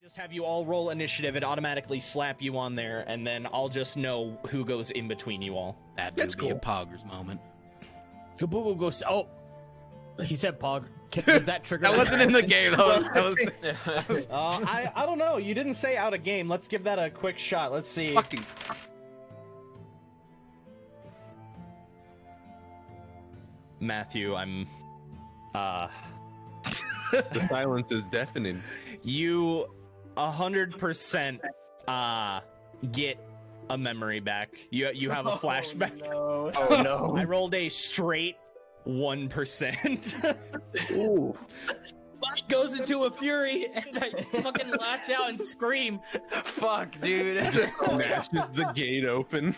Just have you all roll initiative and automatically slap you on there, and then I'll just know who goes in between you all. That's cool. A Poggers moment. Gaboogoo goes. Oh, he said Pog. Does that trigger? That wasn't in the game. I don't know. You didn't say out of game. Let's give that a quick shot. Let's see. Fucking. Matthew, I'm. The silence is deafening. You 100% get a memory back. You have a flashback. Oh no! I rolled a straight 1%. Ooh. Mike goes into a fury and I fucking lash out and scream. Fuck, dude. Smashes the gate open.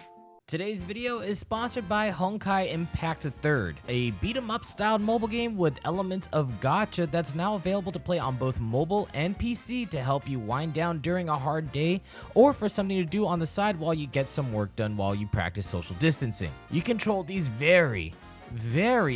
Today's video is sponsored by Honkai Impact 3rd, a beat-em-up styled mobile game with elements of gacha that's now available to play on both mobile and PC to help you wind down during a hard day or for something to do on the side while you get some work done while you practice social distancing. You control these very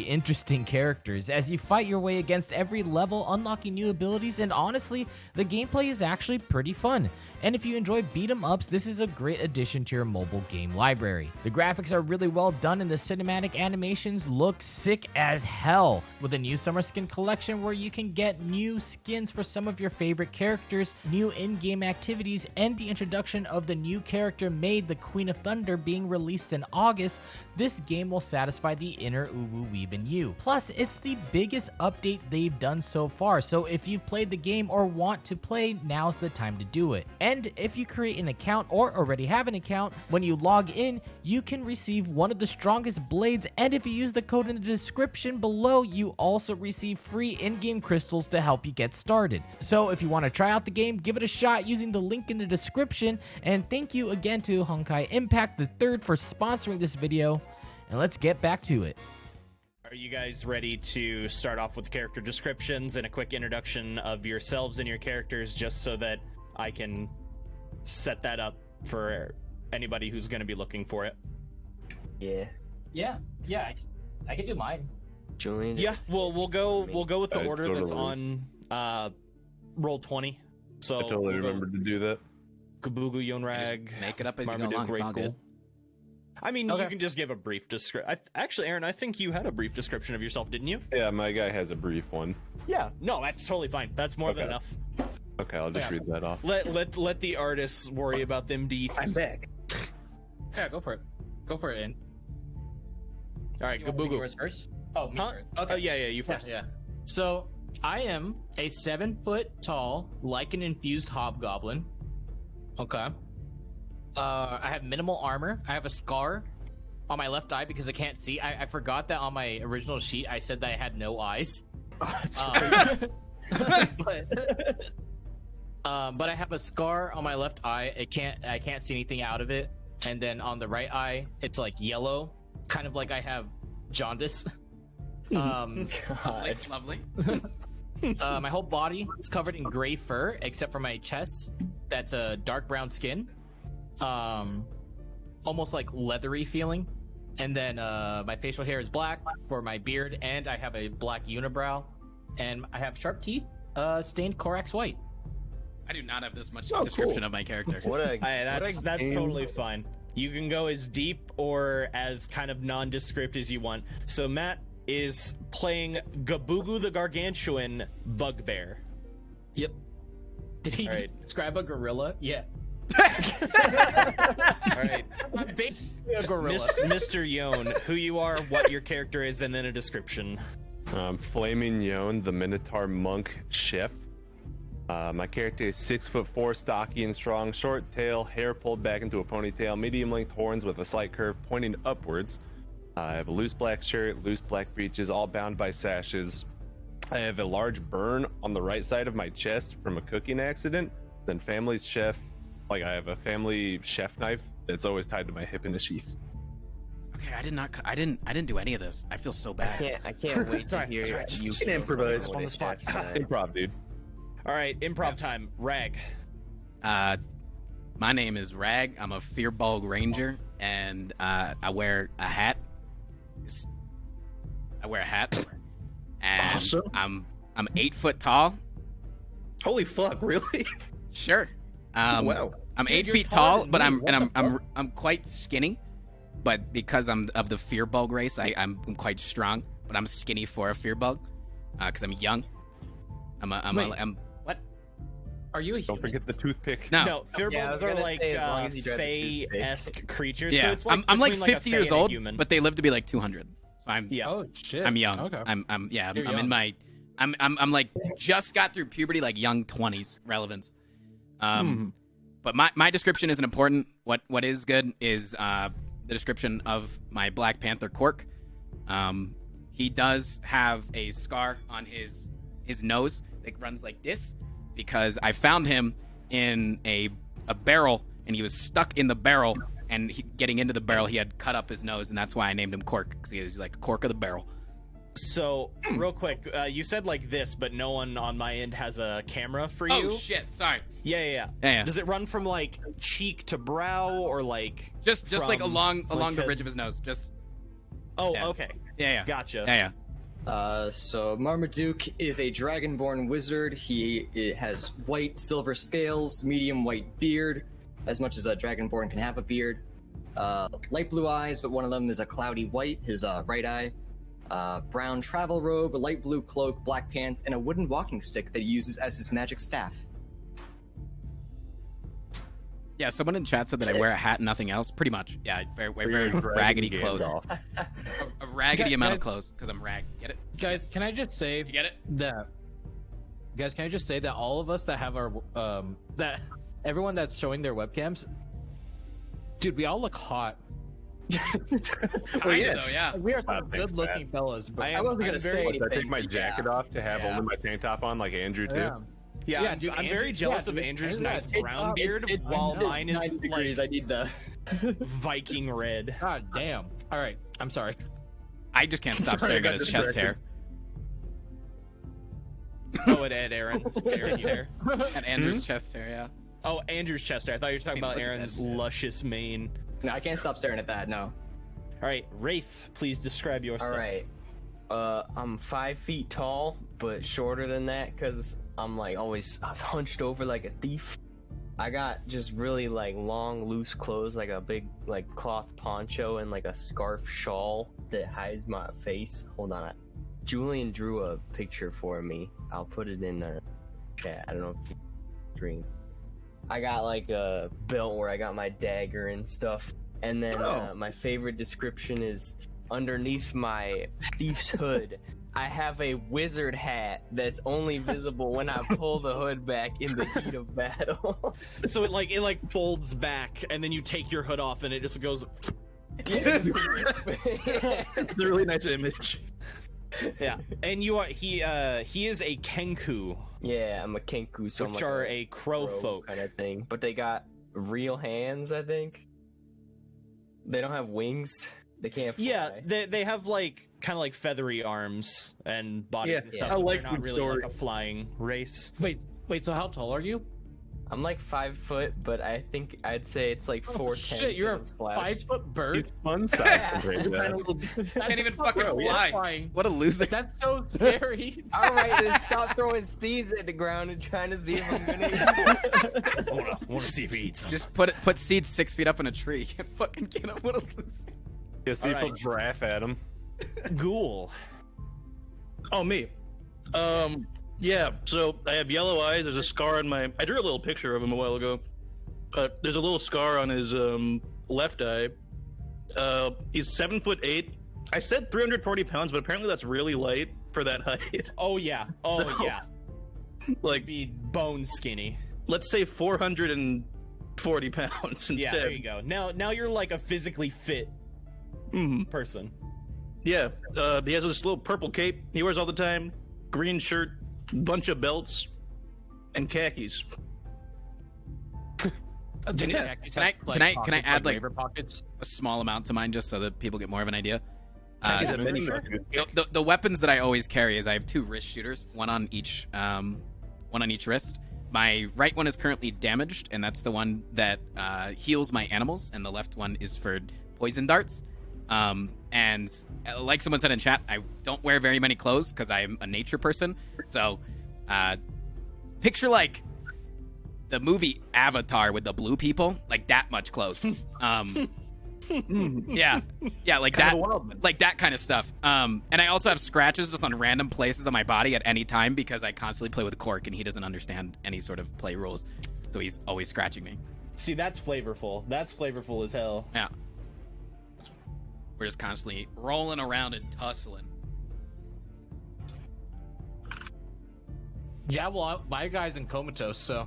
interesting characters as you fight your way against every level, unlocking new abilities, and honestly, the gameplay is actually pretty fun. And if you enjoy beat 'em ups, this is a great addition to your mobile game library. The graphics are really well done and the cinematic animations look sick as hell, with a new summer skin collection where you can get new skins for some of your favorite characters, new in-game activities, and the introduction of the new character Maid, the Queen of Thunder, being released in August. This game will satisfy the inner uwu weeb in you. Plus, it's the biggest update they've done so far, so if you've played the game or want to play, now's the time to do it. And if you create an account or already have an account, when you log in, you can receive one of the strongest blades, and if you use the code in the description below, you also receive free in-game crystals to help you get started. So if you want to try out the game, give it a shot using the link in the description, and thank you again to Honkai Impact 3rd for sponsoring this video, and let's get back to it. Are you guys ready to start off with character descriptions and a quick introduction of yourselves and your characters, just so that I can set that up for anybody who's going to be looking for it? Yeah. I can do mine. Julian. Yeah, we'll go with the order that's totally. on Roll20. So I totally remembered to do that. Gaboogoo, Yonrag, Make it up as you go Marmaduke, along. It's all Wraithghoul. good. I mean, Okay. you can just give a brief description. Actually, Aaron, I think you had a brief description of yourself, didn't you? Yeah, my guy has a brief one. Yeah. No, that's totally fine. That's more than Okay. enough. Okay, I'll just Yeah. read that off. Let the artists worry about them deets. I'm back. Yeah, go for it. Go for it, in. All right, You want me to go Gaboogoo. yours first? Oh, me Huh? first. Oh, yeah, you Yeah, first. yeah. So, I am a 7-foot tall, like an infused hobgoblin. Okay. I have minimal armor. I have a scar on my left eye because I can't see. I forgot that on my original sheet I said that I had no eyes. Oh, that's but I have a scar on my left eye. I can't see anything out of it. And then on the right eye, it's like yellow, kind of like I have jaundice. It's lovely. My whole body is covered in gray fur except for my chest. That's a dark brown skin, almost like leathery feeling. And then my facial hair is black for my beard, and I have a black unibrow, and I have sharp teeth, stained Korax white. I do not have this much Oh, description cool. of my character. That's game. totally fine. You can go as deep or as kind of nondescript as you want. So Matt is playing Gaboogoo the Gargantuan Bugbear. Yep. Did he All right. describe a gorilla? Yeah. All right, I'm basically a gorilla. Mr. Yon, who you are, what your character is, and then a description. Flaming Yon, the Minotaur monk chef. My character is 6'4", stocky and strong, short tail, hair pulled back into a ponytail, medium-length horns with a slight curve pointing upwards. I have a loose black shirt, loose black breeches, all bound by sashes. I have a large burn on the right side of my chest from a cooking accident. Then family's chef, I have a family chef knife that's always tied to my hip in a sheath. Okay, I didn't do any of this. I feel so bad. I can't wait to Sorry, hear sorry, you just improvise on the spot. Improv, dude. All right, improv time. Rag. My name is Rag. I'm a Fearbog Ranger, and I wear a hat. And Awesome. I'm 8 foot tall. Holy fuck, really? Sure. Wow. I'm Dude, 8 you're feet taller tall, than but me. I'm What and the I'm quite skinny. But because I'm of the fear bug race, I'm quite strong. But I'm skinny for a fear bug, because I'm young. I'm what? Are you a Don't human? forget the toothpick. No. No, Yeah, I fearbolgs was are gonna like say, as long as you drive the toothpick. Fae-esque creatures. So Yeah, it's like I'm like between, a 50 Fae years and a old, human. but they live to be like 200. So I'm Yeah. Oh shit. I'm young. Okay. I'm You're in young. my I'm like just got through puberty, like young 20s relevance. But my description isn't important. What is good is the description of my Black Panther Cork. He does have a scar on his nose that runs like this because I found him in a barrel and he was stuck in the barrel, and getting into the barrel he had cut up his nose, and that's why I named him Cork, because he was like a cork of the barrel. So, real quick, you said like this, but no one on my end has a camera for you. Oh shit, sorry. Yeah. Does it run from like cheek to brow, or like Just like from, along like, the a- ridge of his nose. Just Oh, Yeah. okay, yeah. gotcha. Yeah. So Marmaduke is a dragonborn wizard. He has white silver scales, medium white beard, as much as a dragonborn can have a beard. Light blue eyes, but one of them is a cloudy white, his right eye. Brown travel robe, a light blue cloak, black pants, and a wooden walking stick that he uses as his magic staff. Yeah, someone in chat said that I wear a hat and nothing else. Pretty much. Yeah, very You're raggedy dragging clothes. Gandalf. A raggedy Guys- amount of clothes, because I'm rag. Get it? Guys, can I just say You get it? that? Guys, can I just say that all of us that have our that everyone that's showing their webcams, dude, we all look hot. Well, yes. Though, yeah. We are some thanks, good-looking fellas, but I wasn't gonna say Once I take anything. my jacket off to have only my tank top on, like Andrew too. yeah. Yeah, Yeah, I'm, dude, I'm Andrew- very jealous yeah, of dude, Andrew's Andrew, nice it's- brown beard, it's- while I know. mine is 90 degrees. like I need the. Viking red. God damn. All right, I'm sorry. I just can't stop Sorry, I staring got at his chest hair. Oh, at Aaron's hair. At Andrew's chest hair, yeah. Oh, Andrew's chest hair. I thought you were talking Hey, about look at Aaron's that shit. luscious mane. No, I can't stop staring at that. No. All right, Wraith, please describe yourself. All right. I'm 5 feet tall, but shorter than that because I'm like always I was hunched over like a thief. I got just really like long, loose clothes, like a big like cloth poncho and like a scarf shawl that hides my face. Hold on, Julian drew a picture for me. I'll put it in the chat. I don't know if you dream. I got like a belt where I got my dagger and stuff. And then my favorite description is underneath my thief's hood, I have a wizard hat that's only visible when I pull the hood back in the heat of battle. So it like folds back, and then you take your hood off, and it just goes. It's a really nice image. Yeah, and he is a Kenku, Yeah, I'm a Kenku, so I'm which like are a crow folk. kind of thing. But they got real hands, I think. They don't have wings. They can't fly. Yeah, they have like kind of like feathery arms and bodies Yeah, and stuff. I but like they're not the really story. like a flying race. Wait. So how tall are you? I'm like 5 foot, but I think I'd say it's like 4'10". Oh, shit, you're a 5'. bird. He's fun size compared to Tiny that. little- Can't even fucking fly. Flying. What a loser. That's so scary. All right, then stop throwing seeds at the ground and trying to see if I'm gonna eat them. I want to see if he eats them. Just put seeds 6 feet up in a tree. Can't fucking get up. What a loser. Yeah, see if he'll Alright. giraffe at him. Ghoul. Oh, me. Yeah, so I have yellow eyes. There's a scar on my. I drew a little picture of him a while ago. There's a little scar on his left eye. He's 7'8". I said 340 pounds, but apparently that's really light for that height. Oh yeah. Oh So- yeah. Like, Be bone skinny. let's say 440 pounds instead. Yeah, there you go. Now you're like a physically fit Mhm. person. Yeah, he has this little purple cape he wears all the time, green shirt, bunch of belts, and khakis. Can I add like a small amount to mine just so that people get more of an idea? Khakis have many sure. buttons. The weapons that I always carry is I have 2 wrist shooters, one on each wrist. My right one is currently damaged, and that's the one that heals my animals, and the left one is for poison darts. And like someone said in chat, I don't wear very many clothes because I'm a nature person. So picture like the movie Avatar with the blue people, like that much close. Yeah, like that, like that kind of stuff. And I also have scratches just on random places on my body at any time because I constantly play with Cork and he doesn't understand any sort of play rules, so he's always scratching me. See, that's flavorful. That's flavorful as hell. Yeah, we're just constantly rolling around and tussling. Yeah, well, my guy's in comatose, so.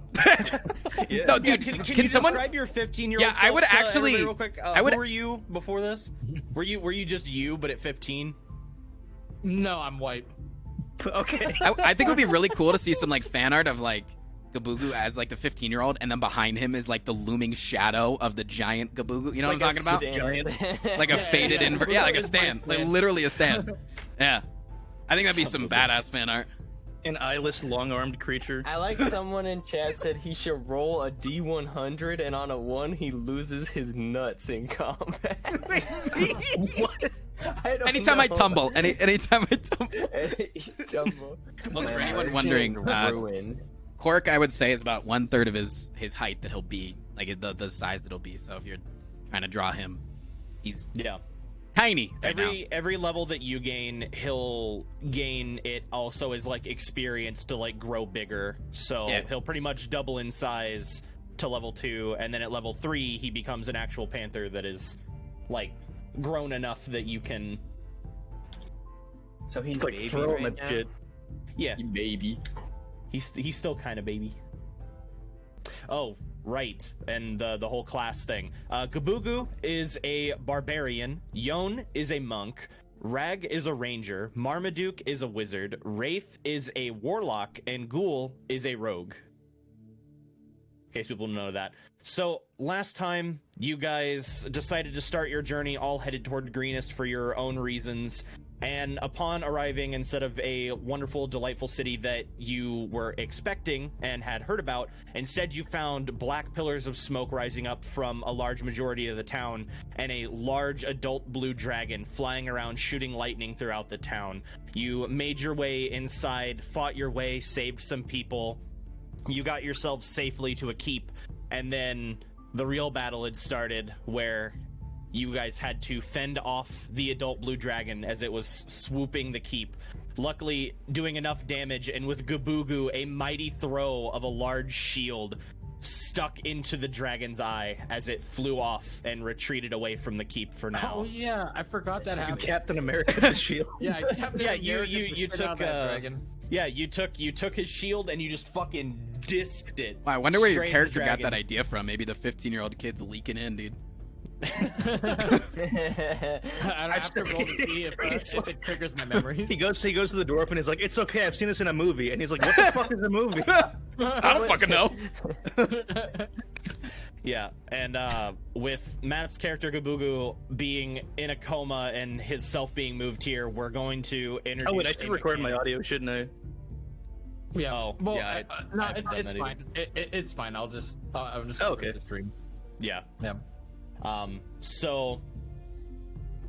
No, dude, Can can you someone? describe your 15-year-old? Yeah, I would actually- real quick. I would- Who were you before this? Were you just you, but at 15? No, I'm white. Okay. I think it would be really cool to see some like fan art of like Gaboogoo as like the 15-year-old, and then behind him is like the looming shadow of the giant Gaboogoo. You know what I'm talking about? Like a faded invert. Yeah, like a stand. Like literally a stand. Yeah. I think that'd be some badass fan art. An eyeless, long-armed creature. I like someone in chat said he should roll a D100 and on a 1 he loses his nuts in combat. What? Anytime I tumble, anytime I tumble. Tumble. Also, for anyone wondering, ruin. Cork, I would say, is about 1/3 of his height that he'll be, like the size that he'll be. So if you're trying to draw him, he's tiny right now. Every level that you gain, he'll gain it also as like experience to like grow bigger. So he'll pretty much double in size to level 2, and then at level 3 he becomes an actual panther that is like grown enough that you can. So he's like baby throw him right at now? shit. Yeah, Baby. he's still kind of baby. Oh, right, and the whole class thing. Gaboogoo is a barbarian. Yon is a monk. Rag is a ranger. Marmaduke is a wizard. Wraith is a warlock, and Ghoul is a rogue. In case people know that. So last time, you guys decided to start your journey, all headed toward Greenest for your own reasons. And upon arriving, instead of a wonderful, delightful city that you were expecting and had heard about, instead you found black pillars of smoke rising up from a large majority of the town, and a large adult blue dragon flying around shooting lightning throughout the town. You made your way inside, fought your way, saved some people. You got yourself safely to a keep, and then the real battle had started, where you guys had to fend off the adult blue dragon as it was swooping the keep. Luckily, doing enough damage, and with Gaboogoo, a mighty throw of a large shield stuck into the dragon's eye as it flew off and retreated away from the keep for now. Oh yeah, I forgot that happened. Captain America the shield. Yeah, Captain America you spit out took that dragon. Yeah, you took his shield and you just fucking disked it. Wow, I wonder where your straight at the character got dragon. that idea from. Maybe the 15-year-old kid's leaking in, dude. I have to roll to see if it triggers my memories. He goes to the dwarf and he's like, "It's okay, I've seen this in a movie." And he's like, "What the fuck is a movie?" I don't fucking know. Yeah, and with Matt's character Gaboogoo being in a coma and his self being moved here, we're going to introduce. Oh wait, I should a record my mechanic. audio, shouldn't I? Yeah. Oh, well, yeah, no, I haven't done it's that fine. It's fine. I'm just Oh, gonna okay. the stream. Yeah. Yeah. So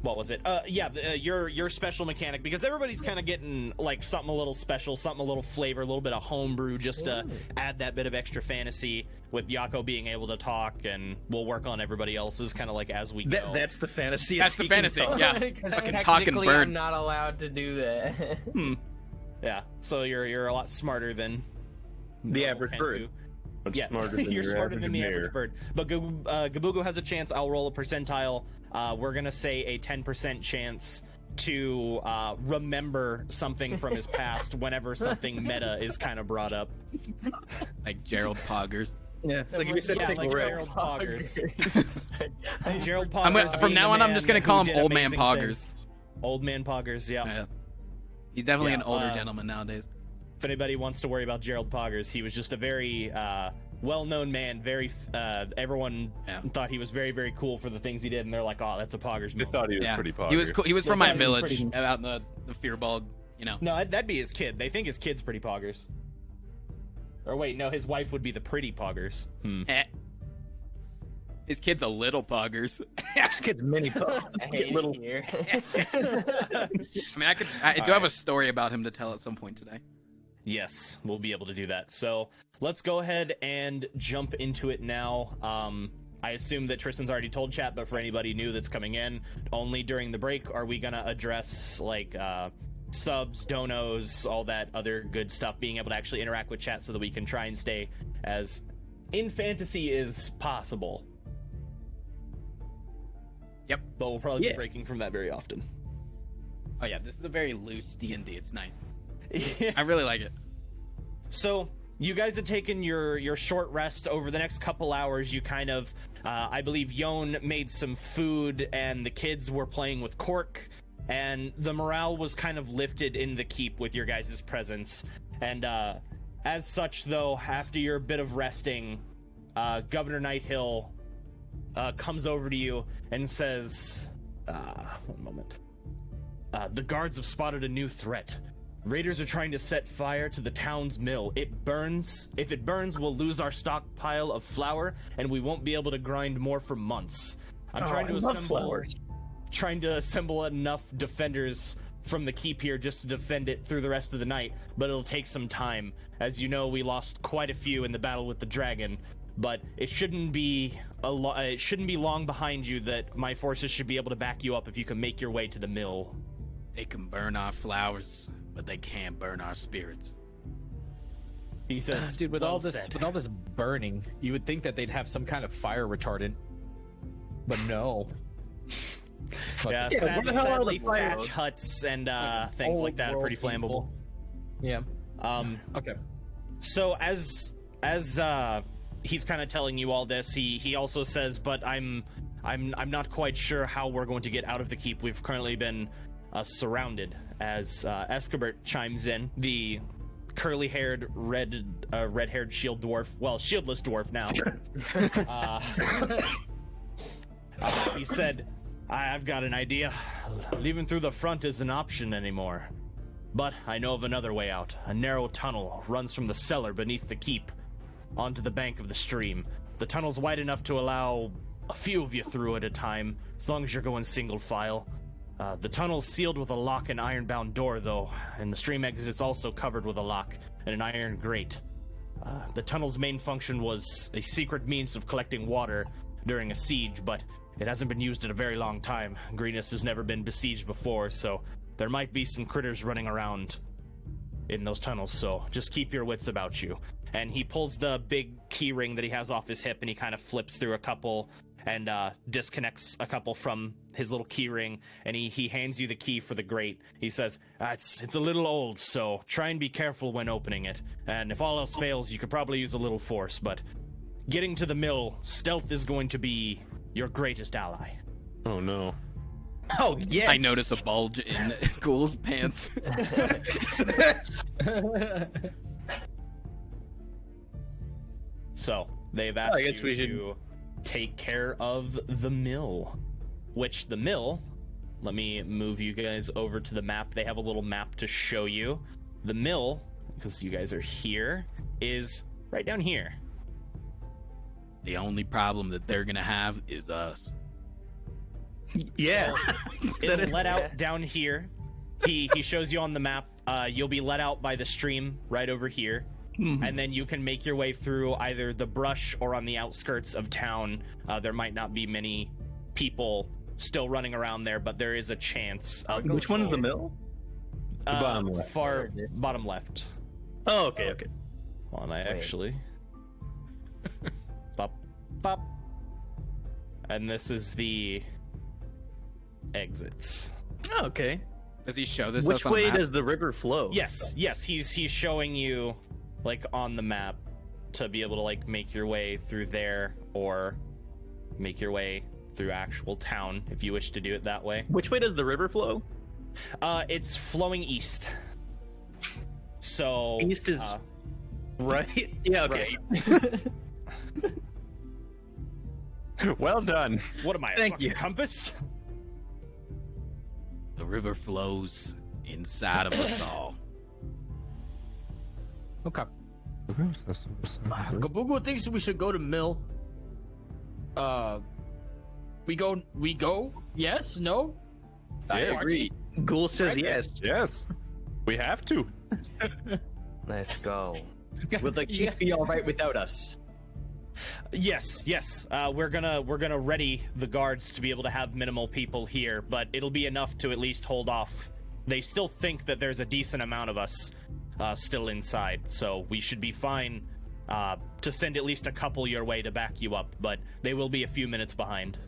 what was it? Your special mechanic, because everybody's kind of getting like something a little special, something a little flavor, a little bit of homebrew, just to add that bit of extra fantasy. With Yako being able to talk, and we'll work on everybody else's kind of like as we go. That's the fantasy. That's the he can fantasy. talk. Yeah, fucking talking Technically, bird. I'm not allowed to do that. Yeah. So you're a lot smarter than The average Kenku. bird. I'm Yeah, smarter than you're your smarter average than the mayor. average bird. But Gaboogoo has a chance. I'll roll a percentile. We're gonna say a 10% chance to remember something from his past whenever something meta is kind of brought up. Like Gerald Poggers. Yeah, like if you said Yeah, take like a rip. Gerald Poggers. Gerald I'm gonna- Poggers. from being now the on, I'm just gonna man call who him did Old Man amazing Poggers. things. Old Man Poggers. Yeah. Yeah. He's definitely Yeah, an older gentleman nowadays. If anybody wants to worry about Gerald Poggers, he was just a very well-known man. Very everyone thought he was very, very cool for the things he did, and they're like, "Oh, that's a Poggers." I moment." thought he was Yeah, pretty he was poggers. cool. He was from Yeah, my he was village pretty- out in the Fearbog, you know. No, that'd be his kid. They think his kid's pretty Poggers. Or wait, no, his wife would be the pretty Poggers. Eh. His kid's a little Poggers. This kid's mini pug. I hate Little. it here. I mean, I do have a story about him to tell at some point today. Yes, we'll be able to do that. So let's go ahead and jump into it now. I assume that Tristan's already told chat, but for anybody new that's coming in, only during the break are we gonna address like subs, donos, all that other good stuff, being able to actually interact with chat so that we can try and stay as in fantasy as possible. Yep. But we'll probably be breaking from that very often. Oh yeah, this is a very loose D&D. It's nice. I really like it. So you guys have taken your short rest over the next couple hours. You kind of, I believe Yon made some food and the kids were playing with Cork, and the morale was kind of lifted in the keep with your guys' presence. And as such, though, after your bit of resting, Governor Nighthill comes over to you and says, one moment. The guards have spotted a new threat. Raiders are trying to set fire to the town's mill. It burns. If it burns, we'll lose our stockpile of flour, and we won't be able to grind more for months. I'm trying to assemble enough defenders from the keep here just to defend it through the rest of the night, but it'll take some time. As you know, we lost quite a few in the battle with the dragon, but it shouldn't be long behind you that my forces should be able to back you up if you can make your way to the mill. They can burn our flowers, but they can't burn our spirits. He says, Dude, with well all this said. with all this burning, you would think that they'd have some kind of fire retardant, but no. Yeah, Yeah, what the hell are the sadly, thatch huts and things like that are pretty flammable. Yeah. Okay. So as he's kind of telling you all this, he also says, but I'm not quite sure how we're going to get out of the keep. We've currently been surrounded. As Escobert chimes in, the curly-haired, red-haired shield dwarf, well, shieldless dwarf now. He said, I've got an idea. Leaving through the front isn't an option anymore. But I know of another way out. A narrow tunnel runs from the cellar beneath the keep onto the bank of the stream. The tunnel's wide enough to allow a few of you through at a time, as long as you're going single file. The tunnel's sealed with a lock and iron-bound door, though, and the stream exit's also covered with a lock and an iron grate. The tunnel's main function was a secret means of collecting water during a siege, but it hasn't been used in a very long time. Greenus has never been besieged before, so there might be some critters running around in those tunnels, so just keep your wits about you. And he pulls the big key ring that he has off his hip, and he kind of flips through a couple and disconnects a couple from his little key ring, and he hands you the key for the grate. He says, it's a little old, so try and be careful when opening it. And if all else fails, you could probably use a little force, but getting to the mill, stealth is going to be your greatest ally. Oh no. Oh, yes. I notice a bulge in Ghoul's pants. So, they've asked I guess you we to take care of the mill. Which the mill, let me move you guys over to the map. They have a little map to show you. The mill, because you guys are here, is right down here. The only problem that they're gonna have is us. Yeah. It'll let out down here. He shows you on the map. You'll be let out by the stream right over here. And then you can make your way through either the brush or on the outskirts of town. There might not be many people still running around there, but there is a chance. Which one's the mill? The bottom left. Far bottom left. Oh, okay, okay. Hold on, I actually... Bop, bop. And this is the exits. Oh, okay. Does he show this? Which us on the way map? does the river flow? Yes, he's showing you like on the map to be able to like make your way through there or make your way through actual town if you wish to do it that way. Which way does the river flow? It's flowing east. So East is right. Yeah, okay. Well done. What am I? Thank fucking you. Compass? The river flows inside of us all. Okay. Gaboogoo thinks we should go to mill. We go? Yes? No? I agree. Ghoul says yes. Yes. We have to. Let's go. Will the keep be all right without us? Yes. We're gonna ready the guards to be able to have minimal people here, but it'll be enough to at least hold off. They still think that there's a decent amount of us still inside, so we should be fine to send at least a couple your way to back you up, but they will be a few minutes behind.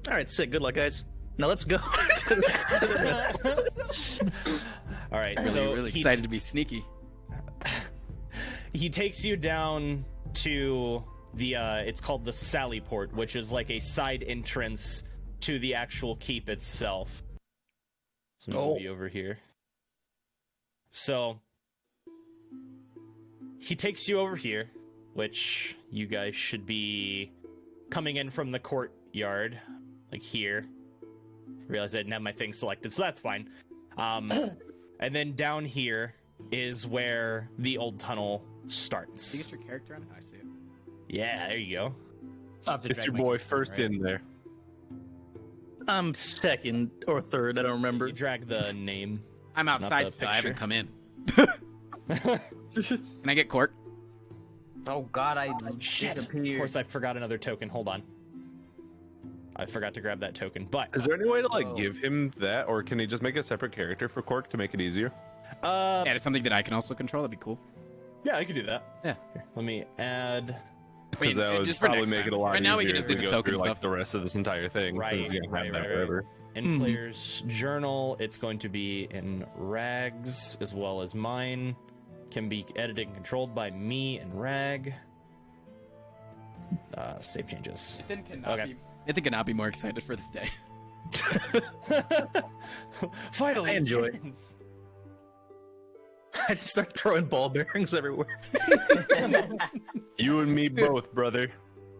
All right, sick. Good luck, guys. Now let's go. All right, Really, so really excited to be sneaky. he takes you down to the it's called the Sally Port, which is like a side entrance to the actual keep itself. So move you over here. So he takes you over here, which you guys should be coming in from the courtyard, like here. Realized I didn't have my thing selected, so that's fine. And then down here is where the old tunnel starts. Did you get your character on it? I see it. Yeah, there you go. I'll have to It's drag your my boy character, first right? in there. I'm second or third. I don't remember. You drag the name. I'm Not outside the still. I haven't picture. come in. Can I get Cork? Oh God, I Shit. disappeared. Of course, I forgot another token. Hold on. I forgot to grab that token, but Is there any way to like Oh. give him that, or can he just make a separate character for Cork to make it easier? Yeah, it's something that I can also control. That'd be cool. yeah, I could do that. Yeah. Here, let me add. Because that would just for probably next make time. it a lot Right now we easier can just if do the go token through, like, stuff. the rest of this entire thing. Right, since you're gonna have that right. forever. In player's journal, it's going to be in Rags as well as mine. Can be edited and controlled by me and Rag. Save changes. Okay. Ethan cannot be more excited for this day. Finally, I enjoy it. chickens. I just start throwing ball bearings everywhere. You and me both, brother.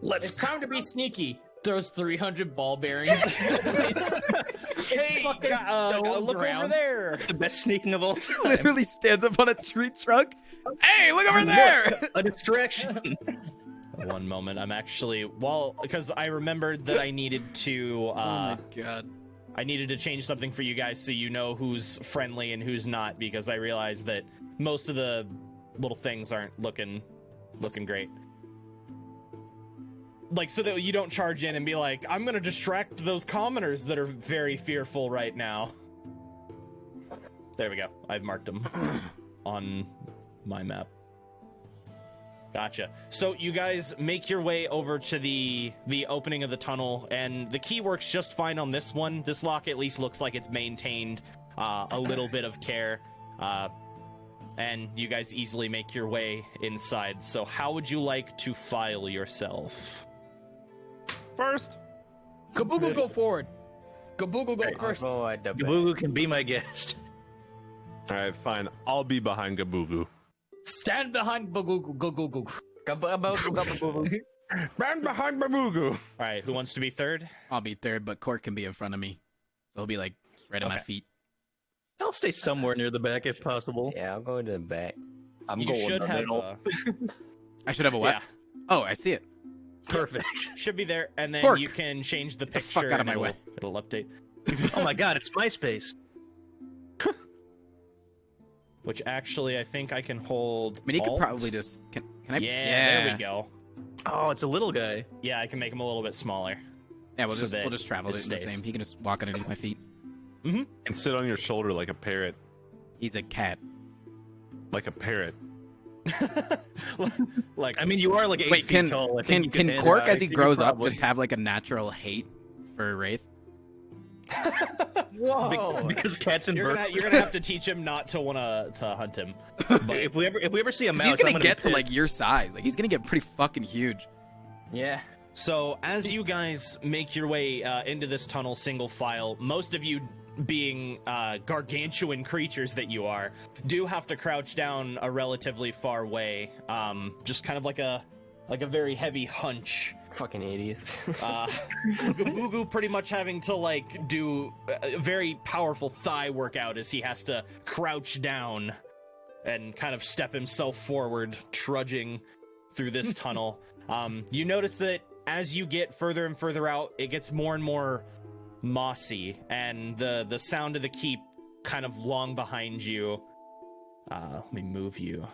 Let's It's time to be sneaky. Throws 300 ball bearings. Hey, fucking look over ground. there. the best sneaking of all time. Literally stands up on a tree trunk. Hey, look over there! A distraction. One moment, I'm actually because I remembered that I needed to Oh my god. I needed to change something for you guys so you know who's friendly and who's not, because I realized that most of the little things aren't looking great. Like, so that you don't charge in and be like, I'm gonna distract those commoners that are very fearful right now. There we go. I've marked them on my map. Gotcha. So you guys make your way over to the opening of the tunnel, and the key works just fine on this one. This lock at least looks like it's maintained a little bit of care, and you guys easily make your way inside. So how would you like to file yourself? First, Gaboogoo, go forward. Gaboogoo, go I'll first. go at the back. Gaboogoo can be my guest. all right, fine. I'll be behind Gaboogoo. Stand behind Gaboogoo. Gaboogoo. Man behind Gaboogoo. All right, who wants to be third? I'll be third, but Cork can be in front of me. So he'll be like right at my Okay. feet. I'll stay somewhere near the back if possible. Yeah, I'll go to the back. I'm You going should to the have middle. I should have a what? Yeah, Oh, I see it. Perfect. should be there, and then Pork. you can change the Get the picture. fuck out of and my it'll- way. It'll update. Oh my god, it's MySpace. Which actually, I think I can hold. I mean, he could Alt. probably just. Can I? Yeah, there we go. Oh, it's a little guy. Yeah, I can make him a little bit smaller. Yeah, we'll So just that we'll just travel it it the stays. same. He can just walk underneath my feet. And sit on your shoulder like a parrot. He's a cat. Like a parrot. Like, I mean, you are like 8 Wait, feet can tall. I think you can handle Cork it. as he I think grows up probably- just have like a natural hate for Wraith? Whoa! because cats invert. you're gonna have to teach him not to wanna to hunt him. But If we ever see a 'Cause mouse, he's gonna I'm gonna get be to pissed. like your size. Like he's gonna get pretty fucking huge. Yeah. so as you guys make your way into this tunnel single file, most of you being gargantuan creatures that you are, do have to crouch down a relatively far way. Just kind of like a very heavy hunch. Fucking idiots. Gaboogoo pretty much having to like do a very powerful thigh workout as he has to crouch down and kind of step himself forward, trudging through this tunnel. You notice that as you get further and further out, it gets more and more mossy, and the sound of the keep kind of long behind you. Let me move you.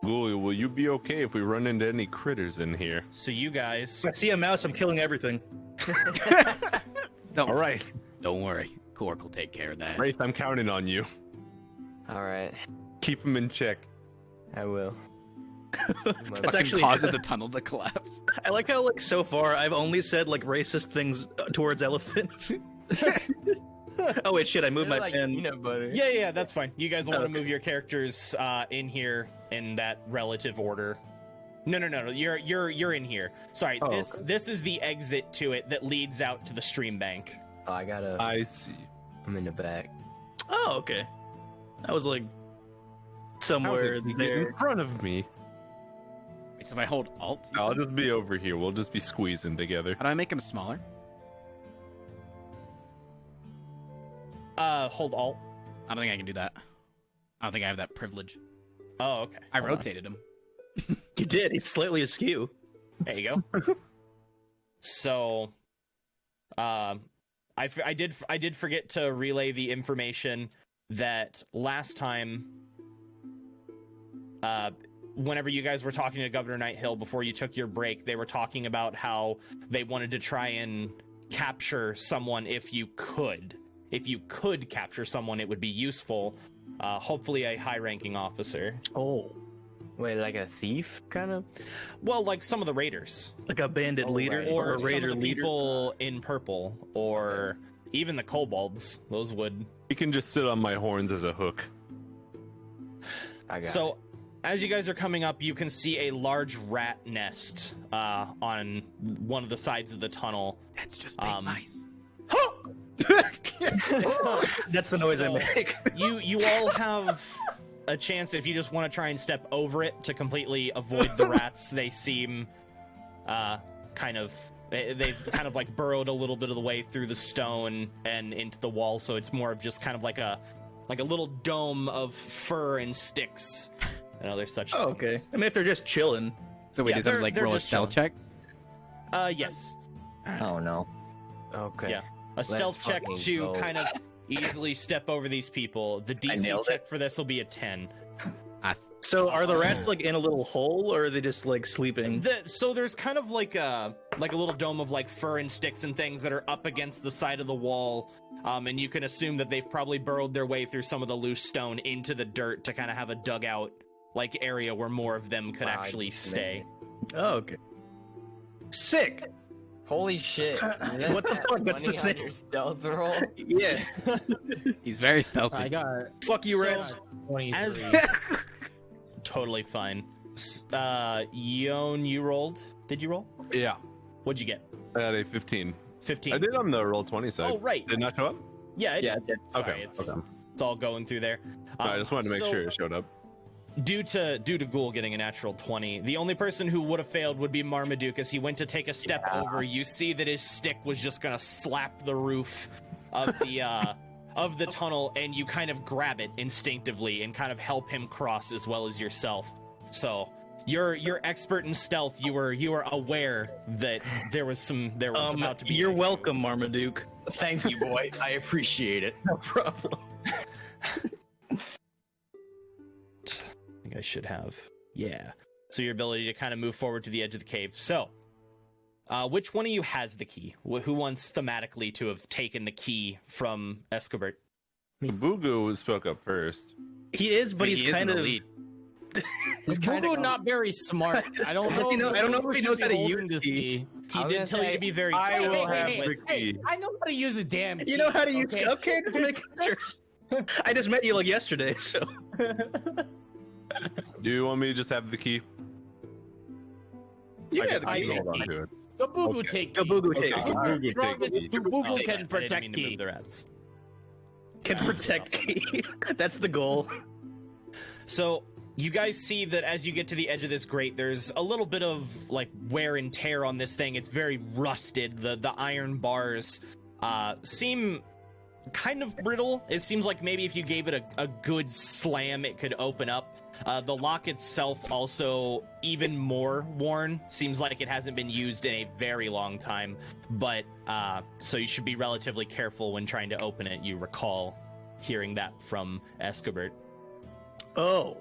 Ghoulie, will you be okay if we run into any critters in here? So you guys, I see a mouse, I'm killing everything. Don't, All right, don't worry. Cork will take care of that. Wraith, I'm counting on you. All right, Keep him in check. I will. It's Fucking actually causes the tunnel to collapse. I like how like so far I've only said like racist things towards elephants. Oh wait, shit! I moved They're my like pen. peanut butter. yeah, that's fine. You guys want to Okay. move your characters in here in that relative order. No. You're in here. Sorry, Oh, this is the exit to it that leads out to the stream bank. Oh, I see. I'm in the back. Oh, okay. I was like somewhere How's it there. in front of me? Wait, so if I hold Alt, you I'll said? just be over here. We'll just be squeezing together. How do I make him smaller? Hold Alt. I don't think I can do that. I don't think I have that privilege. Oh, okay. I Hold on. rotated him. You did. He's slightly askew. There you go. So, I did forget to relay the information that last time, whenever you guys were talking to Governor Nighthill before you took your break, they were talking about how they wanted to try and capture someone if you could. If you could capture someone, it would be useful. Hopefully a high-ranking officer. Oh, Wait, like a thief, kind of? Well, like some of the raiders. like a bandit leader right. Or or a raider some of the leader. people in purple, or even the kobolds. Those would. He can just sit on my horns as a hook. I got So, as you guys are coming up, you can see a large rat nest on one of the sides of the tunnel. That's just big mice. That's the noise So- I make. You all have a chance if you just want to try and step over it to completely avoid the rats. They seem they've kind of like burrowed a little bit of the way through the stone and into the wall, so it's more of just kind of like a little dome of fur and sticks and other such Oh, things. okay. I mean, if they're just chilling. So we Yeah, just have to they're- like they're roll a just stealth check? Yes. Oh no. Okay. Yeah. A stealth check fucking to go. kind of easily step over these people. The DC nailed check for this will be a 10. So are the rats like in a little hole, or are they just like sleeping? So there's kind of like a little dome of like fur and sticks and things that are up against the side of the wall, and you can assume that they've probably burrowed their way through some of the loose stone into the dirt to kind of have a dugout like area where more of them could Wow, I actually just stay. Oh, okay. Sick. Holy shit. What the fuck? That's the 20 on same. your stealth roll? Yeah. He's very stealthy. I got Fuck you, So- rats. 23. As totally fine. Yon, you rolled? Did you roll? Yeah. What'd you get? I got a 15. 15. I did on the roll 20 side. Oh, right. Did it not show up? Yeah, it Yeah, did. it did. Sorry, Okay, it's okay. it's all going through there. I just wanted to make so sure it showed up. Due to Ghoul getting a natural 20, the only person who would have failed would be Marmaduke. As he went to take a step over, you see that his stick was just gonna slap the roof of the tunnel, and you kind of grab it instinctively and kind of help him cross as well as yourself. So you're expert in stealth. You were aware that there was about to be. You're welcome, Marmaduke. Thank you, boy. I appreciate it. No problem. I think I should have. Yeah. So your ability to kind of move forward to the edge of the cave. So, which one of you has the key? Who wants thematically to have taken the key from Escobert? Gaboogoo spoke up first. He is, but He he's is in kind the of. lead. He's not very smart. I don't know. I don't know if he knows how to use this the key. He I was did gonna tell you say, to be very I careful will have with the key. I know how to use a damn key. You know how to use. okay? Okay, just making sure. I just met you like yesterday, so. Do you want me to just have the key? You I have the I key. take hold on to it. Gaboogoo Okay. take key. Gaboogoo take Okay. key. Gaboogoo Strongest take the key. Gaboogoo Oh, can I didn't protect mean to move key. the rats. Can protect key. That's the goal. So you guys see that as you get to the edge of this grate, there's a little bit of like wear and tear on this thing. It's very rusted. The iron bars seem kind of brittle. It seems like maybe if you gave it a good slam, it could open up. The lock itself also even more worn. Seems like it hasn't been used in a very long time. But so you should be relatively careful when trying to open it. You recall hearing that from Escobert. Oh.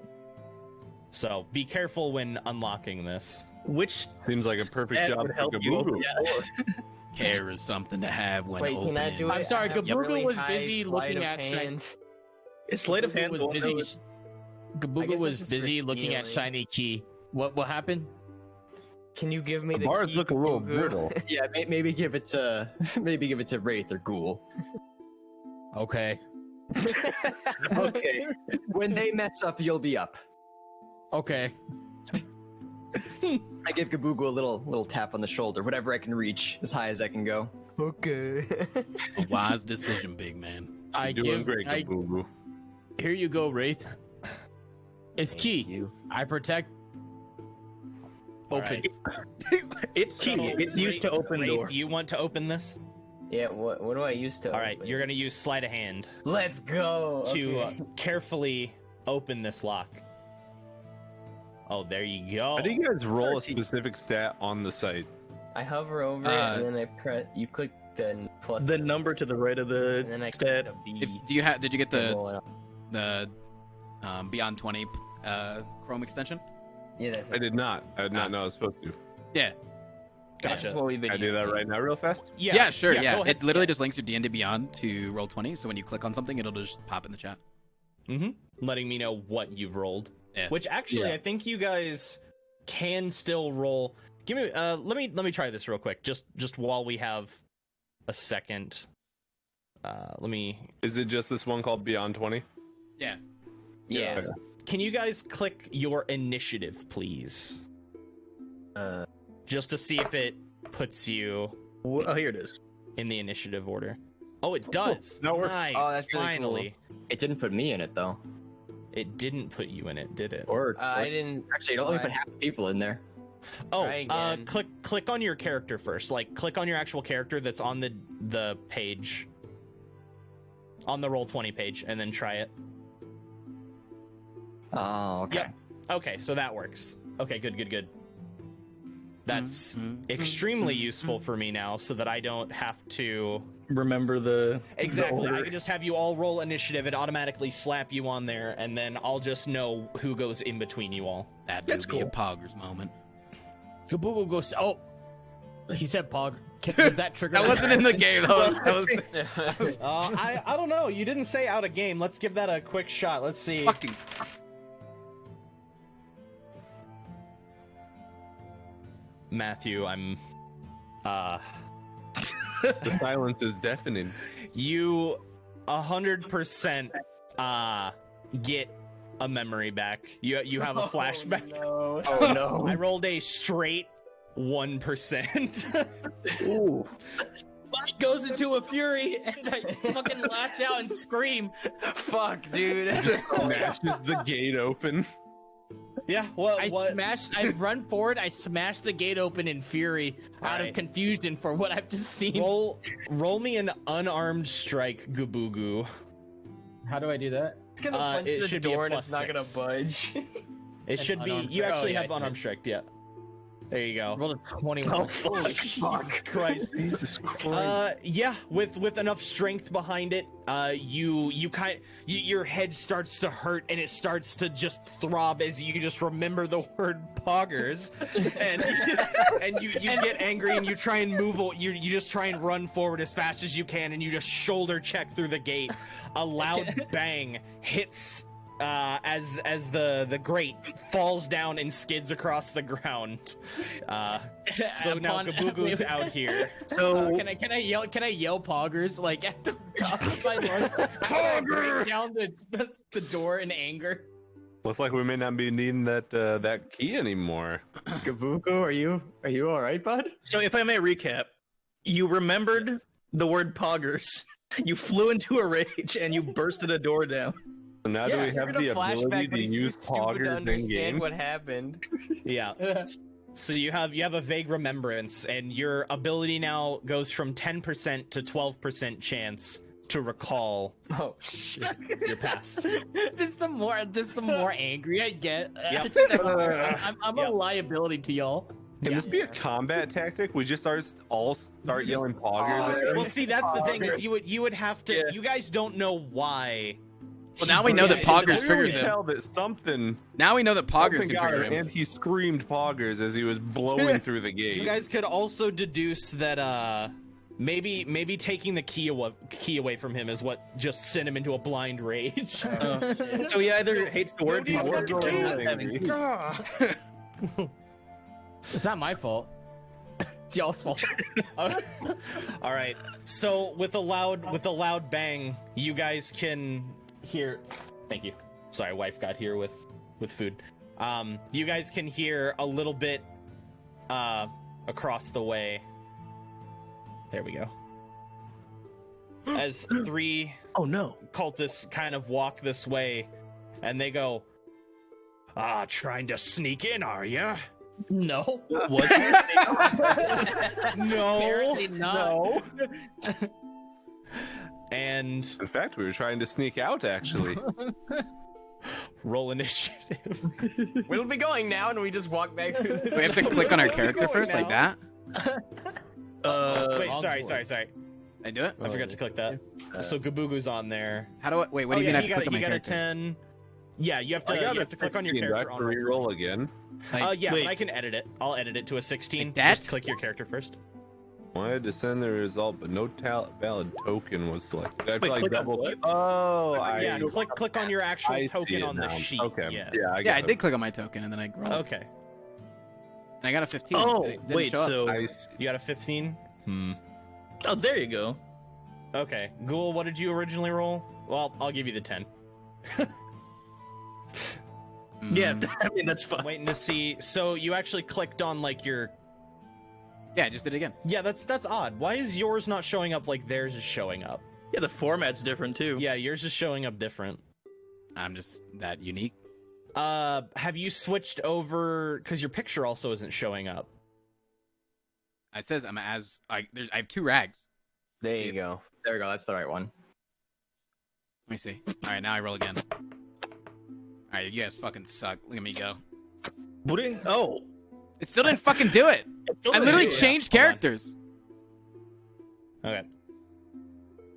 So be careful when unlocking this. Which Seems like a perfect stat job would for help you Gaboogoo. open the door? Care is something to have when Wait, can I opening. do it? I'm sorry, I have Gaboogoo really was high busy sleight looking of at hand. It's sleight of Gaboogoo hand. was the one busy. that was- I Gaboogoo guess was that's just for busy looking at stealing. shiny key. What happened? Can you give me The the bars key, look a little Gaboogoo? brittle. Yeah, maybe give it to Wraith or Ghoul. Okay. Okay. When they mess up, you'll be up. Okay. I give Gaboogoo a little tap on the shoulder, whatever I can reach, as high as I can go. Okay. A wise decision, big man. I Doing give. great, I, Gaboogoo. here you go, Wraith. It's key. You. I protect. Open. It's key. It's used to open Wraith, door. You want to open this? Yeah. What do I use to? All right, open? you're gonna use sleight of hand Let's go. to Okay. carefully open this lock. Oh, there you go. How do you guys roll a 13. specific stat on the site? I hover over it and then I press. You click the plus. The number to the right of the And then I stat. click the B. If do you have? Did you get to the roll it up. Beyond 20 Chrome extension? Yeah, that's. I did not. I did not know I was supposed to. Yeah. That's Gotcha. what we've been Can I do that using. right now, real fast? Yeah, sure. Yeah, go ahead. it literally just links your D&D Beyond to roll 20. So when you click on something, it'll just pop in the chat. Letting me know what you've rolled. Yeah. Which actually, Yeah. I think you guys can still roll. Give me. Let me try this real quick. Just while we have a second. Let me. Is it just this one called Beyond 20? Yeah. Yeah. Okay. Can you guys click your initiative, please? Just to see if it puts you Oh, here it is. in the initiative order. Oh, it does. That works. Nice. Oh, that's really Finally. It didn't put me in it though. It didn't put you in it, did it? I didn't. Actually, it only put half the people in there. Oh, Try again. click on your character first. Like, click on your actual character that's on the page, on the Roll20 page, and then try it. Oh, okay. Yep. Okay, so that works. Okay, good. That's Mhm. extremely useful for me now, so that I don't have to. Remember the Exactly. the I order. can just have you all roll initiative and automatically slap you on there, and then I'll just know who goes in between you all. That That's would be a cool. Poggers moment. Gaboogoo goes. Oh, he said Pog. Does that trigger? That wasn't in the game. That was I don't know. You didn't say out of game. Let's give that a quick shot. Let's see. fucking. Matthew, I'm. The silence is deafening. You 100% get a memory back. You have a flashback. No. Oh no. I rolled a straight 1%. Ooh. Mike goes into a fury, and I fucking lash out and scream. Fuck, dude. Smashes the gate open. Yeah, what? I run forward. I smash the gate open in fury, out Alright. of confusion for what I've just seen. Roll me an unarmed strike, Gaboogoo. How do I do that? It's gonna punch it the should be a door and plus it's not gonna 6. budge. It should be. unarmed You strike. actually Oh, yeah, have I unarmed strike. Yeah. There you go. Rolled a 21. Oh, fuck. Jesus Christ. Jesus Christ. Yeah, with enough strength behind it, your head starts to hurt and it starts to just throb as you just remember the word poggers, and you get angry and you try and move. You just try and run forward as fast as you can, and you just shoulder check through the gate. A loud bang hits. As the grate falls down and skids across the ground. So now Gaboogoo's out here. So Can I yell Poggers like at the top of my lungs? Poggers! Down the door in anger. Looks like we may not be needing that key anymore. Gaboogoo, are you all right, bud? So if I may recap, you remembered the word poggers. You flew into a rage and you bursted a door down. So now do we have the ability to use stupid to poggers in understand game? what happened. Yeah. So you have a vague remembrance, and your ability now goes from 10% to 12% chance to recall Oh shit. your past. just the more angry I get. Yep. I'm a liability to y'all. Can this be a combat tactic? We just all start yelling poggers at Well, him? see, that's the thing is you would have to. Yeah. You guys don't know why Well, now we know that Poggers I triggers can him. tell that something Now we know that Poggers something can got trigger her, him. and he screamed Poggers as he was blowing through the gate. You guys could also deduce that maybe taking the key away from him is what just sent him into a blind rage. So he either hates the word No, or fucking not key. having It's not my fault. It's y'all's fault. All right. So with a loud bang, you guys can hear. Thank you. Sorry, wife got here with food. You guys can hear a little bit across the way. There we go. As 3 Oh no. cultists kind of walk this way, and they go, trying to sneak in, are ya? No. Was No. Apparently not. And In fact, we were trying to sneak out, actually. roll initiative. We'll be going now, and we just walk back through this. We have to click on our character first, like that. Wait, sorry. I do it. I forgot to click that. So Gaboogoo's on there. How do I? Wait, what do you mean? I have to click on my you got character? a 10. Yeah, you have I got to click on your 16. Do I character have on to reroll again. yeah, Wait. but I can edit it. I'll edit it to a 16. Like that? Just click your character first. Wanted to send the result, but no valid token was selected. I Wait, feel like click on double. what? Oh, Yeah, click on your actual I see token it on the now. sheet. Okay. Yes. Yeah, Yeah, I did click on my token, and then I rolled. Okay. And I got a 15. Oh, It didn't wait, show up. so I see. You got a 15? oh, there you go. Okay. Ghoul, what did you originally roll? Well, I'll give you the 10. Yeah, Mm. I mean that's fine. I'm waiting to see. So you actually clicked on like your. Yeah, I just did it again. Yeah, that's odd. Why is yours not showing up like theirs is showing up? Yeah, the format's different too. Yeah, yours is showing up different. I'm just that unique. Have you switched over? Because your picture also isn't showing up. It says I'm I have 2 rags. There you go. There we go. That's the right one. Let me see. All right, now I roll again. All right, you guys fucking suck. Look at me go. Wouldn't, oh. It still didn't fucking do it. still I didn't literally do it. changed Hold on. characters. Okay.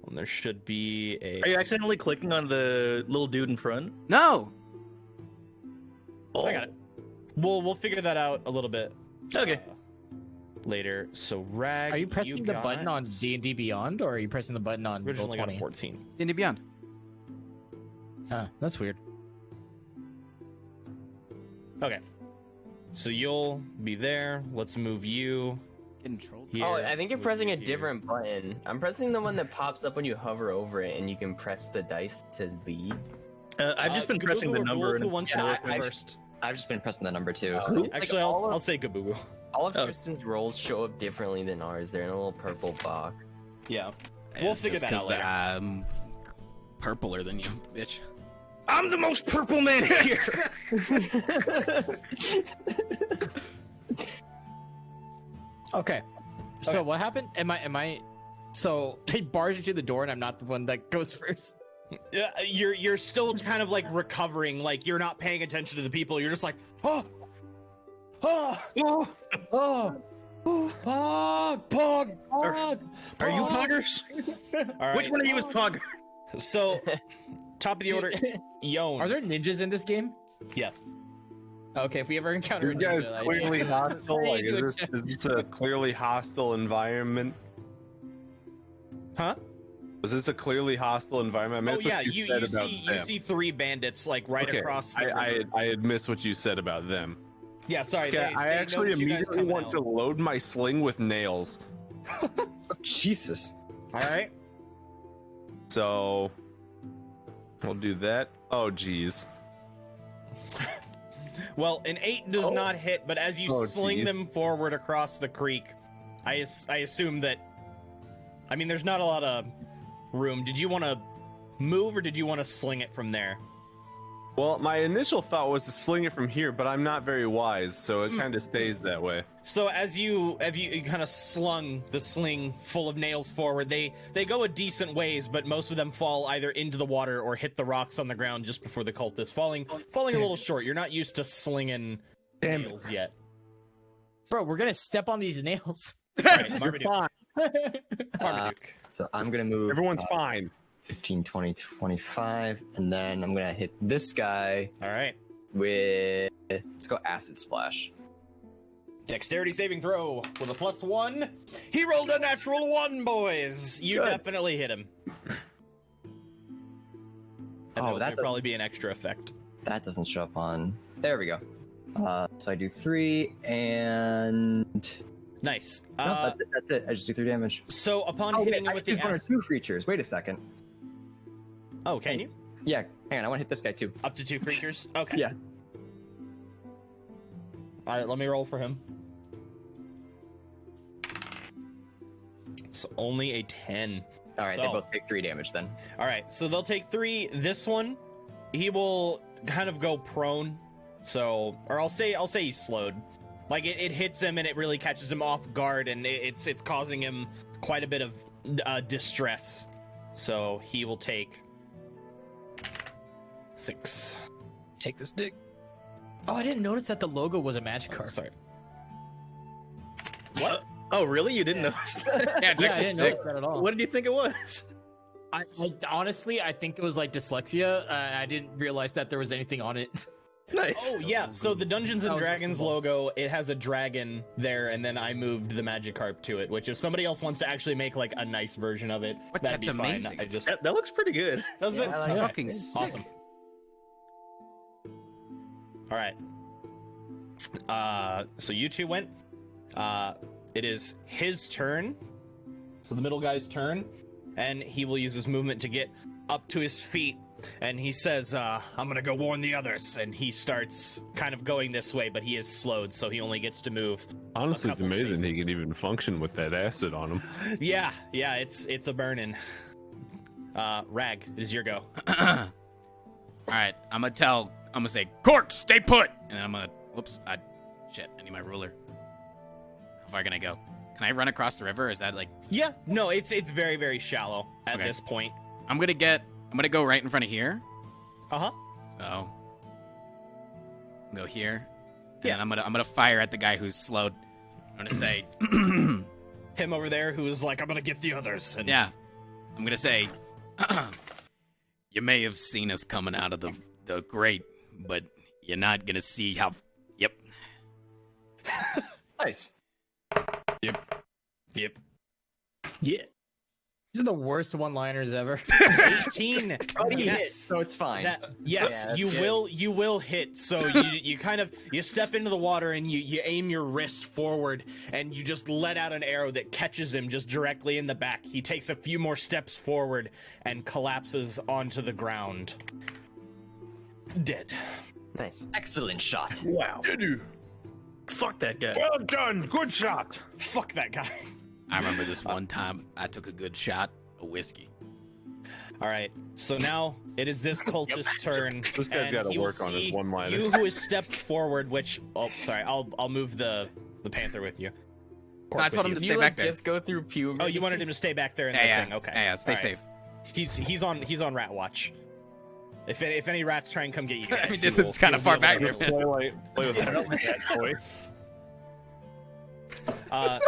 Well, there should be a. Are you accidentally clicking on the little dude in front? No. Oh. I got it. We'll figure that out a little bit Okay. later. So rag. Are you pressing the got button on D&D Beyond, or are you pressing the button on Originally got a Roll20? 14. D&D Beyond. That's weird. Okay. So you'll be there. Let's move you Getting trolled. here. Oh, I think you're move pressing you a here. different button. I'm pressing the one that pops up when you hover over it, and you can press the dice that says B. I've just been pressing the Gaboogoo or number. Ghoul, and who wants to Yeah, go I- first? I've just been pressing the number too. Oh. So. Like, Actually, all I'll of- say Gaboogoo. All of Oh. Tristan's rolls show up differently than ours. They're in a little purple box. Yeah. We'll figure that out later. I'm purpler than you, bitch. I'm the most purple man here. Okay. So what happened? Am I? So he bars you to the door, and I'm not the one that goes first. Yeah, you're still kind of like recovering, like you're not paying attention to the people. You're just like, oh, Oh, Pog. Are you Poggers? All right. Which one of you is Pogger? So, top of the order, Yon. Are there ninjas in this game? Yes. Okay, if we ever encounter You a guys ninja, I- clearly hostile. I Like, do a is check. this a clearly hostile environment? Huh? Was this a clearly hostile environment? I Oh missed yeah, what you said about see them. 3 bandits like right Okay, across. The river. I had missed what you said about them. Yeah, sorry. Okay, I actually immediately want to load my sling with nails. Jesus. All right. So we'll do that. Oh geez. Well, an 8 does not hit, but as you Oh, sling geez. them forward across the creek, I assume that. I mean, there's not a lot of room. Did you want to move or did you want to sling it from there? Well, my initial thought was to sling it from here, but I'm not very wise, so it kind of stays that way. So as you kind of slung the sling full of nails forward, they go a decent ways, but most of them fall either into the water or hit the rocks on the ground just before the cultist, falling a little short. You're not used to slinging nails yet. Bro, we're gonna step on these nails. All right, Marmaduke. So I'm gonna move Everyone's fine. 15, 20, 25. And then I'm going to hit this guy All right. with, let's go Acid Splash. Dexterity saving throw with a +1. He rolled a natural 1, boys. You Good. definitely hit him. And Oh, that would probably be an extra effect. That doesn't show up on. There we go. So I do 3 and. Nice. No, that's it. That's it. I just do 3 damage. So upon Oh, hitting wait, him I with can the use 1 or acid... 2 creatures. Wait a second. Oh, can you? Yeah, hang on. I want to hit this guy too. Up to 2 creatures? Okay. Yeah. All right, let me roll for him. It's only a 10. All right, So- they both take 3 damage then. All right, so they'll take 3. This one, he will kind of go prone. So, or I'll say he's slowed. Like it hits him and it really catches him off guard, and it's causing him quite a bit of distress. So he will take 6. Take this dick. Oh, I didn't notice that the logo was a magic card. Sorry. What? Oh, really? You didn't notice that? Yeah, it's Yeah, I actually didn't sick. notice that at all. What did you think it was? I honestly, I think it was like dyslexia. I didn't realize that there was anything on it. Nice. Oh yeah, so the Dungeons and Oh, Dragons cool. logo, it has a dragon there, and then I moved the Magikarp to it. Which, if somebody else wants to actually make like a nice version of it, What? that'd That's be fine. amazing. I just That looks pretty good. that was Yeah, it. I like Okay. Fucking sick. Awesome. All right. So you two went. It is his turn. So the middle guy's turn, and he will use his movement to get up to his feet. And he says, I'm gonna go warn the others. And he starts kind of going this way, but he is slowed, so he only gets to move. Honestly, it's couple amazing he spaces. can even function with that acid on him. Yeah, it's a burning. Rag, it is your go. All right, I'm gonna say, Cork, stay put, and I'm gonna, whoops, shit, I need my ruler. How far can I go? Can I run across the river? Is that like, Yeah, no, it's very, very shallow at Okay. this point. I'm gonna go right in front of here. Uh-huh. So, go here, and Yeah. then I'm gonna fire at the guy who's slowed. I'm gonna say, Him over there who is like, I'm gonna get the others. And yeah, I'm gonna say, you may have seen us coming out of the grate, but you're not gonna see how. Yep. Nice. Yep. Yeah. These are the worst one-liners ever. 18. But he Yes. hit, so it's fine. Yes, Yeah, you that's will hit. So you kind of you step into the water and you aim your wrist forward and you just let out an arrow that catches him just directly in the back. He takes a few more steps forward and collapses onto the ground. Dead. Nice. Excellent shot. Wow. Fuck that guy. Well done, good shot. Fuck that guy. I remember this one time I took a good shot of whiskey. All right, so now it is this cultist's turn. This guy's and gotta he will work on his see one-liners. You who has stepped forward, which sorry, I'll move the panther with you. No, I told him to Did stay you back there. just go through puberty? Oh, you wanted him to stay back there in the Yeah, thing. Okay. yeah, stay All right. safe. He's on rat watch. If any rats try and come get you guys, I mean, he it's will- kinda he'll far be back able to- Play with that boy.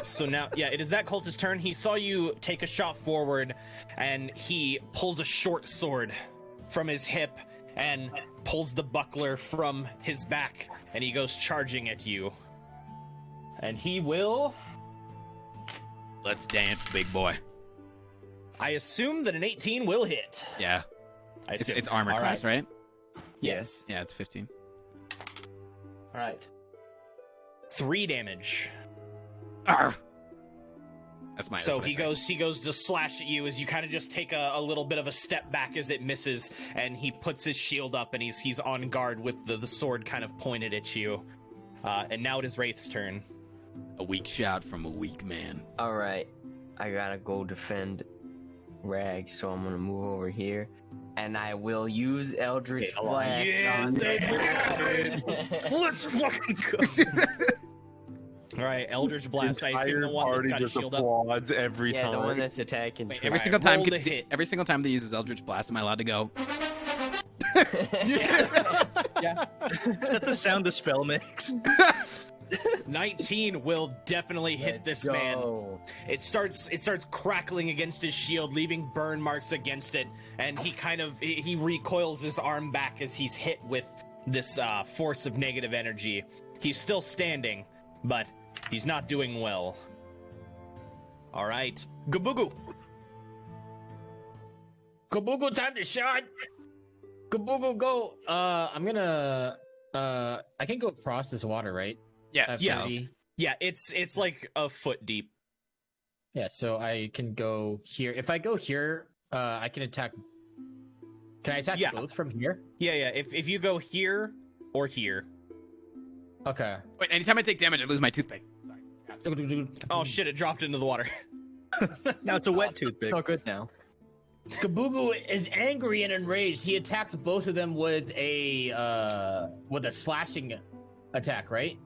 So now, yeah, it is that cultist's turn. He saw you take a shot forward, and he pulls a short sword from his hip and pulls the buckler from his back, and he goes charging at you. And he will. Let's dance, big boy. I assume that an 18 will hit. Yeah, I assume. it's armor All class, right? Yes. Yeah, it's 15. All right. 3 damage. Arr! That's my. So that's what I he say. goes to slash at you as you kind of just take a little bit of a step back as it misses, and he puts his shield up and he's on guard with the sword kind of pointed at you. And now it is Wraith's turn. A weak shot from a weak man. All right, I gotta go defend Rag, so I'm gonna move over here, and I will use Eldritch Stay alive. Blast on. Let's fucking go. All right, Eldritch Blast. I assume the Entire one that's party got his just shield up. applauds every Yeah, time. the one that's attacking. Wait, too. Every Alright, single time, roll to hit. every single time they use his Eldritch Blast, am I allowed to go? That's the sound the spell makes. 19 will definitely hit this man. It starts crackling against his shield, leaving burn marks against it, and he recoils his arm back as he's hit with this force of negative energy. He's still standing, but he's not doing well. All right, Gaboogoo. Gaboogoo, time to shot. Gaboogoo, go. I'm gonna. I can go across this water, right? Yeah. Yeah, it's like a foot deep. Yeah, so I can go here. If I go here, I can attack. Can I attack both from here? Yeah. If you go here or here. Okay. Wait, anytime I take damage, I lose my toothpick. Sorry. Oh shit! It dropped into the water. Now it's a wet toothpick. It's all good now. Gaboogoo is angry and enraged. He attacks both of them with a slashing attack, right?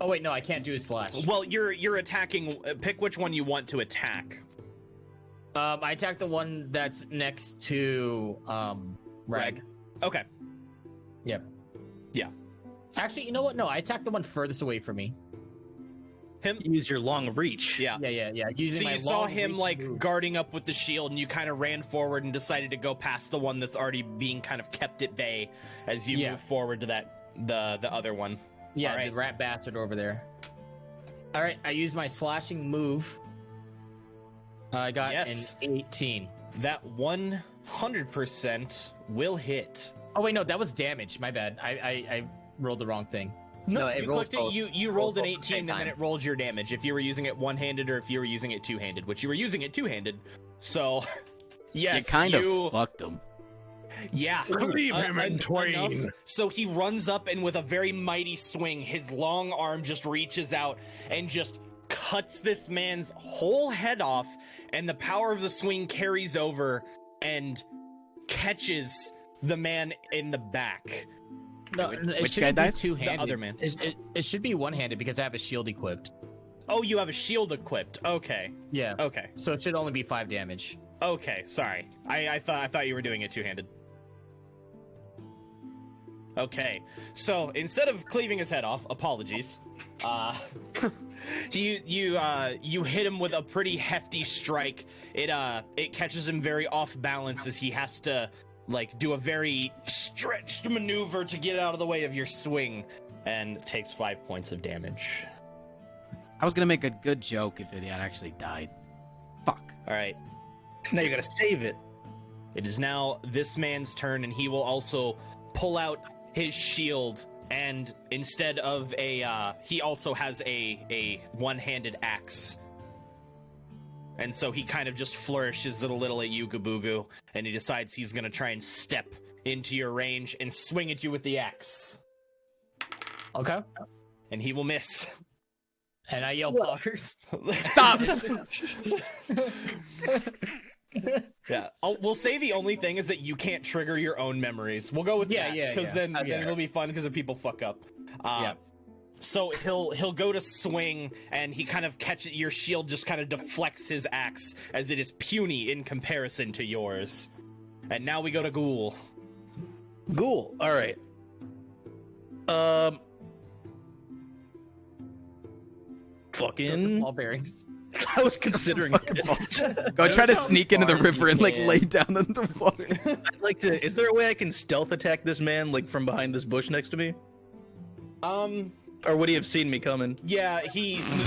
Oh wait, no, I can't do a slash. Well, you're attacking. Pick which one you want to attack. I attack the one that's next to Rag. Okay. Yep. Yeah. Actually, you know what? No, I attack the one furthest away from me. Him. Use your long reach. Yeah. Yeah. Using So my you saw long him reach like move. guarding up with the shield, and you kind of ran forward and decided to go past the one that's already being kind of kept at bay as you move forward to the other one. Yeah, All right. the rat bastard over there. All right, I used my slashing move. I got an 18. That 100% will hit. Oh wait, no, that was damage. My bad. I rolled the wrong thing. No, it you rolls clicked it, both. you It rolled rolls an both at the 18 same and then time. it rolled your damage if you were using it one-handed or if you were using it two-handed, which you were using it two-handed. So, yes, You kind of fucked him. Yeah. Leave him in twain. Enough. So he runs up and with a very mighty swing, his long arm just reaches out and just cuts this man's whole head off, and the power of the swing carries over and catches the man in the back. No, Which it guy shouldn't be dies? two-handed. The other man. It should be one-handed because I have a shield equipped. Oh, you have a shield equipped. Okay. Yeah. Okay. So it should only be 5 damage. Okay, sorry. I thought you were doing it two-handed. Okay, so instead of cleaving his head off, apologies. You hit him with a pretty hefty strike. It catches him very off balance as he has to like do a very stretched maneuver to get out of the way of your swing, and takes 5 points of damage. I was gonna make a good joke if it had actually died. Fuck. All right. Now you gotta save it. It is now this man's turn, and he will also pull out his shield, and instead of he also has a one-handed axe. And so he kind of just flourishes it a little at you, Gaboogoo, and he decides he's gonna try and step into your range and swing at you with the axe. Okay. And he will miss. And I yell Poggers. Stop! Yeah, we'll say the only thing is that you can't trigger your own memories. We'll go with that, because then it'll be fun because if people fuck up. So he'll go to swing, and he kind of catches your shield, just kind of deflects his axe as it is puny in comparison to yours. And now we go to Ghoul. Ghoul. All right. Fucking. Ball bearings. I was considering it. Go try to sneak into the far as river you and like can. lay down in the water. I'd like to. Is there a way I can stealth attack this man, like from behind this bush next to me? Or would he have seen me coming? Yeah,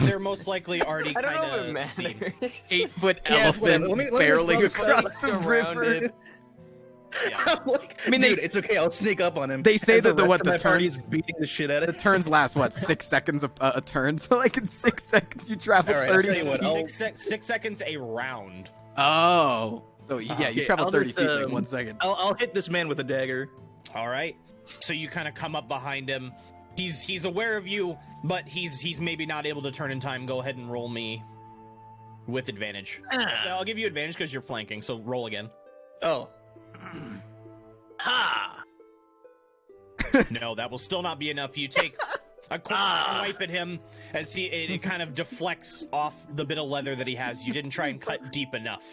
they're most likely already I don't know if kind it of matters. 8-foot Yeah, elephant let me barreling just across the surrounded. river. I'm like, I mean, dude, they- it's okay. I'll sneak up on him. they say As that the rest what, of the my party's turns- beating the shit out of The it. turns last what, 6 seconds a turn? So like in 6 seconds you travel All right, I'll 30 tell you what, feet. I'll- 6 seconds a round. Oh, so yeah, you Okay, travel I'll 30 just, feet in like 1 second. I'll hit this man with a dagger. All right. So you kind of come up behind him. He's aware of you, but he's maybe not able to turn in time. Go ahead and roll me with advantage. So I'll give you advantage because you're flanking. So roll again. Oh. Ha! No, that will still not be enough. You take a quick swipe at him as it kind of deflects off the bit of leather that he has. You didn't try and cut deep enough.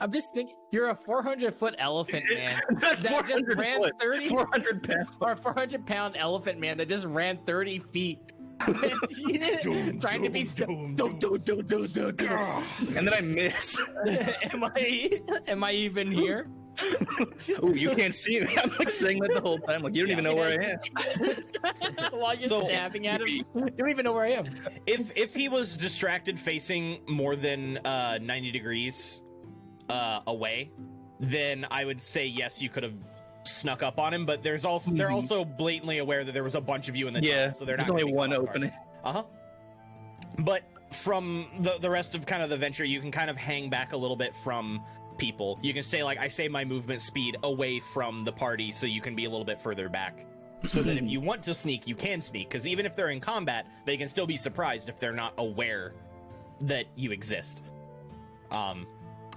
I'm just thinking, you're a 400-foot elephant man Not that just 400 ran foot, 30 400 pounds. or a 400-pound elephant man that just ran 30 feet Trying to be And then I miss. Am I even here? Ooh, you can't see me. I'm like saying that the whole time. Like you don't even know where I am. While you're stabbing at him, you don't even know where I am. If he was distracted facing more than 90 degrees away, then I would say yes, you could have snuck up on him. But they're also blatantly aware that there was a bunch of you in the tunnel, so they're not. There's only one opening. But from the rest of kind of the venture, you can kind of hang back a little bit from people. You can say like, I save my movement speed away from the party, so you can be a little bit further back. So that if you want to sneak, you can sneak. Because even if they're in combat, they can still be surprised if they're not aware that you exist. Oh,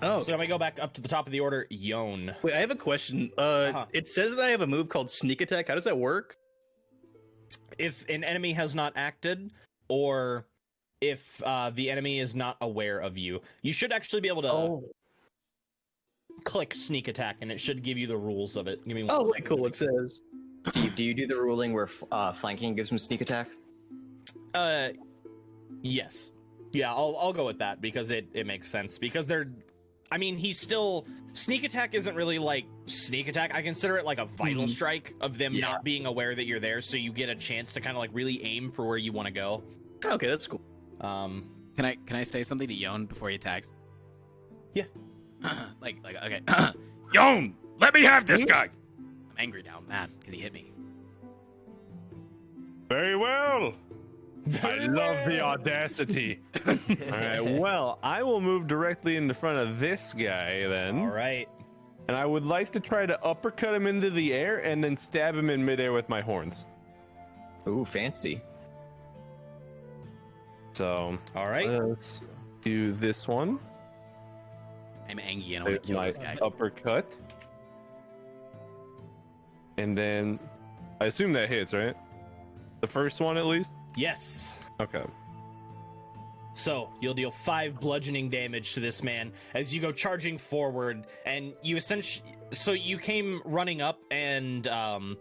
So I'm gonna go back up to the top of the order. Yon. wait, I have a question. It says that I have a move called Sneak Attack. How does that work? If an enemy has not acted, or if the enemy is not aware of you, you should actually be able to click Sneak Attack, and it should give you the rules of it. Give me one Oh, second. cool. It says. Steve, do you do the ruling where flanking gives him sneak attack? Yes. Yeah, I'll go with that because it makes sense. Because he's still... Sneak Attack isn't really like Sneak Attack. I consider it like a vital strike of them not being aware that you're there, so you get a chance to kind of like really aim for where you want to go. Okay, that's cool. Can I say something to Yon before he attacks? Yeah. like okay. Yon, let me have this guy. I'm angry now. I'm mad because he hit me. Very well. I love the audacity. All right. Well, I will move directly in the front of this guy then. All right. And I would like to try to uppercut him into the air and then stab him in midair with my horns. Ooh, fancy. So, All right. let's do this one. I'm angry and I want There's to kill my this guy. uppercut. And then, I assume that hits, right? The first one at least? Yes. Okay. So you'll deal 5 bludgeoning damage to this man as you go charging forward, and you essentially... So you came running up, and does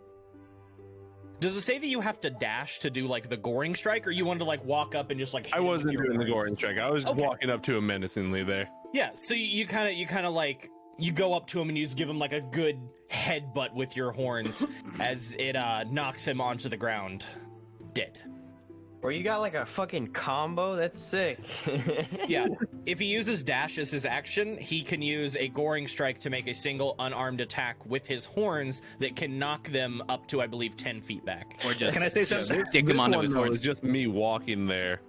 it say that you have to dash to do like the goring strike, or you wanted to like walk up and just like? I wasn't doing the goring strike. I was just Okay. walking up to him menacingly there. Yeah. So you kind of like you go up to him and you just give him like a good headbutt with your horns as it knocks him onto the ground, dead. Or you got like a fucking combo? That's sick. Yeah. If he uses dash as his action, he can use a goring strike to make a single unarmed attack with his horns that can knock them up to, I believe, 10 feet back. Or just Can I say something? stick him This onto one, his though, horns. is just me walking there.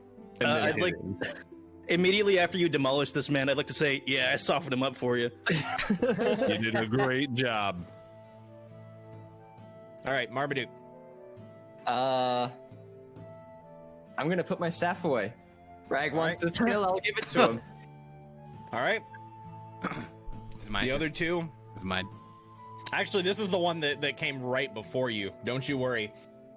And then I'd like hitting. immediately after you demolish this man, I'd like to say, yeah, I softened him up for you. You did a great job. All right, Marmaduke. I'm gonna put my staff away. Rag wants this tail, I'll give it to him. All right. Is mine, The other two. is mine. Actually, this is the one that came right before you. Don't you worry.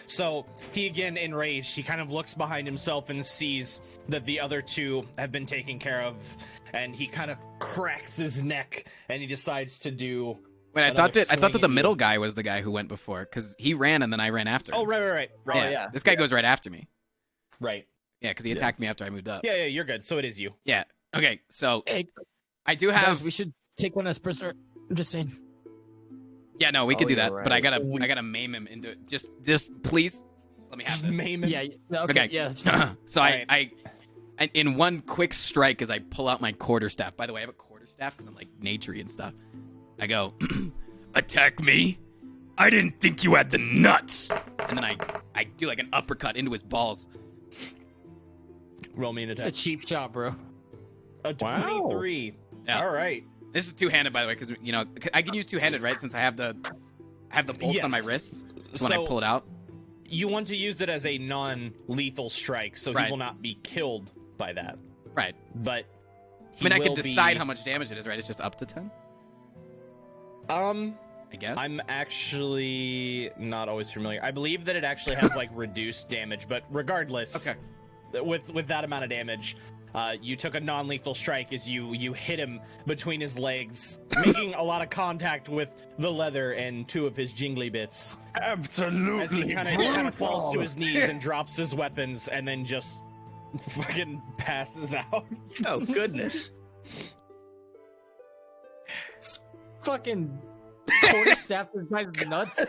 So he again enraged. He kind of looks behind himself and sees that the other two have been taken care of, and he kind of cracks his neck and he decides to do. Wait, I another thought that swing the at you. middle guy was the guy who went before, because he ran and then I ran after him. Oh, right. Yeah, this guy goes right after me. Right. Yeah, because he attacked me after I moved up. Yeah, you're good. So it is you. Yeah. Okay, so Hey, I do guys, have. we should take one as prisoner. I'm just saying. Yeah, no, we could Oh, do that, you're but I right. gotta maim him into it. Just please, just let me have this. Maim him. Yeah. Okay. Okay. Yeah. That's fine. So Alright. I in one quick strike, as I pull out my quarterstaff. By the way, I have a quarterstaff because I'm like naturey and stuff. I go, attack me. I didn't think you had the nuts. And then I do like an uppercut into his balls. Roll me an It's a attack. cheap shot, bro. A Wow. 23. Yeah. All right. This is two-handed, by the way, because I can use two-handed, right? Since I have the bolts on my Yes. wrists so when I So- pull it out. You want to use it as a non-lethal strike, so Right. he will not be killed by that. Right. But I mean, I can will decide be- how much damage it is, right? It's just up to 10, I guess. I'm actually not always familiar. I believe that it actually has like reduced damage, but regardless, Okay. with that amount of damage, You took a non-lethal strike as you hit him between his legs, making a lot of contact with the leather and 2 of his jingly bits. Absolutely. As he kind of falls to his knees and drops his weapons, and then just fucking passes out. Oh goodness. Fucking quarterstaff this guy's nuts.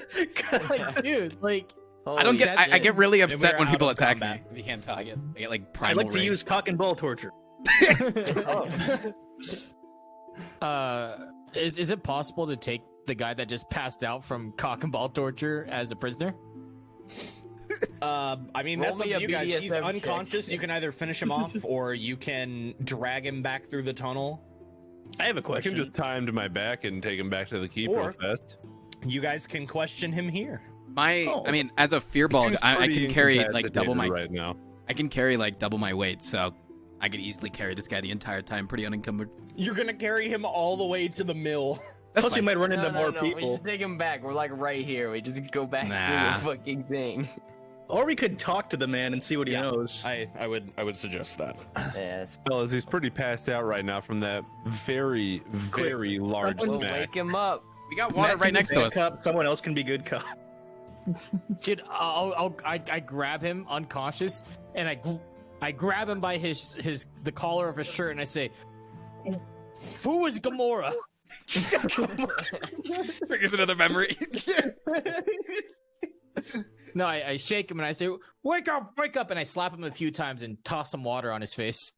Like, dude, like. I don't get. I get really upset when out people of attack combat. me. If you can't tell, I get like I primal like to rage. use cock and ball torture. Is it possible to take the guy that just passed out from cock and ball torture as a prisoner? I mean, Roll that's up me to a you guys. He's BDSM check. unconscious. You can either finish him off, or you can drag him back through the tunnel. I have a I question. can just tie him to my back and take him back to the keep real Or- fast. You guys can question him here. I mean, as a fearball, Seems I pretty can carry like double incapacitated my. right now. I can carry like double my weight, so I could easily carry this guy the entire time, pretty unencumbered. You're gonna carry him all the way to the mill. That's Plus, you fine. might run into more We people. should take him back. We're like right here. We just go back Nah. through the fucking thing. Or we could talk to the man and see what he knows. I would suggest that. Yes. Fellas, he's pretty passed out right now from that very, very large We'll smack. wake him up. We got water Matt right can be next to bad us. Cop, someone else can be good cop. Dude, I grab him unconscious, and I grab him by the collar of his shirt, and I say, "Who is Gamora?" Triggers another memory. No, I shake him and I say, wake up, and I slap him a few times and toss some water on his face.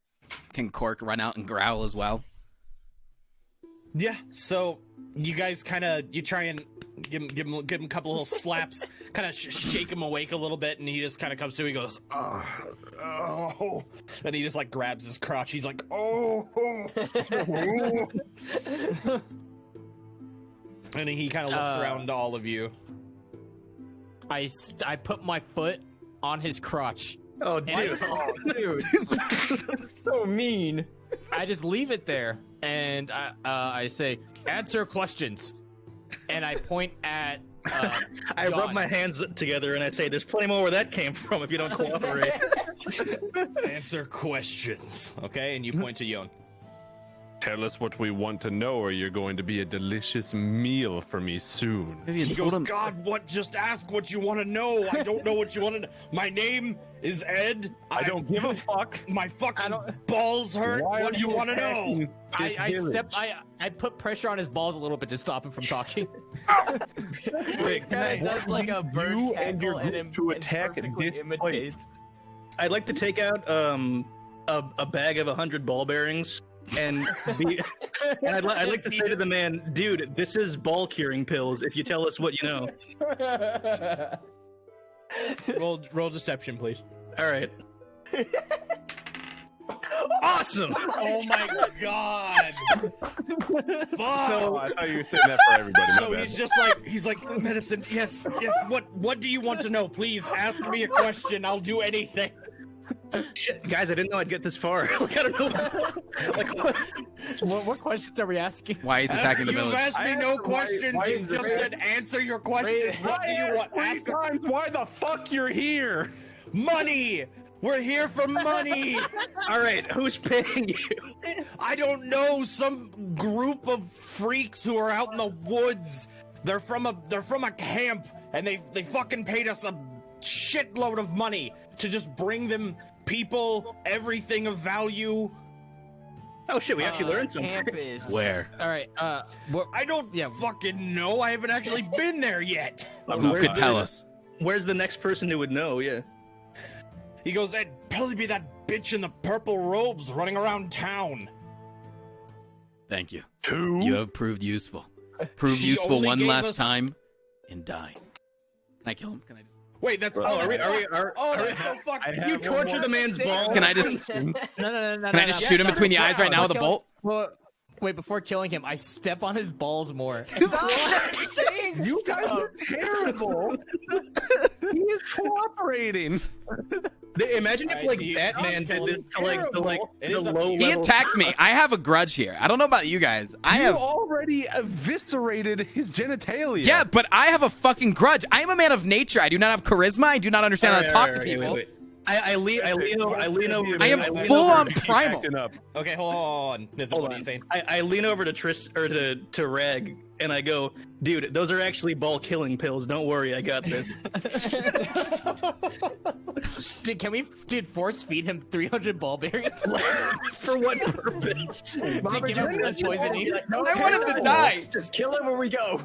Can Cork run out and growl as well? Yeah. So you guys you try and give him a couple little slaps, kind of shake him awake a little bit, and he just kind of comes to. He goes, oh, and he just like grabs his crotch. He's like, oh. And he kind of looks around to all of you. I put my foot on his crotch. Oh, dude. Dude. So mean. I just leave it there, and I say, answer questions. And I point at I rub John. my hands together and I say, there's plenty more where that came from if you don't cooperate. Answer questions, okay? And you point to Yon. Tell us what we want to know, or you're going to be a delicious meal for me soon. He goes, God, what? Just ask what you want to know. I don't know what you want to know. My name is Ed. I don't give a fuck. My fucking balls hurt. Why What are do you want to know? I put pressure on his balls a little bit to stop him from talking. Wait, can I- Does like a bird You and your cackle group to attack and in perfectly this imitates. I'd like to take out a bag of 100 ball bearings and I'd like to say to the man, dude, this is ball curing pills if you tell us what you know. Roll deception, please. All right. Awesome. Oh my God. Fuck. So I thought you were saying that for everybody. So my bad. he's like medicine. Yes. What do you want to know? Please ask me a question. I'll do anything. Shit, guys, I didn't know I'd get this far. Like, I don't know. Like, what questions are we asking? Why he's attacking the You've village? asked me no questions. why You is just this- said answer your questions. What do you want? Ask times why the fuck you're here? money. We're here for money. all right, who's paying you? I don't know. Some group of freaks who are out in the woods. They're from a camp, and they fucking paid us a shitload of money to just bring them people, everything of value. Oh shit, we actually learned something. Campus. Where? All right. I don't fucking know. I haven't actually been there yet. Who Where's could tell the- us? Where's the next person who would know? Yeah. He goes, "It'd probably be that bitch in the purple robes running around town." Thank you. Two. You have proved useful. Prove She useful only one gave last us- time and die. Can I kill him? Can I just... Wait, that's Oh, are we? that's so fucked. You torture the man's balls. Can I just No. can I just shoot him between the eyes right now with a bolt? Well, wait, before killing him, I step on his balls more. You guys are terrible. He is cooperating. Imagine if like Batman did this to like the low He level. attacked me. I have a grudge here. I don't know about you guys. I You have already eviscerated his genitalia. Yeah, but I have a fucking grudge. I am a man of nature. I do not have charisma. I do not understand how to talk to people. Wait. I lean over. I am lean full over- on primal. Acting up. Okay, hold on. Nathan, Hold what on. are you saying? I lean over to to Reg, and I go, dude, those are actually ball killing pills. Don't worry, I got this. Dude, can we force feed him 300 ball bearings? For what purpose? To give him less poisoning? I want him to die. Just kill him when we go.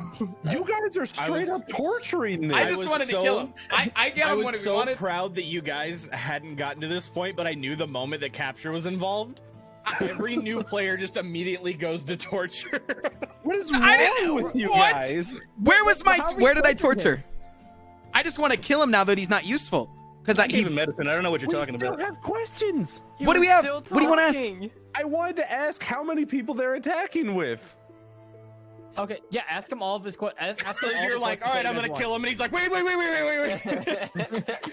You guys are straight up torturing this. I just was wanted to so- kill him. I gave I him was what we so wanted. proud that you guys hadn't gotten to this point, but I knew the moment that capture was involved. Every new player just immediately goes to torture. What is I wrong didn't- with you what? guys? Where was my? How are we Where did I torturing torture? I just want to kill him now that he's not useful. Because I gave him medicine. I don't know what you're talking We still about. have questions. What do we have? Still What do you want to ask? talking. I wanted to ask how many people they're attacking with. Okay, yeah, ask him all of his questions. So you're like, all right, I'm gonna kill him, and he's like, wait.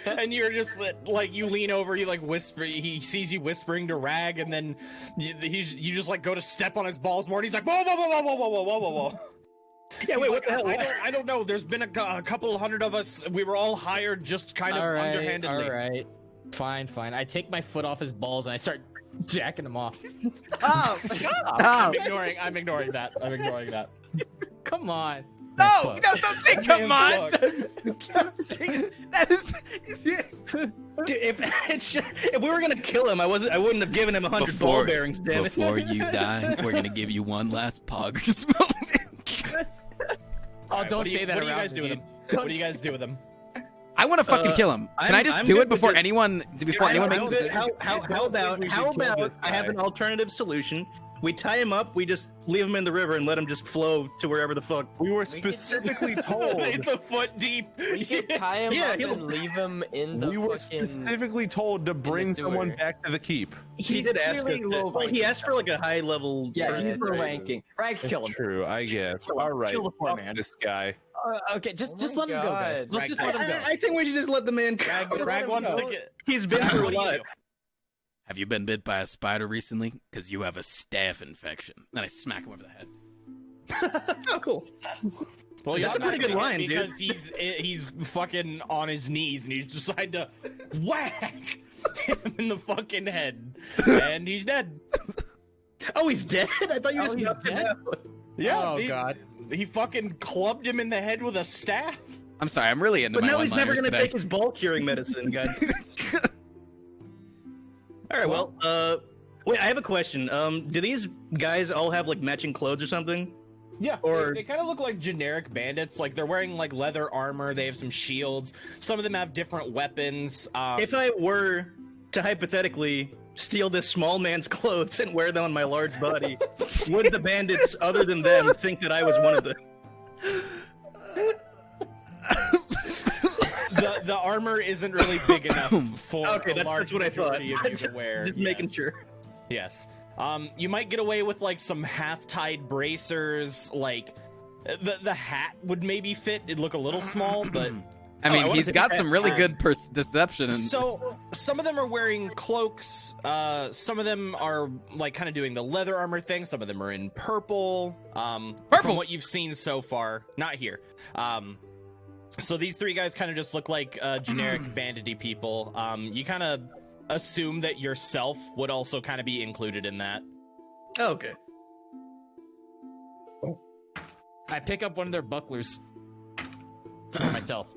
And you're just like, you lean over, you like whisper, he sees you whispering to Rag, and then you just like go to step on his balls more, and he's like, whoa. Yeah, wait, what the hell? I don't know. There's been a couple hundred of us. We were all hired just kind of underhandedly. All right. Fine. I take my foot off his balls and I start jacking him off. Oh, I'm ignoring that. Come on. no, don't say come on. That is. Dude, if we were gonna kill him, I wouldn't have given him 100 ball bearings. Damn it! Before you die, we're gonna give you one last Poggers moment. Oh, Alright, don't what do you- say that what do you around guys do with Dean. him? What do you guys do with him? I want to fucking kill him. Can I just I'm do good it before with this. anyone? Before anyone makes a decision? How about I have an alternative solution? We tie him up. We just leave him in the river and let him just flow to wherever the fuck. We were specifically told. It's a foot deep. We could tie him Yeah, up he'll- and leave him in the We were fucking... specifically told to bring sewer. someone back to the keep. He He's did ask us. clearly low Well, he asked for like a high level. Yeah, he's low ranking. Rag, kill him. True, I guess. Kill him. All right, Kill the poor fuck man. this guy. Okay, just Oh let my him go, guys. God. Let's just let him go. I think we should just let the man go. Rag wants to get. He's been through a lot. Have you been bit by a spider recently? Because you have a staph infection. Then I smack him over the head. Oh, cool. Well, That's a pretty good line, dude. because he's fucking on his knees and he's decided to whack him in the fucking head, and he's dead. Oh, he's dead. I thought you Oh, just he's knocked him dead? out. Yeah. Oh, he- God. He fucking clubbed him in the head with a staff. I'm sorry, I'm really into But my now he's never one-liners gonna today. take his ball curing medicine, guys. All right. Well, wait. I have a question. Do these guys all have like matching clothes or something? Yeah, Or- they kind of look like generic bandits. Like they're wearing like leather armor. They have some shields. Some of them have different weapons. If I were to hypothetically steal this small man's clothes and wear them on my large body, would the bandits, other than them, think that I was one of them? the armor isn't really big enough for Okay, a that's large what I thought. majority of you to wear. Just making Yes. sure. Yes. You might get away with like some half-tied bracers. Like the hat would maybe fit. It'd look a little small, but I mean, I wanna he's take got a some really hat. good deception. And so some of them are wearing cloaks. Some of them are like kind of doing the leather armor thing. Some of them are in purple. From Purple? what you've seen so far, not here. So these three guys kind of just look like generic bandity people. You kind of assume that yourself would also kind of be included in that. Oh, okay. I pick up one of their bucklers for myself.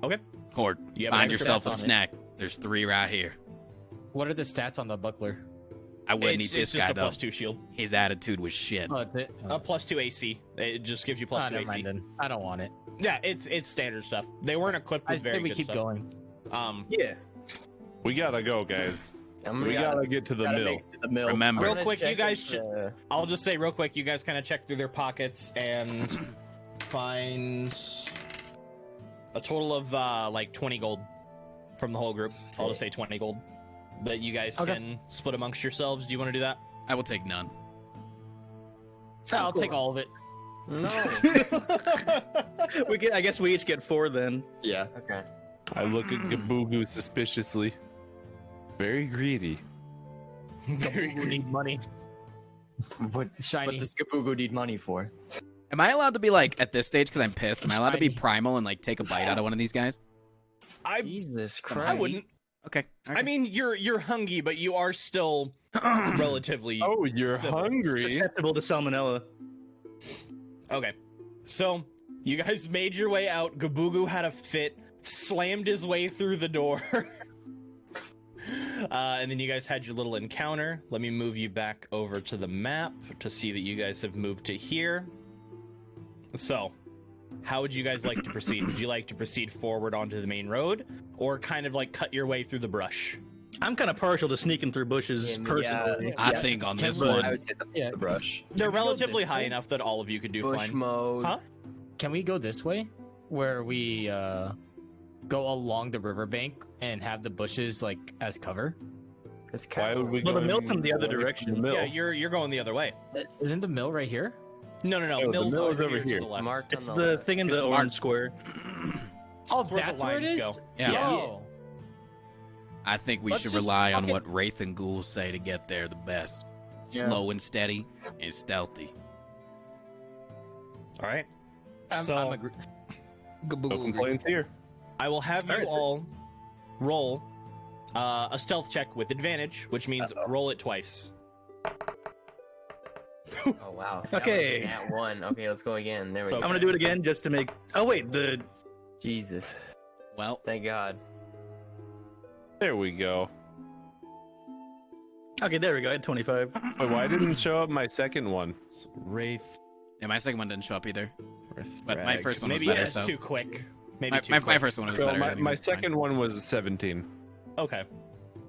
Okay. Hoard, You have find extra yourself a stats on it. snack. There's 3 right here. What are the stats on the buckler? I wouldn't eat It's this just guy a though. +2 shield. His attitude was shit. Oh, that's it. A +2 AC. It just gives you +2 never AC. mind then. I don't want it. Yeah, it's standard stuff. They weren't equipped I with say very we good keep stuff. going. Yeah. We gotta go, guys. I'm We gotta get to the Gotta mill. make it to the mill. Remember, Real quick, you guys I'll just say real quick, you guys kind of check through their pockets and find a total of like 20 gold from the whole group. I'll just say 20 gold that you guys Okay. can split amongst yourselves. Do you want to do that? I will take none. I'll take all of it. No. I guess we each get 4 then. Yeah. Okay. I look at Gaboogoo suspiciously. Very greedy. Very We need money. What Shiny. does Gaboogoo need money for? Am I allowed to be like at this stage because I'm pissed? Am I allowed to be Shiny. primal and like take a bite out of one of these guys? I Jesus I Christ. wouldn't. Okay. I mean, you're hungry, but you are still relatively. Oh, you're civil. hungry. Susceptible to salmonella. Okay, so you guys made your way out. Gaboogoo had a fit, slammed his way through the door, and then you guys had your little encounter. Let me move you back over to the map to see that you guys have moved to here. So, how would you guys like to proceed? Would you like to proceed forward onto the main road, or kind of like cut your way through the brush? I'm kind of partial to sneaking through bushes personally. I think on this I one, would say the brush. They're Can we go relatively this high way? enough that all of you could do Bush fine. mode. Huh? Can we go this way, where we go along the riverbank and have the bushes like as cover? It's Why kind would we Well, go the mill's in the other away from direction. the mill? Yeah, you're going the other way. Isn't the mill right here? No. No, the Mill's mill is over over here. here. To the left. marked It's on the left. thing in It's the marked. orange square. Oh, It's where the that's where it lines is. go. Yeah. Oh. I think we Let's should just rely on fucking- what Wraith and Ghouls say to get there the best. Yeah. Slow and steady and stealthy. All right. I'm So agree. No Gaboogoo. complaints here. I will have you All right. all roll a stealth check with advantage, which means roll it twice. Oh wow. That Okay. was At one. Okay, let's go again. There we So- I'm go. gonna do it again just to make. Oh wait, the Jesus. Well, Thank God. There we go. okay, there we go. I had 25. Wait, why didn't it show up my second one? Wraith. yeah, my second one didn't show up either. Wraith But my Rag. first one was Maybe better, it's so- too quick. Maybe My, too my, quick. my first one was So better. my anyways, it's fine. second one was 17. Okay.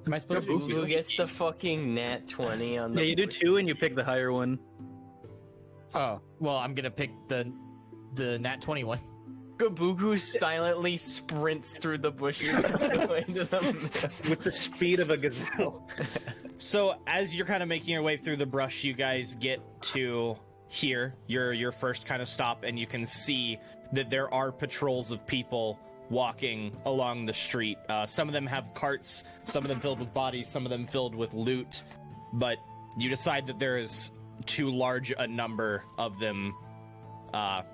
Am I supposed to Who do gets the fucking nat 20 on the Yeah, you do 2 and you pick the higher one. Oh, well, I'm gonna pick the nat 21. Gaboogoo silently sprints through the bushes into the With the speed of a gazelle. So as you're kind of making your way through the brush, you guys get to here, your first kind of stop, and you can see that there are patrols of people walking along the street. Some of them have carts, some of them filled with bodies, some of them filled with loot, but you decide that there is too large a number of them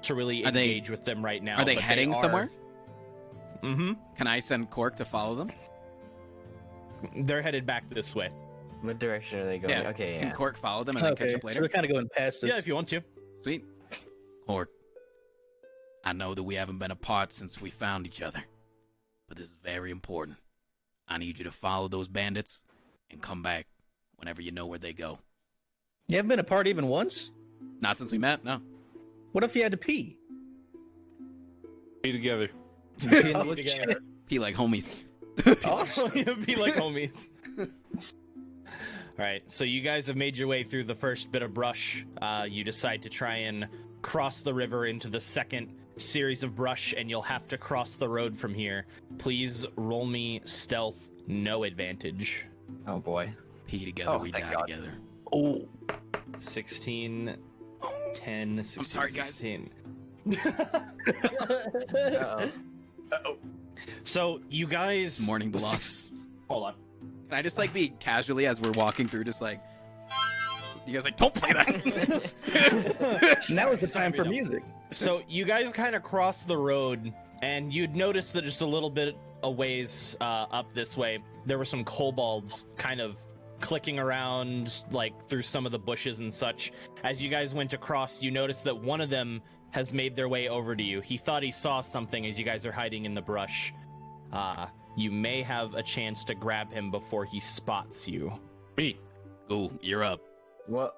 to really Are they- engage with them right now. Are they but heading somewhere? Mm-hmm. Can I send Cork to follow them? They're headed back this way. What direction are they going? Yeah. Okay, Can yeah. Cork follow them and then catch Okay, up so later? they're kind of going past us. Yeah, if you want to. Sweet. Cork, I know that we haven't been apart since we found each other, but this is very important. I need you to follow those bandits and come back whenever you know where they go. You haven't been apart even once? Not since we met, no. What if you had to pee? Be together. Pee in the woods? Pee like homies. Awesome. It'd be like homies. All right, so you guys have made your way through the first bit of brush. You decide to try and cross the river into the second series of brush, and you'll have to cross the road from here. Please roll me stealth, no advantage. Oh boy. Pee together, Oh, we thank die God. together. Oh, 16, 10, 16, sorry, guys. 16. Uh-oh. So you guys... Mourning the loss. Hold on. Can I just like be casually as we're walking through, just like you guys like don't play that. Now is the time for music. So you guys kind of cross the road, and you'd notice that just a little bit a ways up this way, there were some kobolds kind of clicking around like through some of the bushes and such. As you guys went across, you noticed that one of them has made their way over to you. He thought he saw something as you guys are hiding in the brush. You may have a chance to grab him before he spots you. Me. Ooh, you're up. What?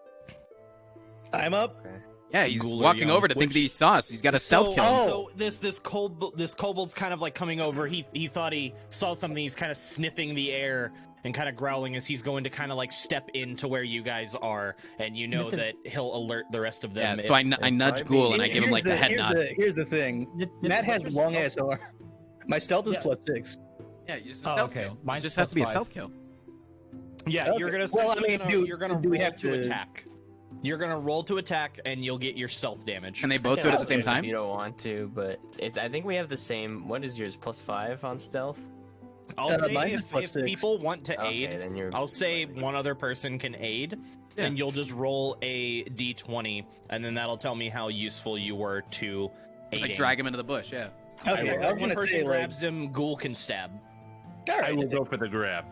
I'm up. Yeah, he's Ghoul or walking young, over to think which- that he saw us. He's got a stealth kill. So this kobold's kind of like coming over. He thought he saw something. He's kind of sniffing the air and kind of growling as he's going to kind of like step into where you guys are, and you know that he'll alert the rest of them. Yeah, so I nudge might be- Ghoul and I give him like the head here's nod. Here's the thing. Matt has long ass arm. My stealth is Yeah. +6. Yeah, just Oh, stealth okay. kill. It Mine's just has to be a +5. stealth kill. Yeah, Okay. you're gonna. Well, I mean, you're gonna do we roll have to to- attack. You're gonna roll to attack, and you'll get your stealth damage. Can they both do it at the same If time? You don't want to, but it's. I think we have the same. What is yours? +5 on stealth. I'll say mine is if +6. people want to Okay, aid, then you're. I'll say one other person can aid, Yeah. and you'll just roll a d20, and then that'll tell me how useful you were to Just aiding. like drag him into the bush. Yeah. Okay, If I'm one gonna person say like grabs him, Ghoul can stab. All right. I will go for the grab.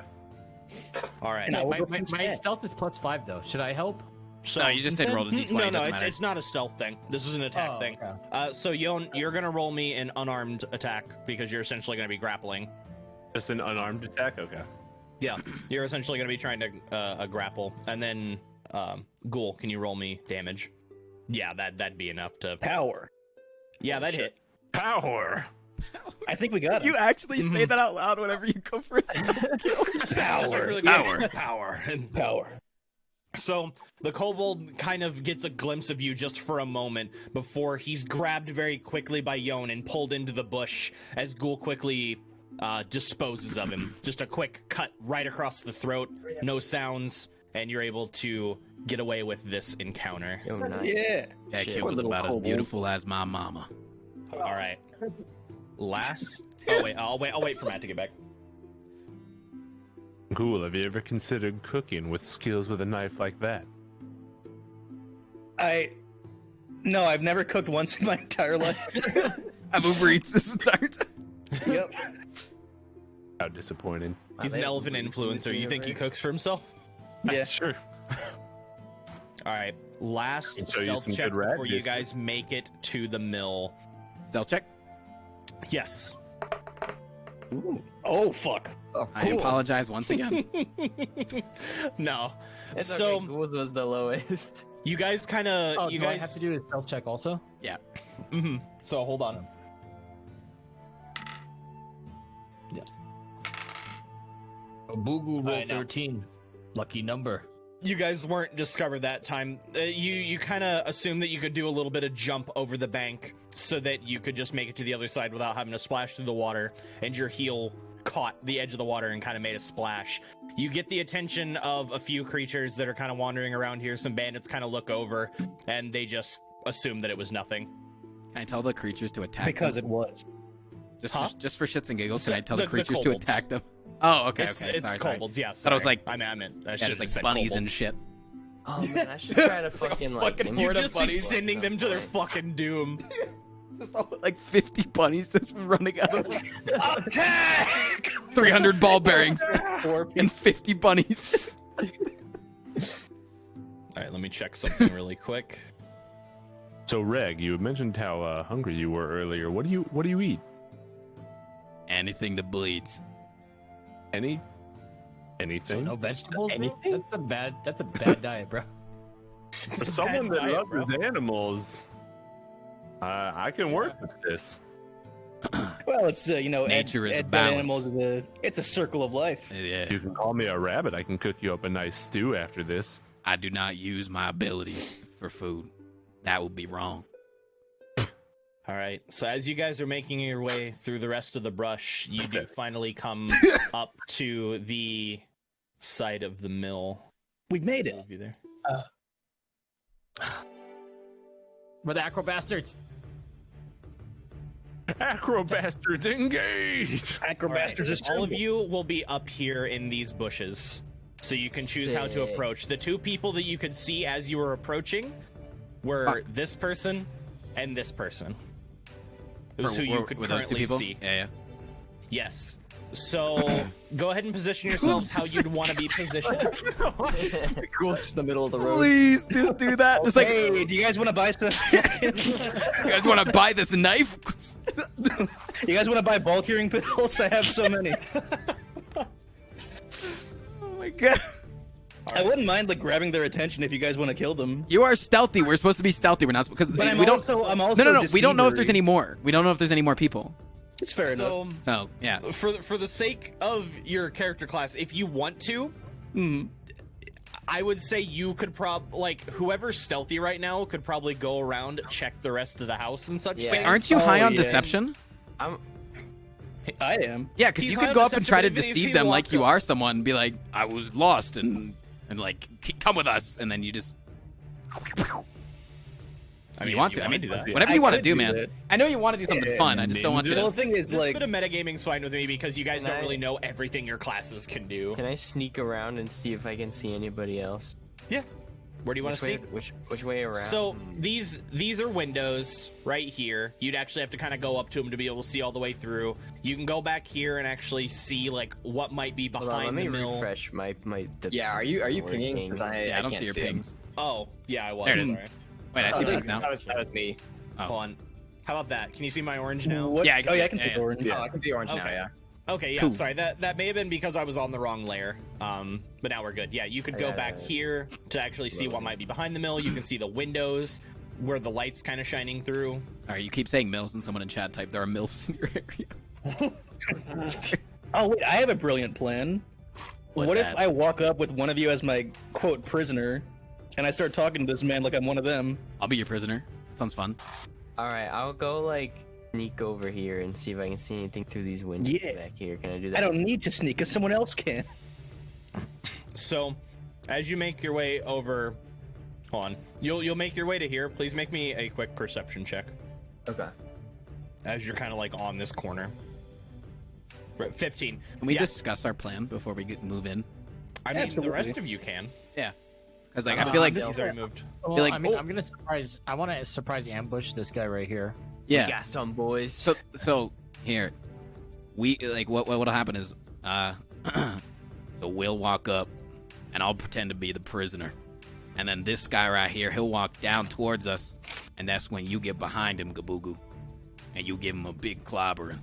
All right. And I will go for My the stab. stealth is +5 though. Should I help? So No, you just said roll a d20. No, it doesn't matter. it's not a stealth thing. This is an attack thing. Okay. So Yon, you're gonna roll me an unarmed attack because you're essentially gonna be grappling. Just an unarmed attack? Okay. Yeah, you're essentially gonna be trying to grapple, and then Ghoul, can you roll me damage? Yeah, that'd be enough to. Power. Yeah, that hit. Power! I think we got it. You actually say that out loud whenever you go for a stealth kill. Power. Power. And Power. so the kobold kind of gets a glimpse of you just for a moment before he's grabbed very quickly by Yon and pulled into the bush as Ghoul quickly disposes of him. Just a quick cut right across the throat, no sounds, and you're able to get away with this encounter. Yo, nice. Yeah. That Shit, kid what was little about as kobold. beautiful as my mama. All right. Last. Oh wait, I'll wait for Matt to get back. Ghoul, have you ever considered cooking with skills with a knife like that? No, I've never cooked once in my entire life. I'm Uber Eats this entire time. Yep. How disappointing. He's an elephant influencer. You think he cooks for himself? Yeah. Sure. All right. Last Can show you stealth some check good rat before you dishes. guys make it to the mill. Stealth check. Yes. Ooh. Oh fuck. Oh, I apologize once again. No. It's So okay. Ghouls was the lowest. you guys kind of Oh, you do I guys have to do a stealth check also? Yeah. So hold on. Gaboogoo roll Alright, now. 13. Lucky number. You guys weren't discovered that time. You kind of assumed that you could do a little bit of jump over the bank so that you could just make it to the other side without having to splash through the water, and your heel caught the edge of the water and kind of made a splash. You get the attention of a few creatures that are kind of wandering around here. Some bandits kind of look over, and they just assume that it was nothing. Can I tell the creatures to attack Because them? it was. Just for shits and giggles, can I tell The the creatures to kobolds. attack them? Oh, okay, It's okay. Sorry, sorry. kobolds, yeah. Thought it was sorry. like- I meant. I Yeah, should just have like said bunnies kobold. and shit. Oh man, I should try to fucking like. fucking You horde of just be bunnies. sending them to their fucking doom. Just like 50 bunnies just running out of Attack! 300 ball bearings Four and 50 bunnies. All right, let me check something really quick. So, Reg, you mentioned how hungry you were earlier. What do you eat? Anything that bleeds. Anything? No vegetables? bro? Anything? That's a bad diet, bro. For someone that diet, loves his animals, I can work with this. Well, it's Nature is a dead balance. animals. It's a circle of life. Yeah. You can call me a rabbit. I can cook you up a nice stew after this. I do not use my abilities for food. That would be wrong. All right, so as you guys are making your way through the rest of the brush, you do finally come up to the side of the mill. We made it. Move you there. We're the acro bastards. Acro bastards engage! Acrobasters is All of you will be up here in these bushes, so you can choose how to Sick. approach. The two people that you could see as you were approaching were this person and this person. Who's who you could Were those two currently people? see. Yeah. Yes. So go ahead and position yourselves how you'd want to be positioned. Ghouls just in the middle of the road. Please, just do that. Just like, Hey, do you guys want to buy some? you guys want to buy this knife? You guys want to buy bulk hearing pills? I have so many. Oh my god. I wouldn't mind like grabbing their attention if you guys want to kill them. You are stealthy. We're supposed to be stealthy. We're not because But we don't. I'm also No. We don't know if there's deceivery. any more. We don't know if there's any more people. It's fair enough. So So yeah. for the sake of your character class, if you want to, Hmm. I would say you could whoever's stealthy right now could probably go around, check the rest of the house and such. Yeah. Wait, things. aren't you Oh, high on yeah. deception? I'm. I am. Yeah, because He's you high could on go up and deception, try to but if deceive he them like walked you up- are someone, and be like, "I was lost," and like, "Come with us," and then you just. I mean, you want if to? I mean, do that. whatever I you want to could do, do man. that. I know you want to do something Yeah, fun. I just don't want you The to. thing is, This like, bit of metagaming's fine with me because you guys Can don't I- really know everything your classes can do. Can I sneak around and see if I can see anybody else? Where do you want to sneak? Which way around? So these are windows right here. You'd actually have to kind of go up to them to be able to see all the way through. You can go back here and actually see like what might be Hold on, behind let the me mill. refresh my Yeah, are you pinging? 'Cause Yeah, I don't can't see your him. pings. Oh, yeah, I was. There it is. Sorry. Wait, I see pings now. That was me. Oh. Hold on. How about that? Can you see my orange now? What? Yeah, I can oh see yeah, it. I can Yeah, see yeah. the orange. Oh, I can see orange now. Okay. Yeah. Okay, yeah, Cool. sorry. That may have been because I was on the wrong layer. But now we're good. Yeah, you could go back here to actually see what might be behind the mill. You can see the windows where the light's kind of shining through. All right, you keep saying mills, and someone in chat typed there are milfs in your area. Oh wait, I have a brilliant plan. What's what that? if I walk up with one of you as my quote prisoner, and I start talking to this man like I'm one of them? I'll be your prisoner. Sounds fun. All right, I'll go like sneak over here and see if I can see anything through these windows Yeah. back here. Can I do that? I don't need to sneak, cause someone else can. So, as you make your way over, hold on. You'll make your way to here. Please make me a quick perception check Okay. as you're kind of like on this corner. Right, 15. Can we Yeah, discuss our plan before we move in? I mean, Absolutely. the rest of you can. Yeah. Because like I feel like He's already moved. Well, feel like- I mean, I'm gonna I want to surprise ambush this guy right here. yeah. Got some boys. So here, we like what'll happen is so we'll walk up, and I'll pretend to be the prisoner, and then this guy right here, he'll walk down towards us, and that's when you get behind him, Gaboogoo, and you give him a big clobbering.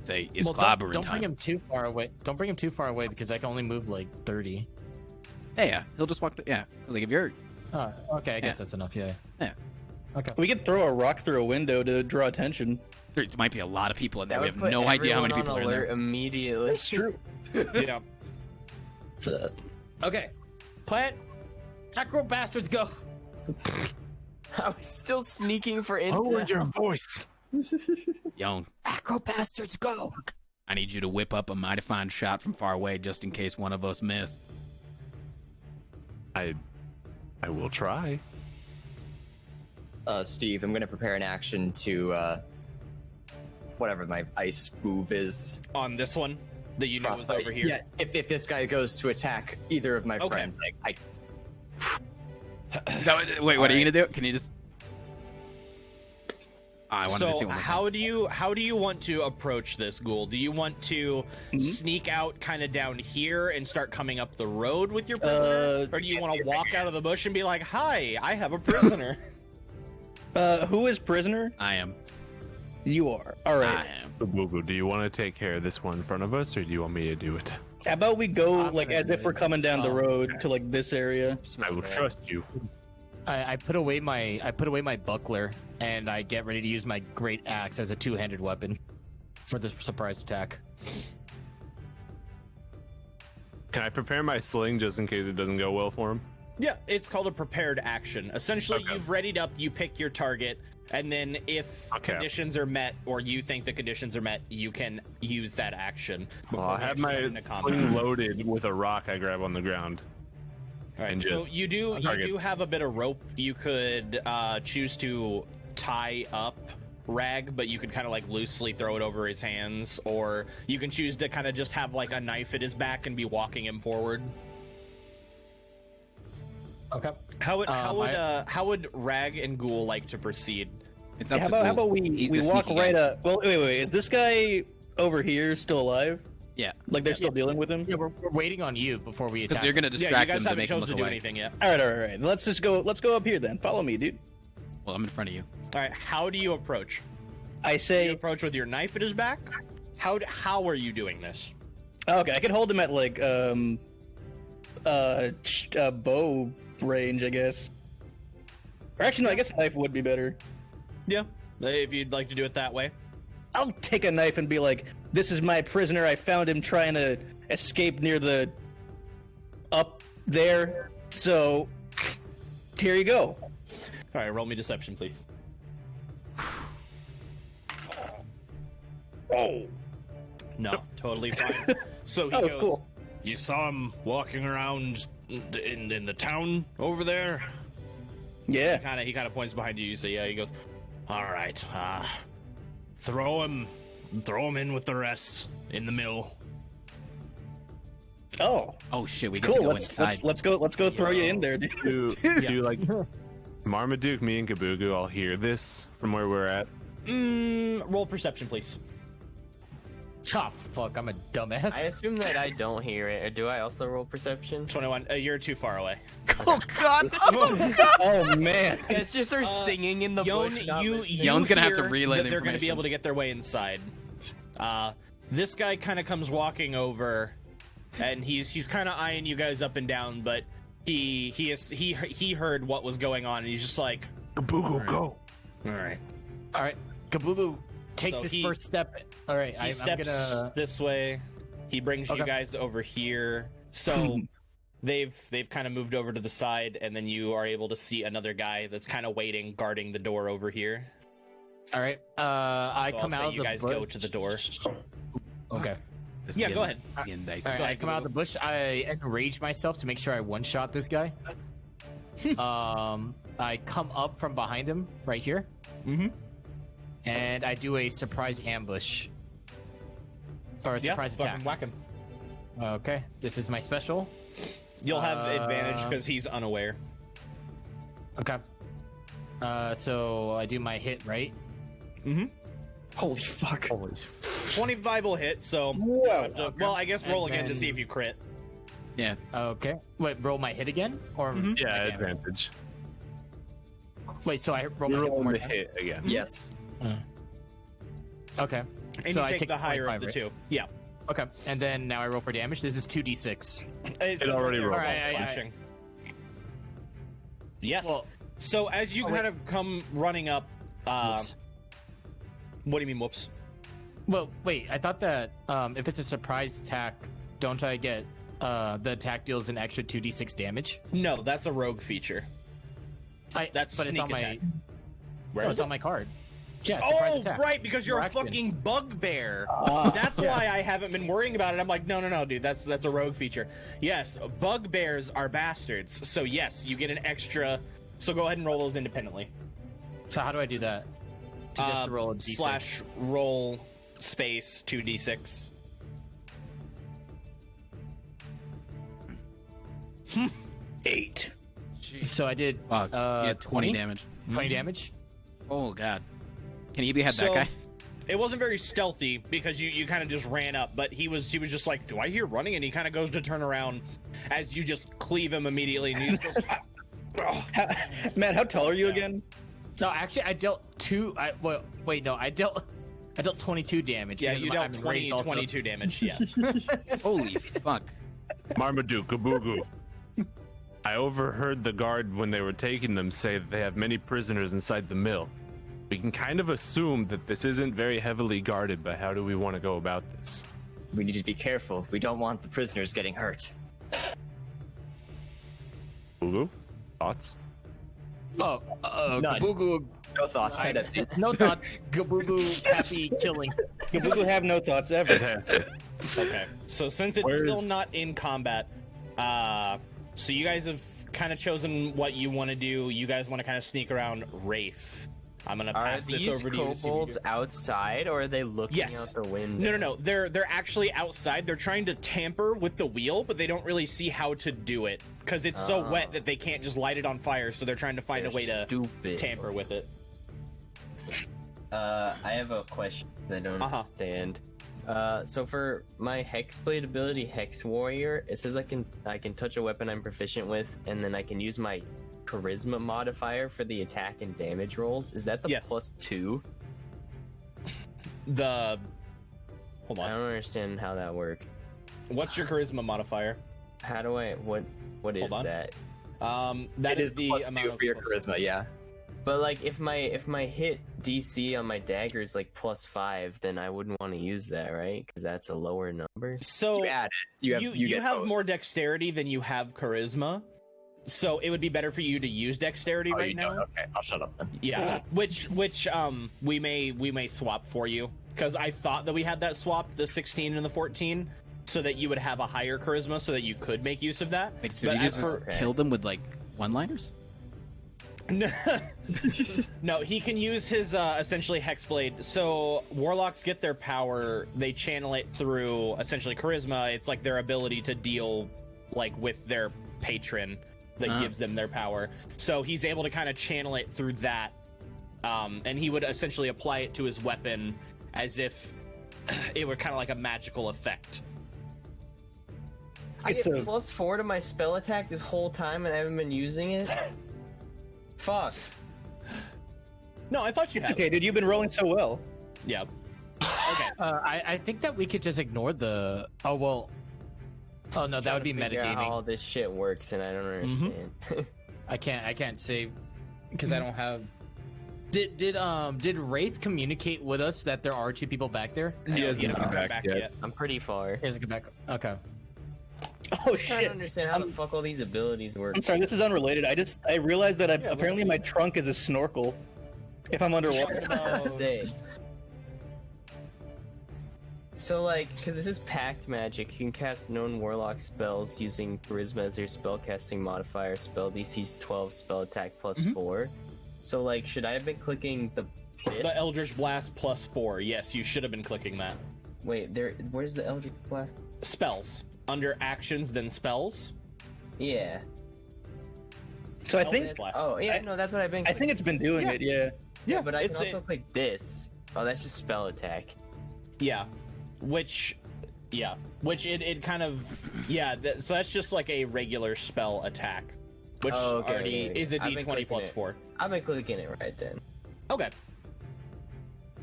Say it's Well, clobbering don't time. bring him too far away. Don't bring him too far away because I can only move like 30. Yeah, he'll just walk. Yeah, I was like, if you're Oh, okay. I guess Yeah. that's enough. Yeah. Yeah. Okay. We could throw a rock through a window to draw attention. there might be a lot of people in there. That We would have put no idea how many everyone people on are in alert there. immediately. That's true. Yeah. Okay. Plant. Acro bastards go. I was still sneaking for intel. voice. Young, Acro bastards go. I need you to whip up a mighty fine shot from far away, just in case one of us miss. I will try. Steve, I'm gonna prepare an action to whatever my ice move is. On this one that you knew was over here. Yeah, if this guy goes to attack either of my Okay. friends, I Wait, what are you gonna do? Can you just? I wanted to see So one more time. how do you want to approach this, Ghoul? Do you want to sneak out kind of down here and start coming up the road with your prisoner, or do you want to walk out of the bush and be like, "Hi, I have a prisoner"? Who is prisoner? I am. You are. All right. I am. Gaboogoo, do you want to take care of this one in front of us, or do you want me to do it? How about we go I'm like gonna as do if we're it. coming down the road to like this area? I will trust you. I put away my buckler and I get ready to use my great axe as a two-handed weapon for the surprise attack. Can I prepare my sling just in case it doesn't go well for him? Yeah, it's called a prepared action. Essentially, Okay. you've readied up, you pick your target, and then if Okay. conditions are met or you think the conditions are met, you can use that action. Well, before I we have actually my go into combat. sling loaded with a rock I grab on the ground. All right, and so just you do target. have a bit of rope. You could choose to tie up Rag, but you could kind of like loosely throw it over his hands, or you can choose to kind of just have like a knife at his back and be walking him forward. Okay. How would Rag and Ghoul like to proceed? It's up How to about, Ghoul. we He's we the walk sneaky right guy. up? Well, wait. Is this guy over here still alive? Yeah, Like they're still dealing with him? Yeah, we're waiting on you before we because attack. you're gonna Yeah, you distract guys him to haven't make him chosen look to do away. anything yet. All right. Let's just go. Let's go up here then. Follow me, dude. Well, I'm in front of you. All right, how do you approach? I Do you say, approach with your knife at his back? How are you doing this? okay, I can hold him at like bow range, I guess. Or actually, no, I guess a knife would be better. Yeah, if you'd like to do it that way. I'll take a knife and be like, "This is my prisoner. I found him trying to escape near the up there. So here you go." All right, roll me deception, please. Oh, No, totally fine. So he oh, goes, cool. "You saw him walking around in the town over there?" Yeah. He kind of points behind you. So yeah, he goes, "All right, throw him in with the rest in the mill." Oh, Oh shit, we get cool. to go Let's inside. let's go throw you in there, dude. Do like Marmaduke, me, and Gaboogoo all hear this from where we're at? Roll perception, please. Chop. Fuck, I'm a dumbass. I assume that I don't hear it, or do I also roll perception? 21. You're too far away. Oh god! Oh god! Oh man. It's just her singing in the Yon, bush. not you listening. Yon's gonna have to hear relay that the they're gonna be information. able to get their way inside. This guy kind of comes walking over, and he's kind of eyeing you guys up and down, but he heard what was going on, and he's just like, Gaboogoo, go. all right. All right, Gaboogoo takes So his he- first step. All right, He I'm steps gonna. this way. He brings you Okay. guys over here. So they've kind of moved over to the side, and then you are able to see another guy that's kind of waiting, guarding the door over here. All right, I So come I'll out say of you the guys bush. go to the door. Okay. This is Yeah, go getting- ahead. it's getting dicey. All right, Go I ahead, come out of the bush. I enrage myself to make sure I one-shot this guy. I come up from behind him right here, Mm-hmm. and I do a surprise ambush or a Yeah, surprise attack. fucking whack him. Okay, this is my special. You'll have advantage Uh, because he's unaware. Okay. So I do my hit, right? Mm-hmm. Holy fuck. 25 will hit, so well, I guess roll And again to then- see if you crit. Yeah. Okay. Wait, roll my hit again, or Mhm. Yeah, my damage? advantage. Wait, so I roll my You're hit one rolling more the time? hit again. Yes. Okay. And so you I take take the higher of 25, the right? two. Yeah. Okay, and then now I roll for damage. This is 2d6. It's already rolled. Alright, flashing. Yes. Well- So as you Oh, kind wait. of come running up, Whoops. what do you mean, whoops? Well, wait. I thought that if it's a surprise attack, don't I get the attack deals an extra 2d6 damage? No, that's a rogue feature. That's but it's on sneak my. attack. No, is it's it? on my card. Yeah, surprise Oh, attack. right, because you're a Bracken. fucking bugbear. That's Yeah. why I haven't been worrying about it. I'm like, no, dude, that's a rogue feature. Yes, bugbears are bastards. So yes, you get an extra. So go ahead and roll those independently. So how do I do that? To just to roll a d6. Slash roll space 2d6. 8. So I did Fuck. Yeah, 20 damage. 20 damage. Oh god. Can he behead that So- guy? It wasn't very stealthy because you kind of just ran up, but he was just like, do I hear running? And he kind of goes to turn around as you just cleave him immediately, and he's just Matt, how tall are you again? No, actually, I dealt two. Wait, no, I dealt 22 damage. yeah, because you I'm dealt raised 20, also. 22 damage. Yes. Holy fuck. Marmaduke, Gaboogoo. I overheard the guard when they were taking them say that they have many prisoners inside the mill. We can kind of assume that this isn't very heavily guarded, but how do we want to go about this? We need to be careful. We don't want the prisoners getting hurt. Gaboogoo? Thoughts? Oh, None. Gaboogoo. No thoughts. No thoughts. Gaboogoo happy killing. Gaboogoo have no thoughts ever. Okay. So since it's Where's- still not in combat, so you guys have kind of chosen what you want to do. You guys want to kind of sneak around Wraith. I'm gonna Are pass this these over to you. to see what you kobolds do. outside, or are they looking Yes. out the window? No. They're actually outside. They're trying to tamper with the wheel, but they don't really see how to do it because it's so Ah. wet that they can't just light it on fire. So they're trying to find a way to Stupid. tamper with it. I have a question I don't Uh-huh. understand. So for my Hexblade ability, Hex Warrior, it says I can touch a weapon I'm proficient with, and then I can use my Charisma modifier for the attack and damage rolls. Is that the Yes. +2? The hold I on. don't understand how that works. What's your charisma modifier? How do I what is on. that? That It is the plus amount 2 of for your charisma, yeah. But like if my hit DC on my dagger is like +5, then I wouldn't want to use that, right? Because that's a lower number. So You add it. You get have both. more dexterity than you have charisma. So it would be better for you to use dexterity Oh, right you now. don't? Okay, I'll shut up then. Yeah, which we may swap for you because I thought that we had that swapped, the 16 and the 14, so that you would have a higher charisma, so that you could make use of that. Wait, so But you as just for- kill them with like one-liners? No, he can use his essentially Hexblade. So warlocks get their power, they channel it through essentially charisma. It's like their ability to deal like with their patron that gives them their power. So he's able to kind of channel it through that, and he would essentially apply it to his weapon as if it were kind of like a magical effect. I get +4 to my spell attack this whole time and I haven't been using it? Fuck. No, I thought you had. Okay, dude, you've been rolling so well. Yeah. Okay. I think that we could just ignore the. Oh well. Oh no, that would be Figure out how metagaming. all this shit works and I don't understand. I can't say because I don't have. Did Wraith communicate with us that there are 2 people back there? He hasn't He come hasn't back come yet. I'm pretty far. He hasn't come back. Okay. Oh I'm trying to shit! understand how the fuck all these abilities work. I'm sorry, this is unrelated. I realized that apparently my trunk is a snorkel. If I'm underwater. Insane. So like, because this is pact magic, you can cast known warlock spells using charisma as your spellcasting modifier. Spell DC's 12, spell attack +4. So like, should I have been clicking the The Eldritch Blast +4. Yes, you should have been clicking that. Wait, where's the Eldritch Blast? Spells. Under actions, then spells. Yeah. So I Eldritch think Blast. Oh yeah, no, that's what I've been. I think it's been doing it. Yeah. Yeah, but I can it's also click this. Oh, that's just spell attack. Yeah. Which it kind of so that's just like a regular spell attack, which already is a I've been d20 clicking it. +4. I've been clicking it right then. Okay.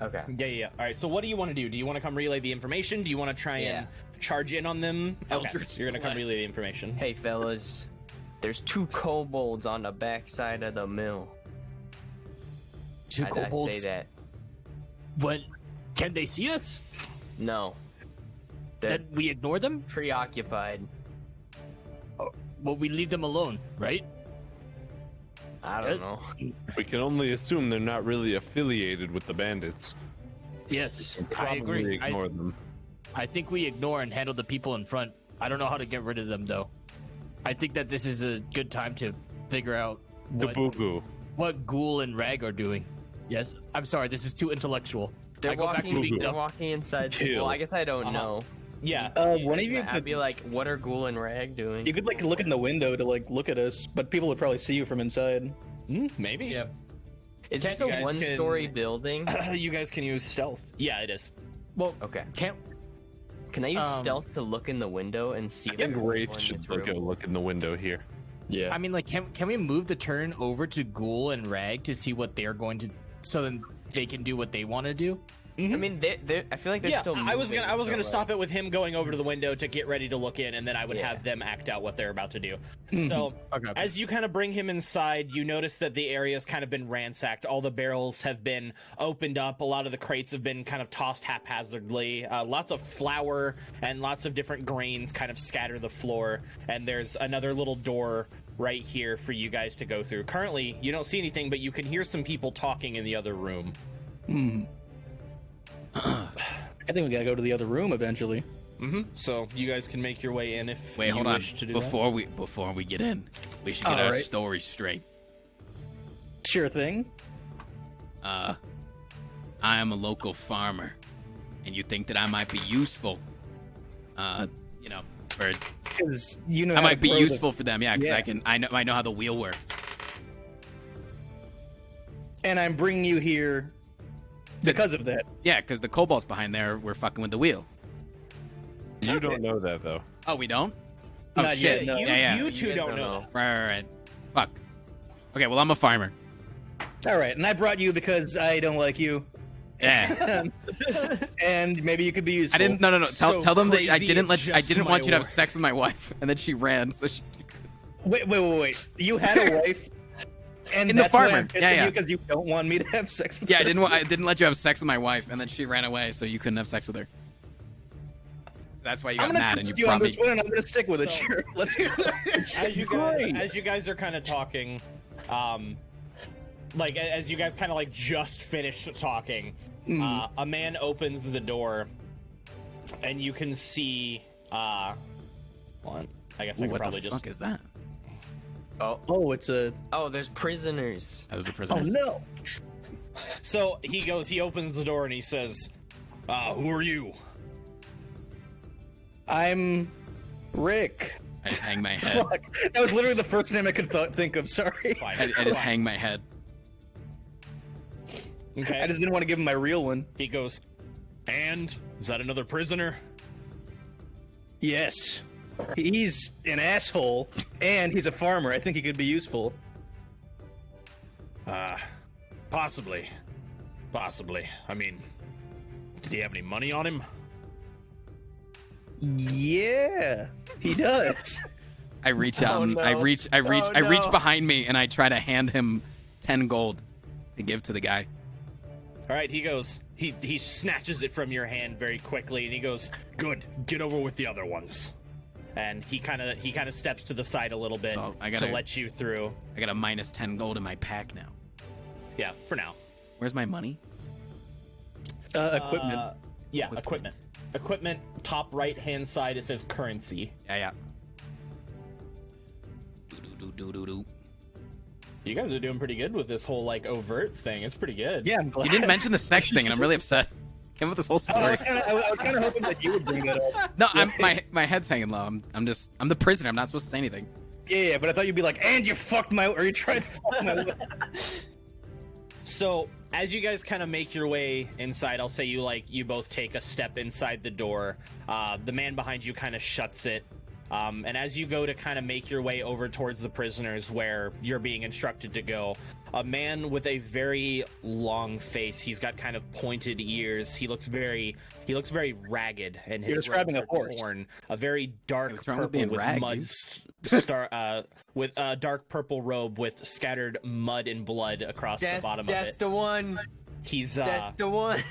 Okay. Yeah. All right. So what do you want to do? Do you want to come relay the information? Do you want to try and charge in on them? Okay. Eldritch You're gonna come relay the information. Hey fellas, there's 2 kobolds on the backside of the mill. 2 I kobolds. say that. What? Can they see us? No. They're Then we ignore them? preoccupied. Well, we leave them alone, right? I don't Yes. know. We can only assume they're not really affiliated with the bandits. Yes, I Probably agree. ignore them. I think we ignore and handle the people in front. I don't know how to get rid of them, though. I think that this is a good time to figure out Gaboogoo. what Ghoul and Rag are doing. Yes, I'm sorry, this is too intellectual. They're I go back to being they're dumb. walking inside. Kill. Well, I guess I don't know. Yeah. One of you I'd could be like, what are Ghoul and Rag doing? you could like look in the window to like look at us, but people would probably see you from inside. Maybe. Yeah. Is this you a guys one-story building? You guys can use stealth. Yeah, it is. Well, Okay. can't. Can I use stealth to look in the window and see? I think if Wraith anyone should gets real? look in the window here. Yeah. I mean, like, can we move the turn over to Ghoul and Rag to see what they're going to, so then they can do what they want to do? I mean, I feel like they're Yeah, still. I was moving, gonna so, stop it with him going over to the window to get ready to look in, and then I would Yeah. have them act out what they're about to do. So, Okay. as you kind of bring him inside, you notice that the area's kind of been ransacked. All the barrels have been opened up. A lot of the crates have been kind of tossed haphazardly. Lots of flour and lots of different grains kind of scatter the floor. And there's another little door right here for you guys to go through. Currently, you don't see anything, but you can hear some people talking in the other room. I think we gotta go to the other room eventually. So you guys can make your way in if Wait, you hold on. wish to do Before we get in, we should get our Alright. story straight. Sure thing. I am a local farmer, and you think that I might be useful. You know, for Because you know I how to might be grow the- useful for them. Yeah, because Yeah. I know how the wheel works. and I'm bringing you here because of that. Yeah, because the kobolds behind there were fucking with the wheel. You don't know that though. Oh, we don't. Oh Not shit. yet, no. Yeah. You two guys don't don't know. know. Right. Fuck. Okay, well I'm a farmer. All right, and I brought you because I don't like you, Yeah. and maybe you could be useful. I didn't. No. So Tell them that I crazy, didn't it I just didn't want might you to have work. sex with my wife, and then she ran. So she. Wait. You had a wife, and In the that's why farmer. I'm pissing Yeah. you because you don't want me to have sex with Yeah, her. I didn't let you have sex with my wife, and then she ran away, so you couldn't have sex with her. That's why you I'm got gonna mad trust and you you on brought this me. one, and I'm gonna stick with it. So- Sure, let's go. As you guys are kind of talking, like as you guys kind of like just finished talking, a man opens the door, and you can see. Hold on. I guess I Ooh, could what probably the just. fuck is that? Oh, it's a. Oh, there's prisoners. Those are Oh prisoners. no. So he opens the door and he says, "Who are you?" I'm Rick. I just hang my head. Fuck. That was literally the first name I could think of. Sorry. Fine. I just hang my head. Okay. I just didn't want to give him my real one. He goes, "And is that another prisoner?" Yes. He's an asshole, and he's a farmer. I think he could be useful. Possibly. I mean, did he have any money on him? Yeah, he does. I reach out and no. I reach Oh, no. behind me and I try to hand him 10 gold to give to the guy. All right, he goes. He snatches it from your hand very quickly, and he goes, "Good, get over with the other ones." And he kind of steps to the side a little bit So I to gotta- let you through. I got a minus 10 gold in my pack now. Yeah, for now. Where's my money? Equipment. Yeah, equipment. Equipment, top right hand side, it says currency. Yeah. Do. You guys are doing pretty good with this whole like overt thing. It's pretty good. Yeah, I'm glad. You didn't mention the sex thing, and I'm really upset. Came with this whole I story. was kind of hoping that you would bring that up. No, my head's hanging low. I'm the prisoner. I'm not supposed to say anything. Yeah, but I thought you'd be like, and you fucked my, or you tried to fuck my. So as you guys kind of make your way inside, I'll say you both take a step inside the door. The man behind you kind of shuts it. And as you go to kind of make your way over towards the prisoners where you're being instructed to go, a man with a very long face. He's got kind of pointed ears. He looks very ragged, and his You're describing robes a are horse. torn. A very dark What's wrong with purple being with ragged? mud with a dark purple robe with scattered mud and blood across the bottom of That's it. the one. He's That's the one.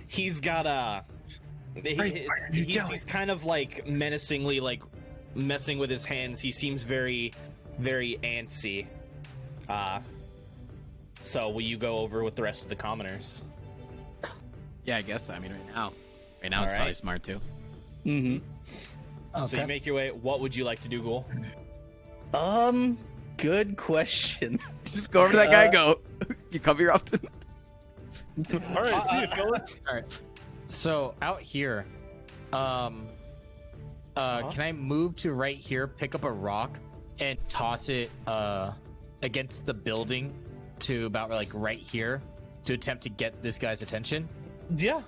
he's got he's kind of like menacingly like messing with his hands. He seems very antsy. So will you go over with the rest of the commoners? Yeah, I guess so. I mean, right now it's All right. probably smart too. Mm-hmm. So you make your way. What would you like to do, Ghoul? Good question. Just go over to that guy. And go. You come here often. All right, see you, fellas. All right. So out here, can I move to right here, pick up a rock, and toss it against the building to about like right here to attempt to get this guy's attention? Yeah.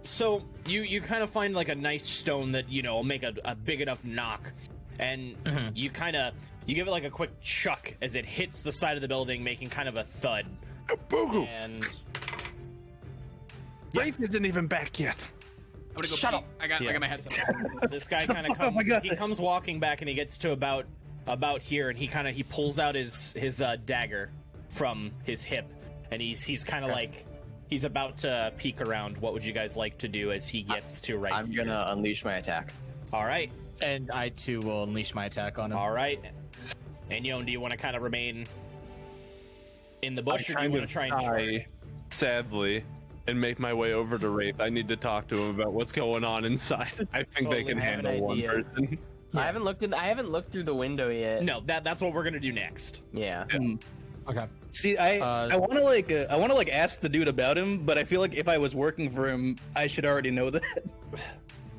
So you kind of find like a nice stone that will make a big enough knock, and you give it like a quick chuck as it hits the side of the building, making kind of a thud. Gaboogoo! And Rafe isn't even back yet. I'm gonna go. Shut pee. up. I got my headset. this guy kind of comes. He comes walking back, and he gets to about here, and he pulls out his dagger from his hip, and he's kind of like he's about to peek around. What would you guys like to do as he gets to right I'm here? gonna unleash my attack. All right. And I too will unleash my attack on him. All right. And Yon, do you want to kind of remain in the bush, or do you want to try and die, sadly, and make my way over to Rafe? I need to talk to him about what's going on inside. I think they can I have an handle one idea. person. I haven't looked through the window yet. No, that's what we're gonna do next. Yeah. Okay. See, I want to like ask the dude about him, but I feel like if I was working for him, I should already know that.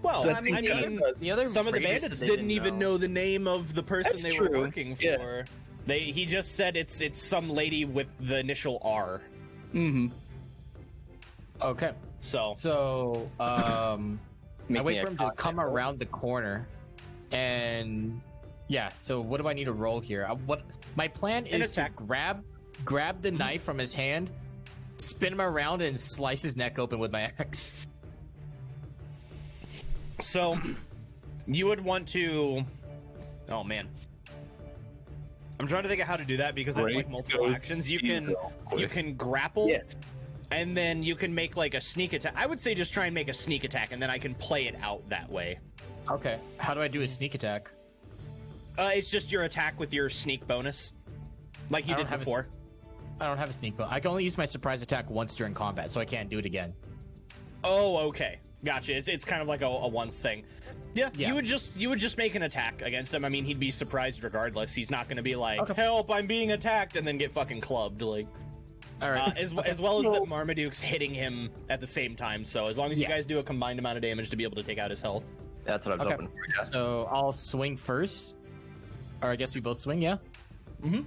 Well, So I that's mean, the other some of the raiders bandits they didn't even know the name of the person That's they were true. working Yeah. for. He just said it's some lady with the initial R. Mm-hmm. Okay. So I Make wait me for a him to cocktail. come around the corner, and yeah. So what do I need to roll here? My plan An is to attack. grab the knife from his hand, spin him around, and slice his neck open with my axe. So, you would want to. Oh man, I'm trying to think of how to do that because that's Right. like multiple Goes actions. You easy. can grapple, Yes. and then you can make like a sneak attack. I would say just try and make a sneak attack, and then I can play it out that way. Okay. How do I do a sneak attack? It's just your attack with your sneak bonus, like you I don't did have a before. I don't have a sneak bonus. I can only use my surprise attack once during combat, so I can't do it again. Oh, okay. Gotcha. It's kind of like a once thing. Yeah, Yeah. you would just make an attack against him. I mean, he'd be surprised regardless. He's not going to be like, Okay. "Help, I'm being attacked," and then get fucking clubbed. Like, All right. as well as that Marmaduke's hitting him at the same time. So as long as you Yeah. guys do a combined amount of damage to be able to take out his health. That's what I was Okay. hoping for. Yeah. So I'll swing first. Or I guess we both swing, yeah? Mm-hmm.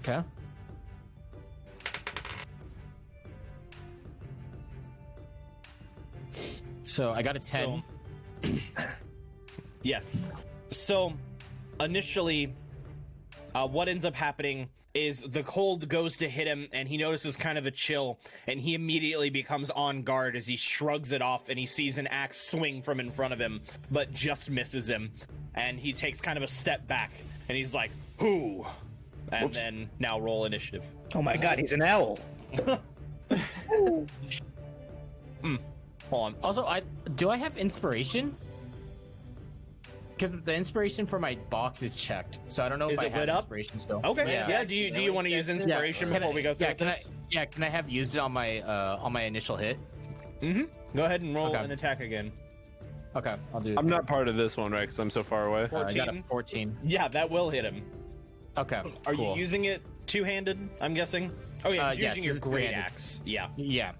Okay. So I got a 10. Yes. So, initially, what ends up happening is the cold goes to hit him, and he notices kind of a chill, and he immediately becomes on guard as he shrugs it off, and he sees an axe swing from in front of him, but just misses him. And he takes kind of a step back, and he's like, "Who?" And Whoops. then now roll initiative. Oh my god, he's an owl. Hold on. Also, do I have inspiration? Because the inspiration for my box is checked, so I don't know Is if I it have lit up? inspiration still. Okay. Yeah. Yeah. Do you want to use inspiration Can before I- we go through yeah, can this? Can I have used it on my initial hit? Mm-hmm. Go ahead and roll Okay. an attack again. Okay, I'll do it. I'm not part of this one, right? Because I'm so far away. I got a 14. 14. Yeah, that will hit him. Okay. Are cool. you using it two-handed? I'm guessing. Oh yeah, you're yes, using your this is great two-handed. axe. Yeah. Yeah.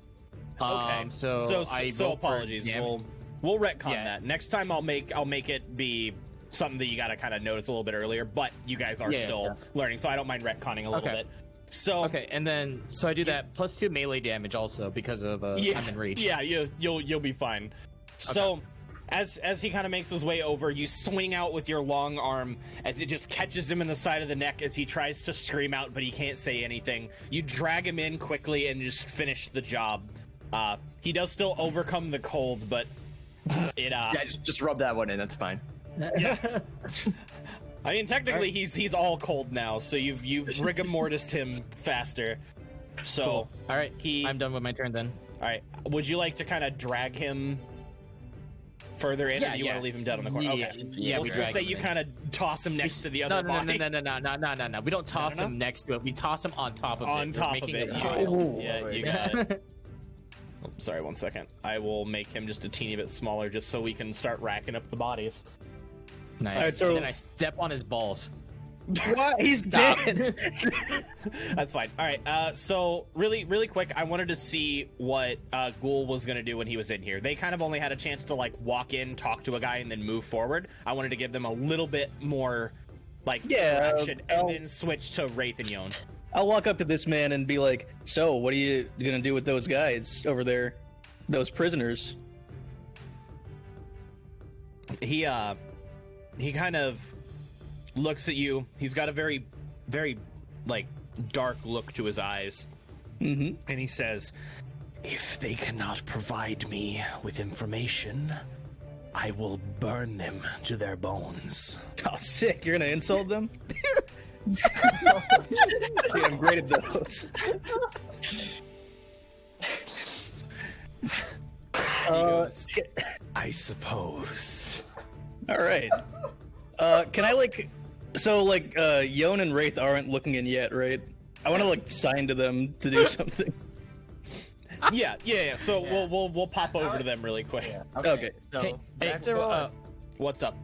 Okay. So I so roll for apologies. damage. We'll retcon Yeah. that. Next time I'll make it be something that you gotta kind of notice a little bit earlier, but you guys are Yeah, still yeah. learning, so I don't mind retconning a little Okay. bit. So Okay, and then so I do that plus 2 melee damage also because of yeah, I'm in reach. yeah, you'll be fine. So as he kind of makes his way over, you swing out with your long arm as it just catches him in the side of the neck as he tries to scream out, but he can't say anything. You drag him in quickly and just finish the job. He does still overcome the cold, but it Yeah, just rub that one in. That's fine. I mean, technically, he's all cold now, so you've rigor mortised him faster. So, Cool. All right, he. I'm done with my turn then. All right. Would you like to kind of drag him further in, or do you want to leave him dead on the corner? Yeah, Okay. yeah, Let's we just drag say him you in. kind of toss him next to the other No. body. We don't toss No? him next to it. We toss him on top of it. On We're top of making it. a pile. Yeah, you got it. Oh, sorry, 1 second. I will make him just a teeny bit smaller, just so we can start racking up the bodies. Nice. Alright, so- And then I step on his balls. What? He's dead. That's fine. All right. So really quick, I wanted to see what Ghoul was gonna do when he was in here. They kind of only had a chance to like walk in, talk to a guy, and then move forward. I wanted to give them a little bit more, like, Yeah, action, and then switch to Wraith and Yon. I'll walk up to this man and be like, "So, what are you gonna do with those guys over there? Those prisoners?" He kind of looks at you. He's got a very, very, like, dark look to his eyes. Mm-hmm. And he says, "If they cannot provide me with information, I will burn them to their bones." Oh, sick! You're gonna insult them? Yeah, I'm great at those. I suppose. All right. Can I Yon and Wraith aren't looking in yet, right? I want to like sign to them to do something. Yeah. So we'll pop over to them really quick. Okay. So, Hey, I have to roll a- What's up?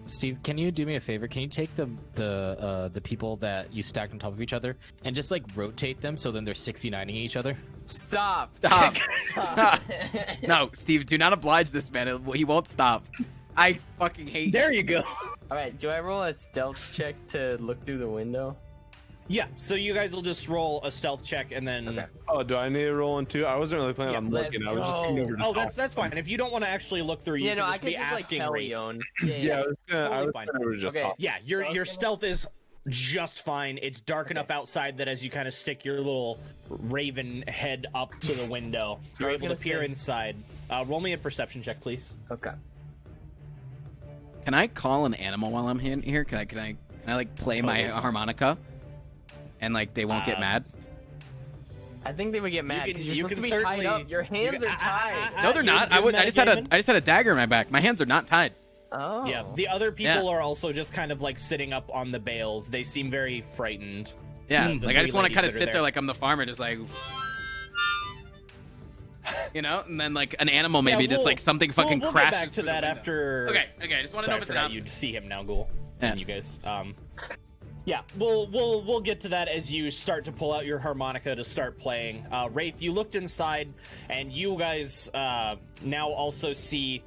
Steve, can you do me a favor? Can you take the people that you stacked on top of each other and just like rotate them so then they're 69ing each other? Stop. Stop. Stop. No, Steve, do not oblige this man. He won't stop. I fucking hate There you go. All right, do I roll a stealth check to look through the window? Yeah. So you guys will just roll a stealth check and then. Okay. Oh, do I need to roll in too? I wasn't really planning Yeah, on let's looking. I was just go. thinking over to Oh, talk. that's fine. If you don't want to actually look through, you Yeah, can no, I just could be just like asking tell Wraith. Yon. Yeah, I was Totally fine. gonna just Okay. talk. Yeah, your stealth is just fine. It's dark enough outside that as you kind of stick your little raven head up to the window, you're I was able to gonna peer say- inside. Roll me a perception check, please. Okay. Can I call an animal while I'm here? Can I like play my Totally. harmonica, and like they won't get mad? I think they would get mad can- because you're you supposed to can be tied certainly- up. Your hands you are can- tied. No, they're not. I just had a dagger in my back. My hands are not tied. Oh. Yeah, the other people Yeah. are also just kind of like sitting up on the bales. They seem very frightened. Yeah, The like I just three want to ladies kind of that are sit there. there like I'm the farmer, just like. You know, and then like an animal, maybe Yeah, just like something fucking we'll crashes. get back to through the that window. after. Okay. I just want to know Sorry, if I it's forgot enough. you'd see him now, Ghoul. Yeah. And you guys. Yeah, we'll get to that as you start to pull out your harmonica to start playing. Wraith, you looked inside, and you guys now also see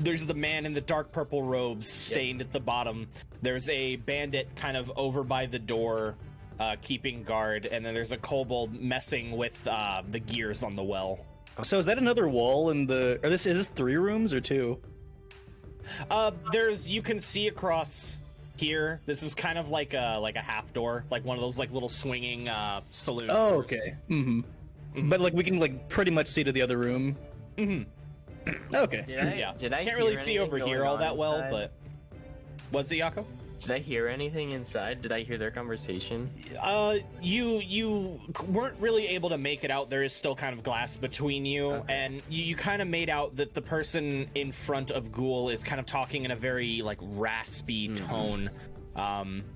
there's the man in the dark purple robes stained at the bottom. There's a bandit kind of over by the door, keeping guard, and then there's a kobold messing with the gears on the well. So is that another wall in the? Is this 3 rooms or 2? You can see across here. This is kind of like a half door, like one of those like little swinging saloon. Oh, doors. okay. But like we can like pretty much see to the other room. Okay. Did I Can't really hear see over anything here going all on that well, inside? but what's it, Yako? Did I hear anything inside? Did I hear their conversation? You weren't really able to make it out. There is still kind of glass between you, and you kind of made out that the person in front of Ghoul is kind of talking in a very like raspy tone.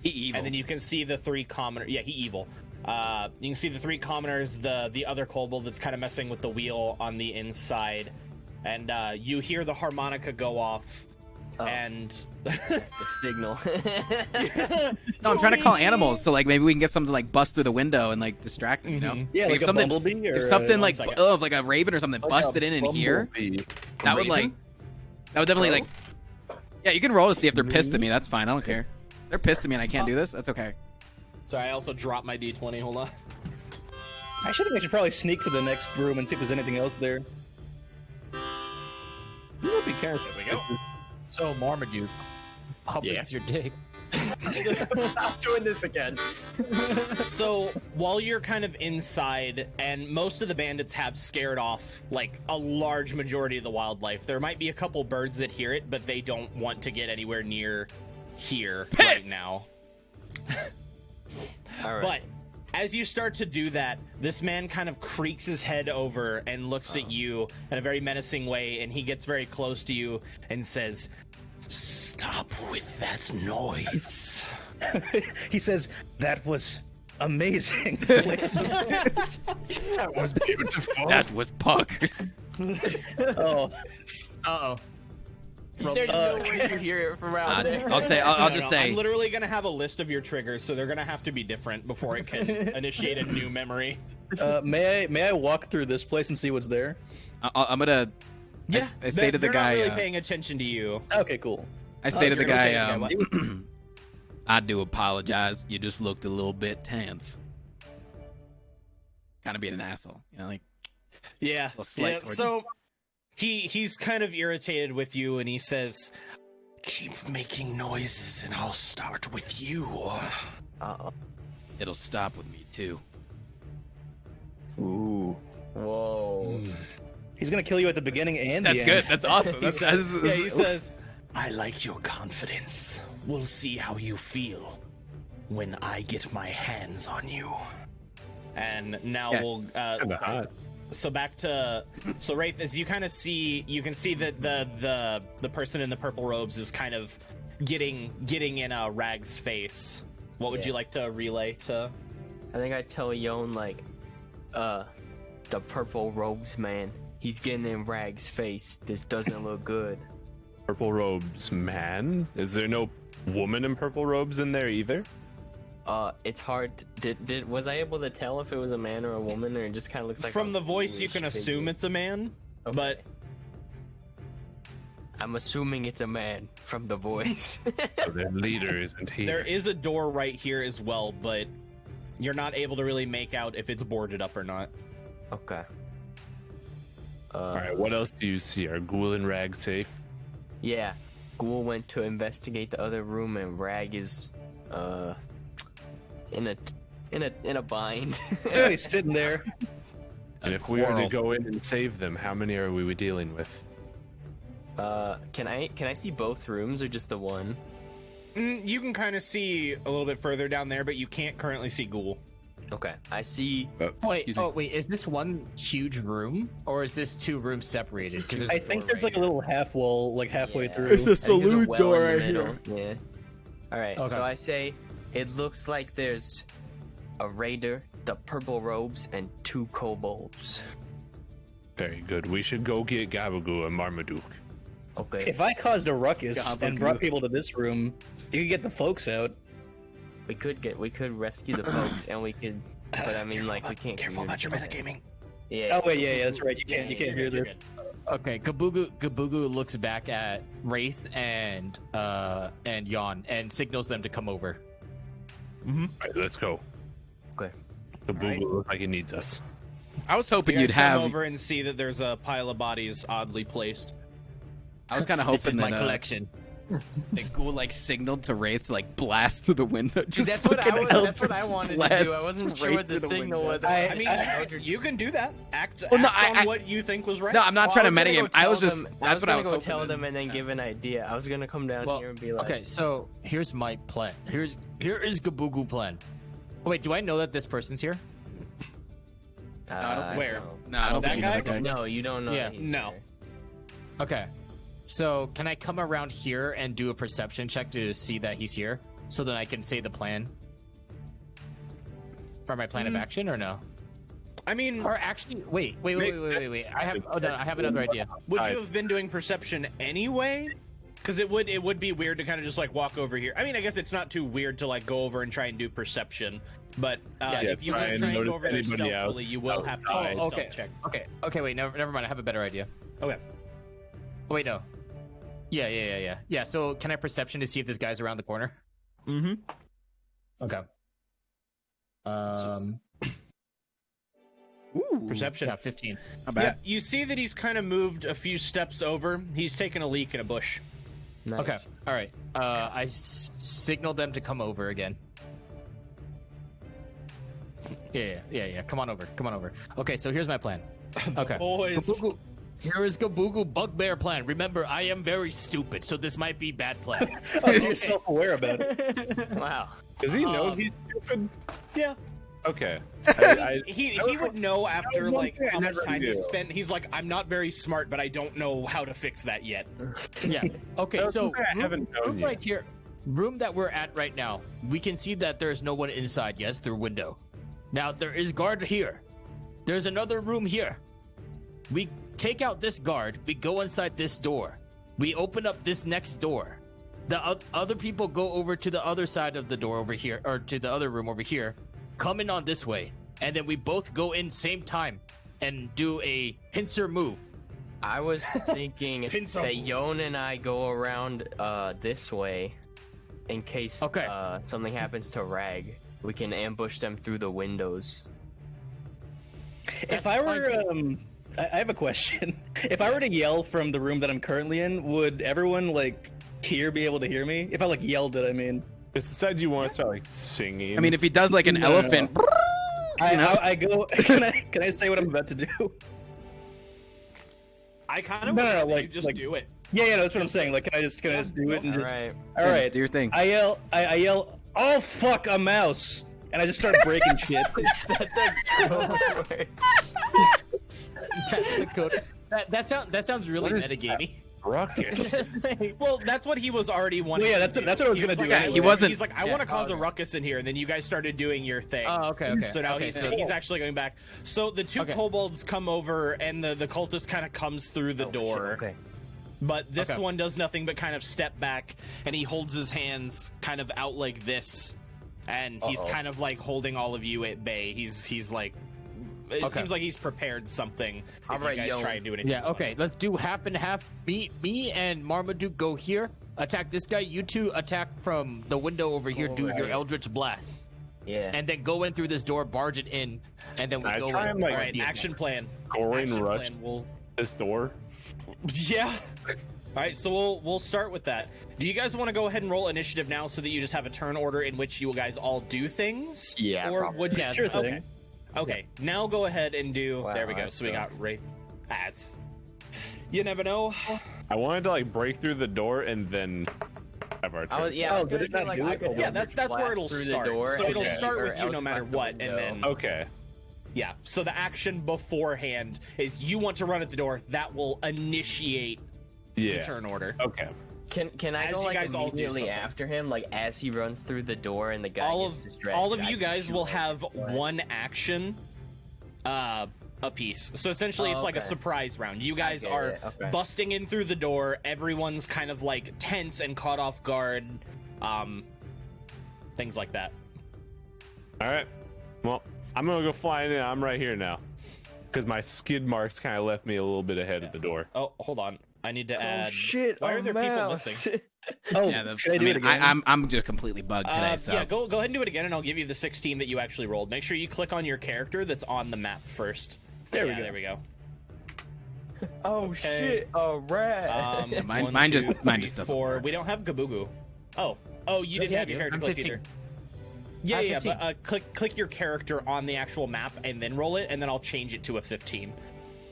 He evil. And then you can see the 3 commoners. Yeah, he evil. You can see the 3 commoners, the other kobold that's kind of messing with the wheel on the inside, and you hear the harmonica go off. And The signal. No, I'm trying to call animals, so like maybe we can get something to like bust through the window and like distract them. You know? Yeah, If like a something, bumblebee or if something like second. like a raven or something busted in here, that would like, that would definitely like, yeah. You can roll to see if they're pissed at me. That's fine. I don't care. If they're pissed at me and I can't do this. That's okay. Sorry, I also dropped my d20. Hold on. I should probably sneak to the next room and see if there's anything else there. You might be careful. There we go. So Marmaduke, how Yeah. big's your dick? Stop doing this again. So while you're kind of inside, and most of the bandits have scared off like a large majority of the wildlife, there might be a couple birds that hear it, but they don't want to get anywhere near here right Piss! now. All right. But as you start to do that, this man kind of creaks his head over and looks at you in a very menacing way, and he gets very close to you and says, "Stop with that noise." He says, "That was amazing." Please. That was beautiful. That was Poggers. Oh, Uh-oh. There's no way you hear it from around there. I'll say. I'll No, just no, say. I'm literally gonna have a list of your triggers, so they're gonna have to be different before it can initiate a new memory. may I walk through this place and see what's there? I'm gonna. I say to the they're guy. not really paying attention to you. Okay, cool. I say to the you're gonna say guy. to the guy I do apologize. You just looked a little bit tense. Kind of being an asshole, you know, like. Yeah. little slight Yeah, towards so he's kind of irritated with you, and he says, "Keep making noises, and I'll start with you." Uh-oh. It'll stop with me too. Ooh. Whoa. He's gonna kill you at the beginning and That's the good. end. That's awesome. That's, Yeah, he says, "I like your confidence. We'll see how you feel when I get my hands on you." And now Yeah. we'll Kinda hot. so back to Wraith, as you kind of see, you can see that the person in the purple robes is kind of getting in Rag's face. What would you like to relay to? I think I tell Yon like, the purple robes man. He's getting in Rag's face. This doesn't look good. Purple robes, man. Is there no woman in purple robes in there either? It's hard. Was I able to tell if it was a man or a woman, or it just kind of looks like From a the voice, you bluish can assume figure? it's a man, Okay. but I'm assuming it's a man from the voice. So their leader isn't here. there is a door right here as well, but you're not able to really make out if it's boarded up or not. Okay. All right. What else do you see? Are Ghoul and Rag safe? Yeah. Ghoul went to investigate the other room, and Rag is in a bind. Yeah, he's sitting there. And if we were quarrel. to go in and save them, how many are we dealing with? Can I see both rooms or just the one? You can kind of see a little bit further down there, but you can't currently see Ghoul. Okay. I see. Wait, Excuse me. wait, is this one huge room, or is this 2 rooms separated? 'Cause I think there's like a little half wall, like halfway Yeah. through. I think there's a salute well door in the right middle. Yeah. All right. Okay. So I say it looks like there's a raider, the purple robes, and 2 kobolds. Very good. We should go get Gaboogoo and Marmaduke. Okay. If I caused a ruckus Gaboogoo. and brought people to this room, you could get the folks out. We could rescue the folks, and we could. But I mean, like, we can't. Careful about your metagaming. Yeah. Oh wait, yeah, that's right. You can't hear this. Okay, Gaboogoo looks back at Wraith and Yawn and signals them to come over. All right, let's go. Okay. Gaboogoo looks like he needs us. I was hoping You you'd guys come have. over and see that there's a pile of bodies oddly placed. I was kind of This is hoping my that collection. the ghoul like signaled to Wraith to like blast through the window. Just That's what fucking that's what I Eldritch wanted to blast do. I wasn't sure right what the through signal window. was. I mean, you can do that. Act, Well, no, act on I- what you think was right. No, I'm not trying to I was gonna metagame. go I was tell just. them- That's what I was gonna go hoping. tell them and then give an idea. I was gonna come down Well, here and be like, okay, so here's my plan. Here is Gaboogoo plan. Oh, wait, do I know that this person's here? I don't- Where? No, I don't That think he's guy? that guy. No, you don't know. Yeah. that he's No. there. Okay. So can I come around here and do a perception check to see that he's here, so that I can say the plan for my plan of action, or no? I mean, Or actually, wait. I have another idea. would you have been doing perception anyway? Because it would be weird to kind of just like walk over here. I mean, I guess it's not too weird to like go over and try and do perception, but if you try were and trying to notice go over there anybody stealthily, else you will have to do a outside. stealth Okay. check. Okay. Wait. Never mind. I have a better idea. Okay. Oh, wait, no. Yeah. So can I perception to see if this guy's around the corner? Mm-hmm. Okay. Ooh, Perception. Yeah, 15. not Yeah, bad. you see that he's kind of moved a few steps over. He's taken a leak in a bush. Nice. Okay. All right. I signaled them to come over again. Yeah. Come on over. Okay, so here's my plan. Okay. Boys. Gaboogoo, here is Gaboogoo bugbear plan. Remember, I am very stupid, so this might be bad plan. Oh, so you're self-aware about it. Wow. Does he know he's stupid? Yeah. Okay. He would know after one like thing I how much never time he knew. spent. He's like, I'm not very smart, but I don't know how to fix that yet. Yeah. Okay, That's so something I haven't known room yet. right here, room that we're at right now, we can see that there's no one inside. Yes, through window. Now there is guard here. There's another room here. We take out this guard. We go inside this door. We open up this next door. The other people go over to the other side of the door over here, or to the other room over here. Come in on this way, and then we both go in same time and do a pincer move. I was thinking Pincer. that Yon and I go around this way in case Okay. something happens to Rag. We can ambush them through the windows. If I were, I have a question. If I were to yell from the room that I'm currently in, would everyone like be able to hear me? If I like yelled it, I mean. It's decided you want to start like singing. I mean, if he does like an No. elephant, I go. Can I say what I'm about to do? I kind of No, want no, you like- just like- do it. Yeah, that's what I'm saying. Like, can I just do it and All just? right. All yeah, right. just do your thing. I yell. Oh fuck, a mouse! And I just start breaking shit. That's the code. That sounds really metagamey. ruckus. Well, that's what he was already wanting. Well, yeah, to do. that's what I was He gonna do like- anyway. he wasn't- He's like, I Yeah, want to cause a okay. ruckus in here, and then you guys started doing your thing. Oh, okay. So now okay, he's actually going back. So the two Okay. kobolds come over, and the cultist kind of comes through the door. Okay. But this Okay. one does nothing but kind of step back, and he holds his hands kind of out like this, and he's kind of like holding all of you at bay. He's like, it Okay. seems like he's prepared something. All If right, you guys yo. try and do anything. Yeah, okay. Let's do half and half. Me and Marmaduke go here. Attack this guy. You two attack from the window over here. Do your Alright. Eldritch Blast. Yeah. And then go in through this door, barge it in, and then we I go try in. and, like, All right, action plan. Gorin Action rushed plan. We'll this door. Yeah. All right, so we'll start with that. Do you guys want to go ahead and roll initiative now, so that you just have a turn order in which you guys all do things? Yeah, Or probably. would you? Yeah, sure okay. thing. Okay. Now go ahead and do. Wow, there we go. that's So we tough. got Wraith. It's, you never know. I wanted to like break through the door and then have our turn. I was, yeah, I was Oh, gonna did it say, not like, do I it? could Yeah, that's where blast it'll through start. The door So and it'll then start or with you no else matter out the what, and window. then Okay. yeah. So the action beforehand is you want to run at the door. That will initiate the Yeah. turn order. Okay. Can I As go you like guys all do immediately something. after him, like as he runs through the door and the guy all gets of distracted? all of I you can guys shoot will him. have What? one action apiece. So essentially, it's like a okay. surprise round. You guys get are it, okay. busting in through the door. Everyone's kind of like tense and caught off guard. Things like that. All right. Well, I'm gonna go flying in. I'm right here now, because my skid marks kind of left me a little bit ahead of the door. Oh, hold on. I need to Oh add. shit! Why a are there people mouse. missing? Oh, Yeah, should I do it again? I'm just completely bugged today. So Yeah, go ahead and do it again, and I'll give you the 16 that you actually rolled. Make sure you click on your character that's on the map first. There we Yeah, go. There we go. Oh Okay. shit! A rat. Yeah, mine- 1, mine 2, just 3, doesn't 4. work. We don't have Gaboogoo. Oh, you didn't Yeah, have your dude, character I'm clicked 15. either. Yeah, I'm yeah, 15. but click your character on the actual map and then roll it, and then I'll change it to a 15.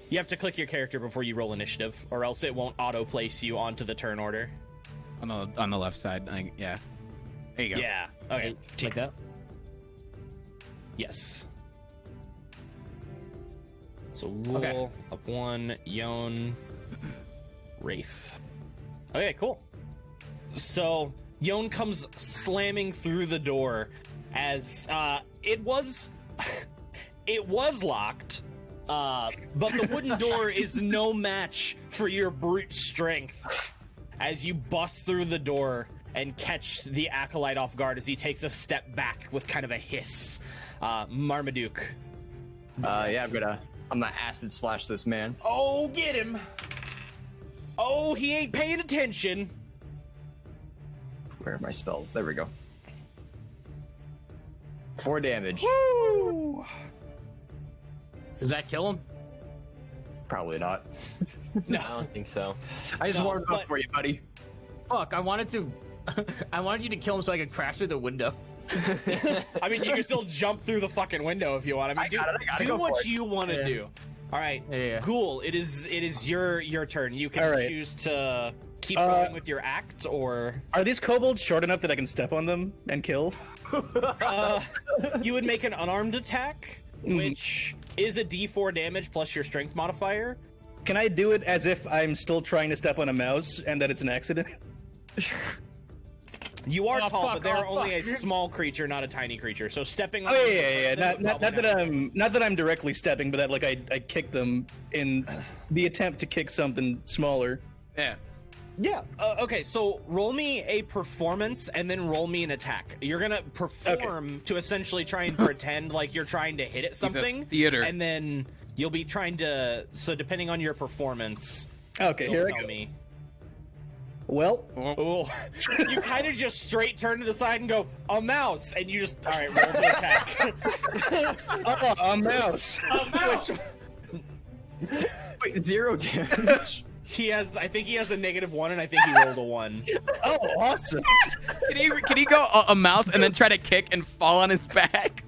You have to click your character before you roll initiative, or else it won't auto place you onto the turn order. on the left side. Yeah. There you go. Yeah. Okay. Like that. Yes. So Wool, Okay. up 1, Yon, Wraith. Okay, cool. So Yon comes slamming through the door as it was it was locked, but the wooden door is no match for your brute strength as you bust through the door and catch the acolyte off guard as he takes a step back with kind of a hiss. Marmaduke. Yeah, I'm gonna acid splash this man. Oh, get him! Oh, he ain't paying attention. Where are my spells? There we go. 4 damage. Woo! Does that kill him? Probably not. I don't think so. I just No, warmed but- up for you, buddy. Fuck! I wanted you to kill him so I could crash through the window. I mean, you can still jump through the fucking window if you want. I mean, I got it, do go what for it. you want to Yeah. do. All right, Yeah. Ghoul. It is your turn. You can All right. choose to keep going with your act, or Are these kobolds short enough that I can step on them and kill? you would make an unarmed attack, Mm. which is a D4 damage plus your strength modifier. Can I do it as if I'm still trying to step on a mouse and that it's an accident? You are Oh, tall, fuck, but they're oh, only a fuck. small creature, not a tiny creature. So stepping on Oh yeah. them Not that I'm directly stepping, but that like I kick them in the attempt to kick something smaller. Yeah. Yeah. Okay, so roll me a performance and then roll me an attack. You're gonna perform to essentially try and pretend like you're trying to hit at something. theater. And then you'll be trying to. So depending on your performance, Okay, you'll here I tell go. me. Well, Oh, you kind of just straight turn to the side and go a mouse, and you just all right. Roll the attack. a mouse. Wait, 0 damage. He has. I think he has a -1, and I think he rolled a 1. Oh, awesome. Can he go a mouse and then try to kick and fall on his back?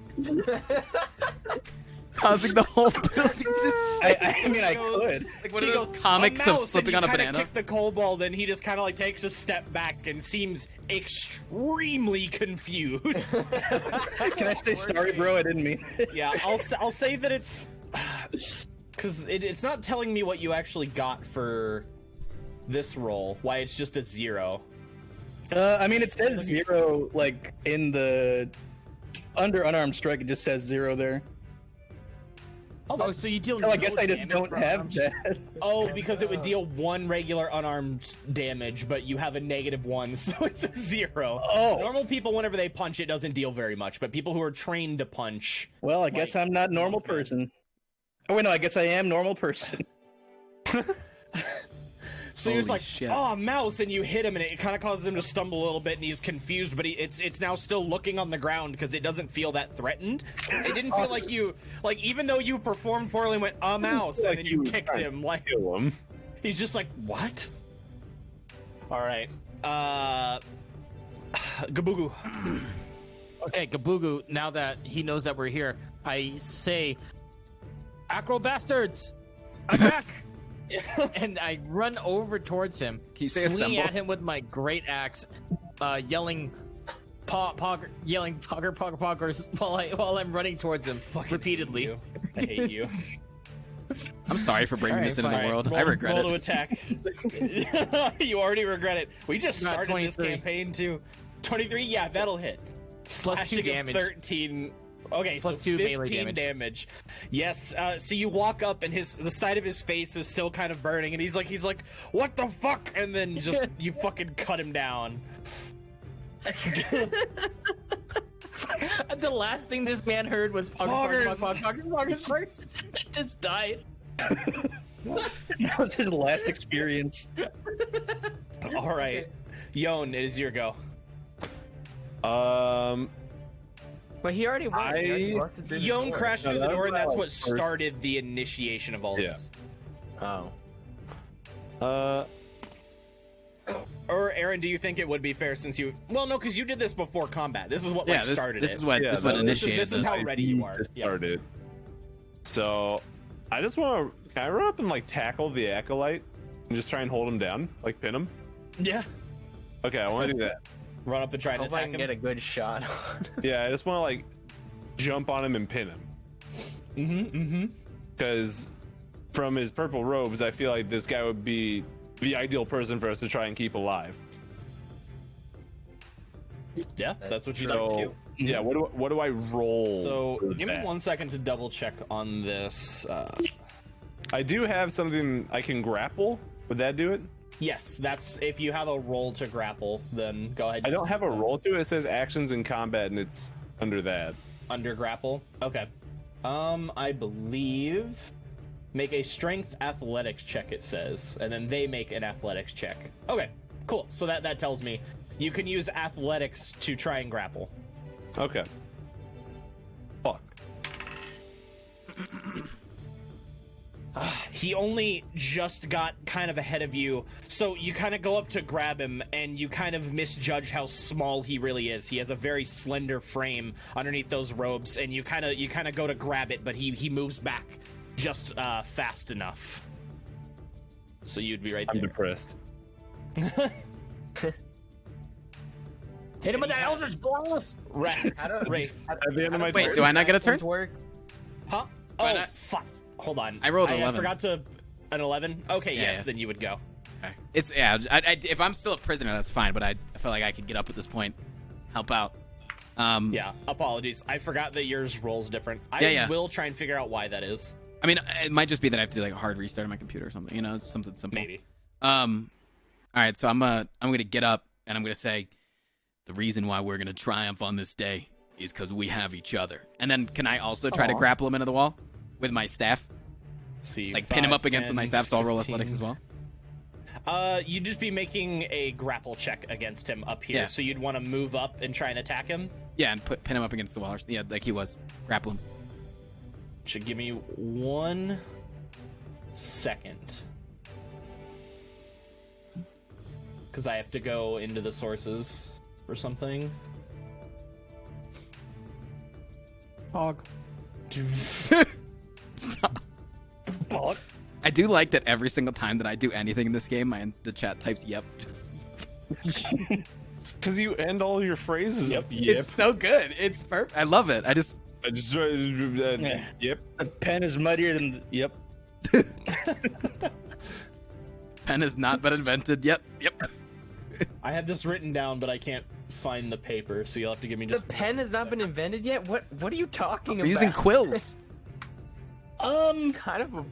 Causing the whole building to I mean, I could. like one of He those goes, comics "A of mouse," slipping and on a you kinda banana. Kick the kobold, and he just kind of like takes a step back and seems extremely confused. Can I say sorry, bro? I didn't mean it. Yeah, I'll say that it's because it's not telling me what you actually got for this roll. Why it's just a 0. I mean, it says 0 like in the under unarmed strike. It just says 0 there. Oh, so you deal. So I no guess I just damage don't from have arms? that. Oh, because it would deal 1 regular unarmed damage, but you have a -1, so it's a 0. Oh. Normal people, whenever they punch, it doesn't deal very much, but people who are trained to punch. Well, I guess I'm not normal okay. person. Oh wait, no, I guess I am normal person. So he was Holy like, shit. "Oh, mouse," and you hit him, and it kind of causes him to stumble a little bit, and he's confused. But it's now still looking on the ground because it doesn't feel that threatened. It didn't feel like you even though you performed poorly, and went a mouse, and then you kicked him. Like Kill him. he's just like, "What?" All right, Gaboogoo. Okay, Gaboogoo, now that he knows that we're here, I say, Acro bastards, attack! And I run over towards him, Can you say swinging assemble? at him with my great axe, yelling, poggers while I'm running towards him repeatedly. I hate you. I'm sorry for bringing All right, this into fine. the world. Roll, I regret roll it. to attack. You already regret it. We just Got started this 23. campaign too. 23, yeah, that'll hit. Plus 2 Slashing of damage. 13 Okay, Plus so 2 melee 15 damage. Yes. So you walk up and the side of his face is still kind of burning, and he's like, "What the fuck?" And then just you fucking cut him down. The last thing this man heard was Poggers. Just died. That was his last experience. All right, Yon, it is your go. But he already went. He already walked through the Yon door. crashed No, through the that door, was and that's my what first- started the initiation of all Yeah. this. Oh. Or Aaron, do you think it would be fair since you? Well, no, because you did this before combat. This is what Yeah, started this it. is what Yeah, this is what this is- initiated. this is the- how ready you are. Just Yeah. started. So, I just want to. Can I run up and like tackle the acolyte and just try and hold him down, like pin him? Yeah. Okay, I want to do that. Run up and try I to hope I attack can him. get a good shot on. Yeah, I just want to like jump on him and pin him. Because from his purple robes, I feel like this guy would be the ideal person for us to try and keep alive. Yeah, that's what you'd So, like to do. yeah, what do I roll? So for give me that? 1 second to double check on this. I do have something I can grapple. Would that do it? Yes, that's if you have a roll to grapple, then go ahead. I don't have a roll to it. It says actions in combat, and it's under that. Under grapple. Okay. I believe make a strength athletics check. It says, and then they make an athletics check. Okay, cool. So that tells me you can use athletics to try and grapple. Okay. Fuck. He only just got kind of ahead of you, so you kind of go up to grab him, and you kind of misjudge how small he really is. He has a very slender frame underneath those robes, and you kind of go to grab it, but he moves back just fast enough. So you'd be right I'm there. depressed. Hit him with that Eldritch Blast. Right. Right. At the end of my Wait, turn. do I not get a turn? Work. Huh? Why Oh, not? fuck. Hold on. I rolled I 11. forgot to... An 11? Okay, Yeah, yes, yeah. then you would go. Okay. It's if I'm still a prisoner, that's fine. But I feel like I could get up at this point, help out. Yeah, apologies. I forgot that yours rolls different. I Yeah. will try and figure out why that is. I mean, it might just be that I have to do like a hard restart on my computer or something. You know, it's something simple. Maybe. All right, so I'm gonna get up and I'm gonna say, the reason why we're gonna triumph on this day is because we have each other. And then can I also try to grapple him into the wall with my staff? See, Like pin him 5, up against 10, with my staff, so I'll roll 15. athletics as well. You'd just be making a grapple check against him up here. Yeah. So you'd want to move up and try and attack him. Yeah, and pin him up against the wall. Yeah, like he was. Grapple him. Should give me 1 second. Because I have to go into the sources or something. Pog. Stop. Pog. I do like that every single time that I do anything in this game, the chat types "yep." Just, Because you end all your phrases Yep. with yep. It's so good. It's perfect. I love it. I just I just, Yeah. yep. The pen is muddier than. Yep. pen has not been invented. Yep. I have this written down, but I can't find the paper, so you'll have to give me The just. pen has not been invented yet. What are you talking We're about? using quills. Kind of a.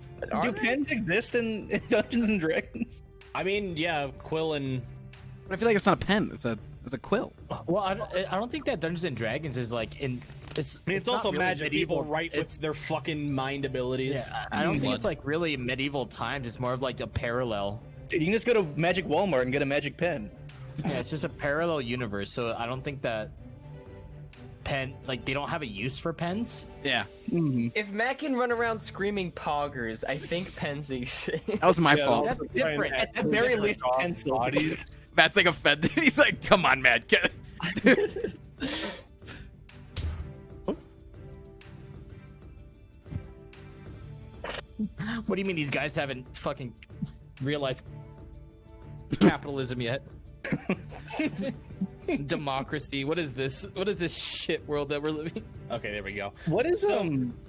Do pens exist in Dungeons and Dragons? I mean, yeah, Quill and. But I feel like it's not a pen. It's a quill. Well, I don't think that Dungeons and Dragons is like in. It's, I mean, it's not also really magic. medieval. People write It's- with their fucking mind abilities. Yeah, I don't think Blood. it's like really medieval times. It's more of like a parallel. Dude, you can just go to Magic Walmart and get a magic pen. Yeah, it's just a parallel universe. So I don't think that pen like they don't have a use for pens. Yeah. If Matt can run around screaming poggers, I think pens exist. That was my Yeah, fault. That's different. At the very least, pencils. Bodies. Matt's like offended. He's like, "Come on, Matt. Get it." What do you mean these guys haven't fucking realized capitalism yet? Democracy. What is this? What is this shit world that we're living? Okay, there we go. What is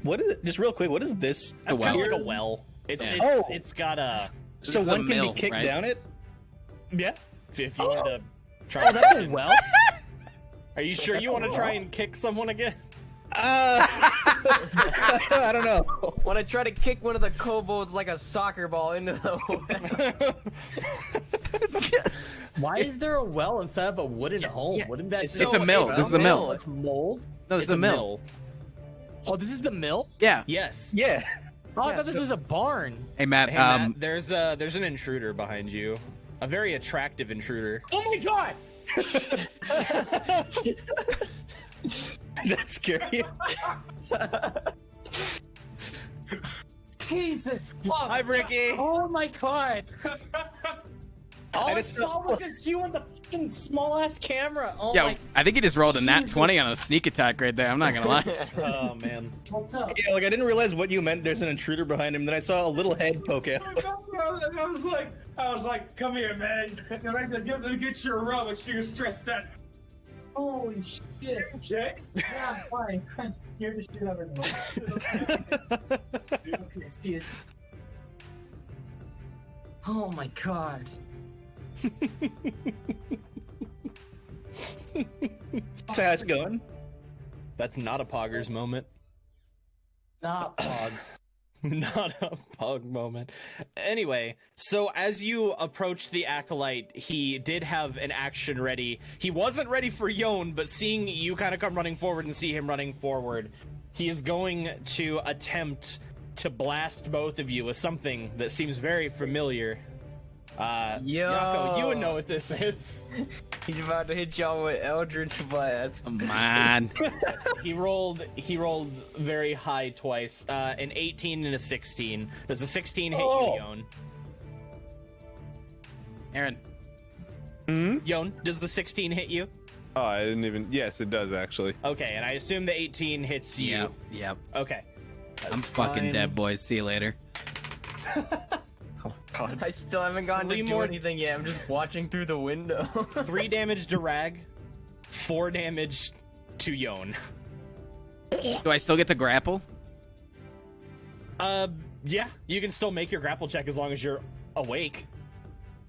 what is just real quick? What is this? That's well. kind of like a well. It's Yeah. Oh. it's got a. So is a one can mill, be kicked right? down it. Yeah. If you want to try. Oh, that's a well. Are you sure you want to try and kick someone again? I don't know. When I try to kick one of the kobolds like a soccer ball into the well. Why is there a well instead of a wooden home? Wouldn't that It's a mill. This is a mill. It's mold? No, this is a mill. Oh, this is the mill? Yeah. Yes. Yeah. Oh, I thought this was a barn. Hey Matt. Hey, Matt, there's an intruder behind you. A very attractive intruder. Oh my god! That's scary. Jesus fuck! Hi, Ricky. Oh my god! All I just- saw was just you and the fucking small ass camera. Oh Yeah, my. I think he just rolled a nat Jesus. 20 on a sneak attack right there. I'm not gonna lie. Oh man. What's up? Yeah, like I didn't realize what you meant. There's an intruder behind him. Then I saw a little head poke out. I was like, come here, man. Let me get you a rub and you're stressed out. Holy shit! Okay? Yeah, I'm fine. I'm scared the shit out of me. Okay, see it. Oh my god. So how's it going? That's not a Poggers moment. Not Pog. Not a Pog moment. Anyway, so as you approach the Acolyte, he did have an action ready. He wasn't ready for Yon, but seeing you kind of come running forward and see him running forward, he is going to attempt to blast both of you with something that seems very familiar. Yako, you would know what this is. He's about to hit y'all with Eldritch Blast. Come on. He rolled very high twice. An 18 and a 16. Does a 16 hit you, Yon? Aaron. Yon, does the 16 hit you? Oh, I didn't even. Yes, it does actually. Okay, and I assume the 18 hits you. Yep. Okay. That's I'm fucking fine. dead, boys. See you later. I still haven't gotten to Three do more- anything yet. I'm just watching through the window. 3 damage to Rag, 4 damage to Yon. Do I still get to grapple? Yeah, you can still make your grapple check as long as you're awake.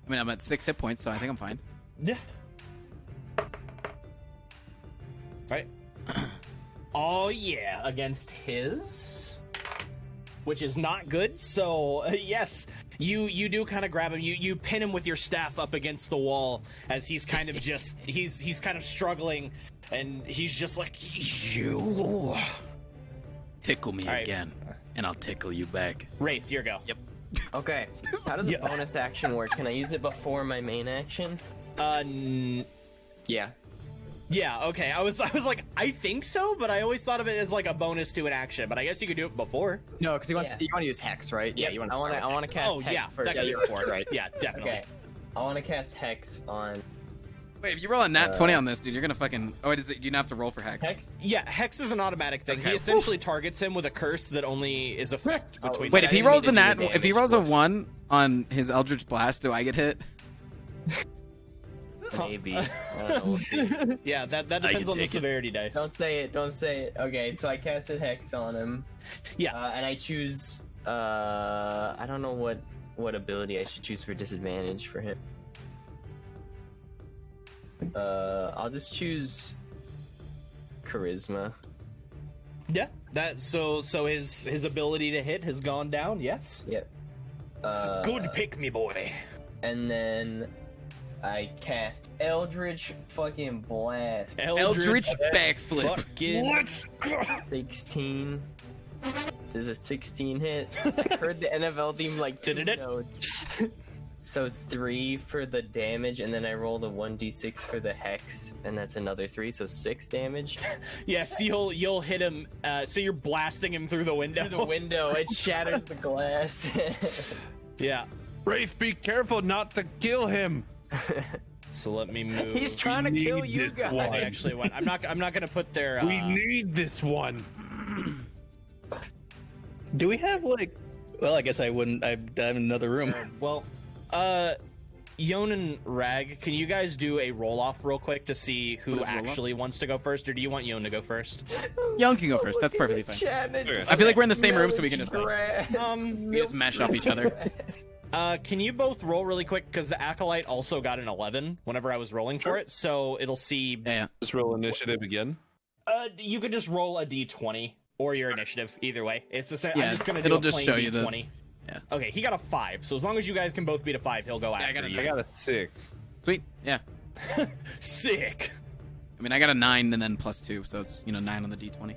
I mean, I'm at 6 hit points, so I think I'm fine. Yeah. Right. Oh yeah, against his, which is not good. So yes, you do kind of grab him. You pin him with your staff up against the wall as he's kind of just he's kind of struggling, and he's just like you. Tickle me All right. again, and I'll tickle you back. Wraith, your go. Yep. Okay, how does the bonus action work? Can I use it before my main action? Yeah. Yeah, okay. I was like, I think so, but I always thought of it as like a bonus to an action. But I guess you could do it before. No, because you want Yeah. to use Hex, right? Yeah, you want. I want to cast. Oh Hex yeah, first. that could be before, right? Yeah, definitely. Okay, I want to cast Hex on Wait, if you roll a nat 20 on this, dude, you're gonna fucking. Oh, wait, do you not have to roll for hex? Hex. Yeah, Hex is an automatic thing. Okay. He essentially targets him with a curse that only is effect Oh, between. Wait, if he I rolls need a to do nat, the if he damage rolls a first. 1 on his Eldritch Blast, do I get hit? Maybe. I don't know. We'll see. Yeah, that I depends can on the take it. severity dice. Don't say it. Don't say it. Okay, so I casted Hex on him. Yeah. And I choose. I don't know what ability I should choose for disadvantage for him. I'll just choose Charisma. Yeah, that so his ability to hit has gone down. Yes. Yep. Good pick, me boy. And then I cast Eldritch fucking Blast. Eldritch backflip. Fucking 16. Does a 16 hit? I heard the NFL theme like two Did it? notes. So 3 for the damage, and then I rolled a 1d6 for the hex, and that's another 3, so 6 damage. Yes, you'll hit him. So you're blasting him through the window. Through the window, it shatters the glass. Yeah. Wraith, be careful not to kill him. So let me move. He's trying to kill need you this guys. one. I actually went. I'm not gonna put their. We need this one. Do we have like? Well, I guess I wouldn't. I'm in another room. Well, Yon and Rag, can you guys do a roll off real quick to see who What is roll off? actually wants to go first, or do you want Yon to go first? Young can go first. That's perfectly fine. Chat, and it just I feel like we're in the says same room, so we can just, like, grass. We just mesh off each other. Can you both roll really quick? Because the Acolyte also got an 11 whenever I was rolling for it, so it'll see. Yeah. Just roll initiative again. You could just roll a d20 or your initiative. Either way, it's the same. Yeah, I'm just gonna do it'll a just plain show you the- d20. Yeah. Okay, he got a 5. So as long as you guys can both beat a 5, he'll go after I got a you. I got a 6. Sweet. Yeah. Sick. I mean, I got a 9 and then +2, so it's 9 on the d20.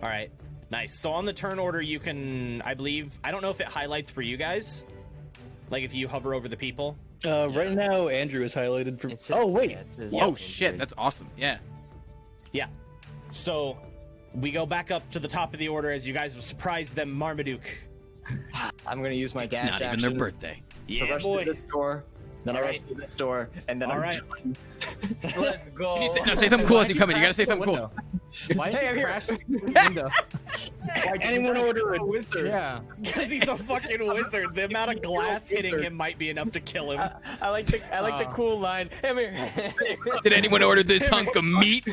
All right, nice. So on the turn order, you can, I believe, I don't know if it highlights for you guys, like if you hover over the people. Right now, Andrew is highlighted for. It says- Oh wait, yeah, it says Oh injury. shit, that's awesome. Yeah. Yeah. So we go back up to the top of the order as you guys have surprised them, Marmaduke. I'm gonna use my It's dash not even action their birthday. to rush through this door. Then I rush through this door, and then All I'm right. done. Let's go. Say something cool as you come in. You gotta say something cool. Why did Hey, you I'm here. crash through the window? anyone order a wizard? Yeah. Because he's a fucking wizard. The amount of glass hitting him might be enough to kill him. I like the cool line. Come here. Did anyone order this hunk of meat?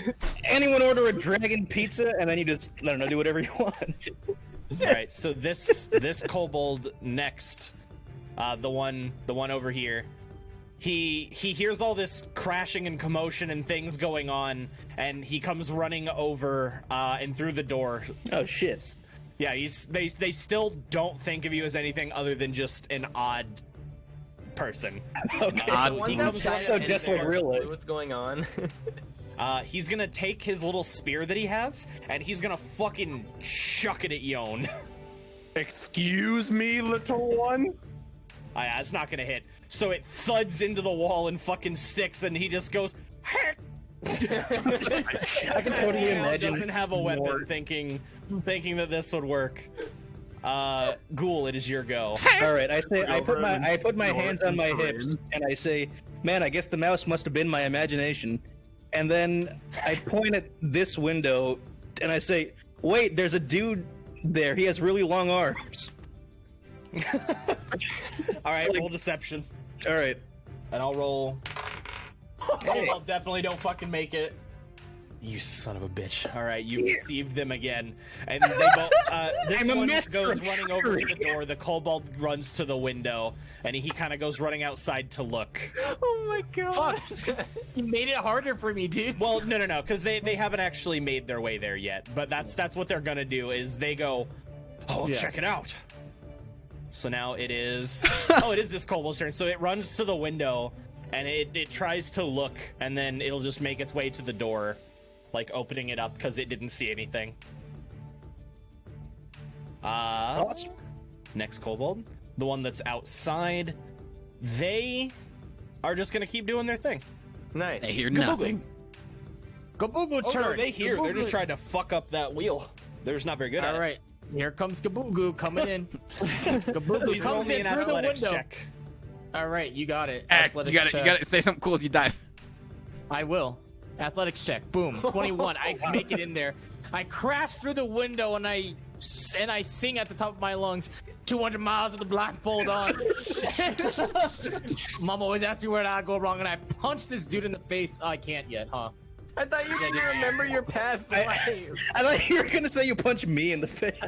anyone order a dragon pizza, and then you just I don't know, do whatever you want. All right, so this kobold next, the one over here, he hears all this crashing and commotion and things going on, and he comes running over and through the door. Oh shit. Yeah, they still don't think of you as anything other than just an odd person. Okay. Odd So he people. comes So running just in like there. real life. What's going on? He's gonna take his little spear that he has, and he's gonna fucking chuck it at Yon. Excuse me, little one? Yeah, it's not gonna hit. So it thuds into the wall and fucking sticks, and he just goes. Heck! I can totally He imagine. doesn't have a weapon, thinking that this would work. Ghoul, it is your go. All right, I put my hands on my hips, and I say, "Man, I guess the mouse must have been my imagination." And then I point at this window, and I say, "Wait, there's a dude there. He has really long arms." All right, roll deception, All right. and I'll roll. Hey. I'll definitely don't fucking make it. You son of a bitch! All right, you received them again, and they both. This I'm a one master goes of running over to the trickery. door. The kobold runs to the window, and he kind of goes running outside to look. Oh my god. Fuck. You made it harder for me, dude. Well, no, because they haven't actually made their way there yet. But that's what they're gonna do is they go, oh, Yeah. check it out. So now it is, it is this kobold's turn. So it runs to the window, and it tries to look, and then it'll just make its way to the door, like opening it up because it didn't see anything. Next kobold, the one that's outside, they are just gonna keep doing their thing. Nice. They hear nothing. Gaboogoo Oh, turn. no, they hear. They're just Gaboogoo. trying to fuck up that wheel. They're just not very good at All it. right, here comes Gaboogoo coming in. Gaboogoo Please roll comes me in an through the athletics window. check. All right, you got it. You Athletics gotta check. say something cool as you dive. I will. Athletics check. Boom. 21. I make it in there. I crash through the window and I sing at the top of my lungs. 200 miles with the blindfold on. Mom always asks me where did I go wrong, and I punch this dude in the face. Oh, I can't yet, huh? I thought you didn't remember your past life. I thought you were gonna say you punch me in the face.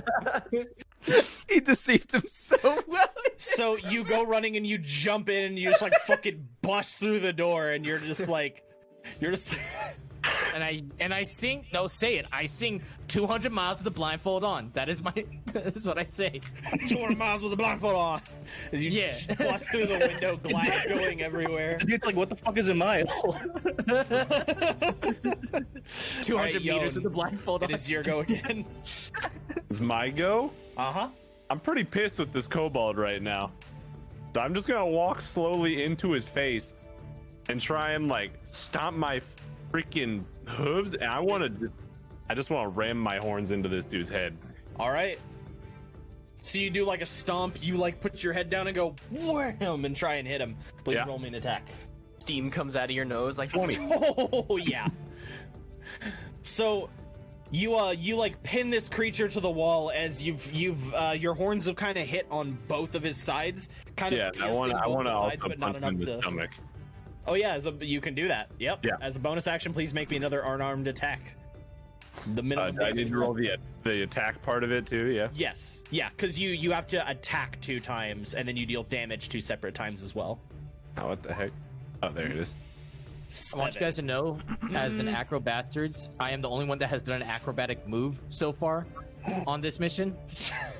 He deceived him so well. So you go running and you jump in and you just like fucking bust through the door and you're just And I sing. No, say it. I sing 200 miles with the blindfold on. That is what I say. 200 miles with the blindfold on. As you Yeah. bust through the window, glass going everywhere. It's like, what the fuck is a mile? 200 Alright, meters Yon, with the blindfold on. It is your go again. It's my go? Uh-huh. I'm pretty pissed with this kobold right now. So I'm just gonna walk slowly into his face and try and like stomp my freaking hooves. And I just want to ram my horns into this dude's head. All right. So you do like a stomp, you like put your head down and go wham and try and hit him. Please Yeah. roll me an attack. Steam comes out of your nose like 20. Oh yeah. So you like pin this creature to the wall as you've your horns have kind of hit on both of his sides, kind of Yeah, I piercing want both to the also sides, but not punch him enough in the to. stomach. Oh yeah, you can do that. Yep. Yeah. As a bonus action, please make me another unarmed attack. The minimum. I need to roll the attack part of it too. Yeah. Yes. Yeah, because you have to attack 2 times and then you deal damage 2 separate times as well. Oh, what the heck? Oh, there it is. I want you guys to know, as an acrobastards, I am the only one that has done an acrobatic move so far on this mission.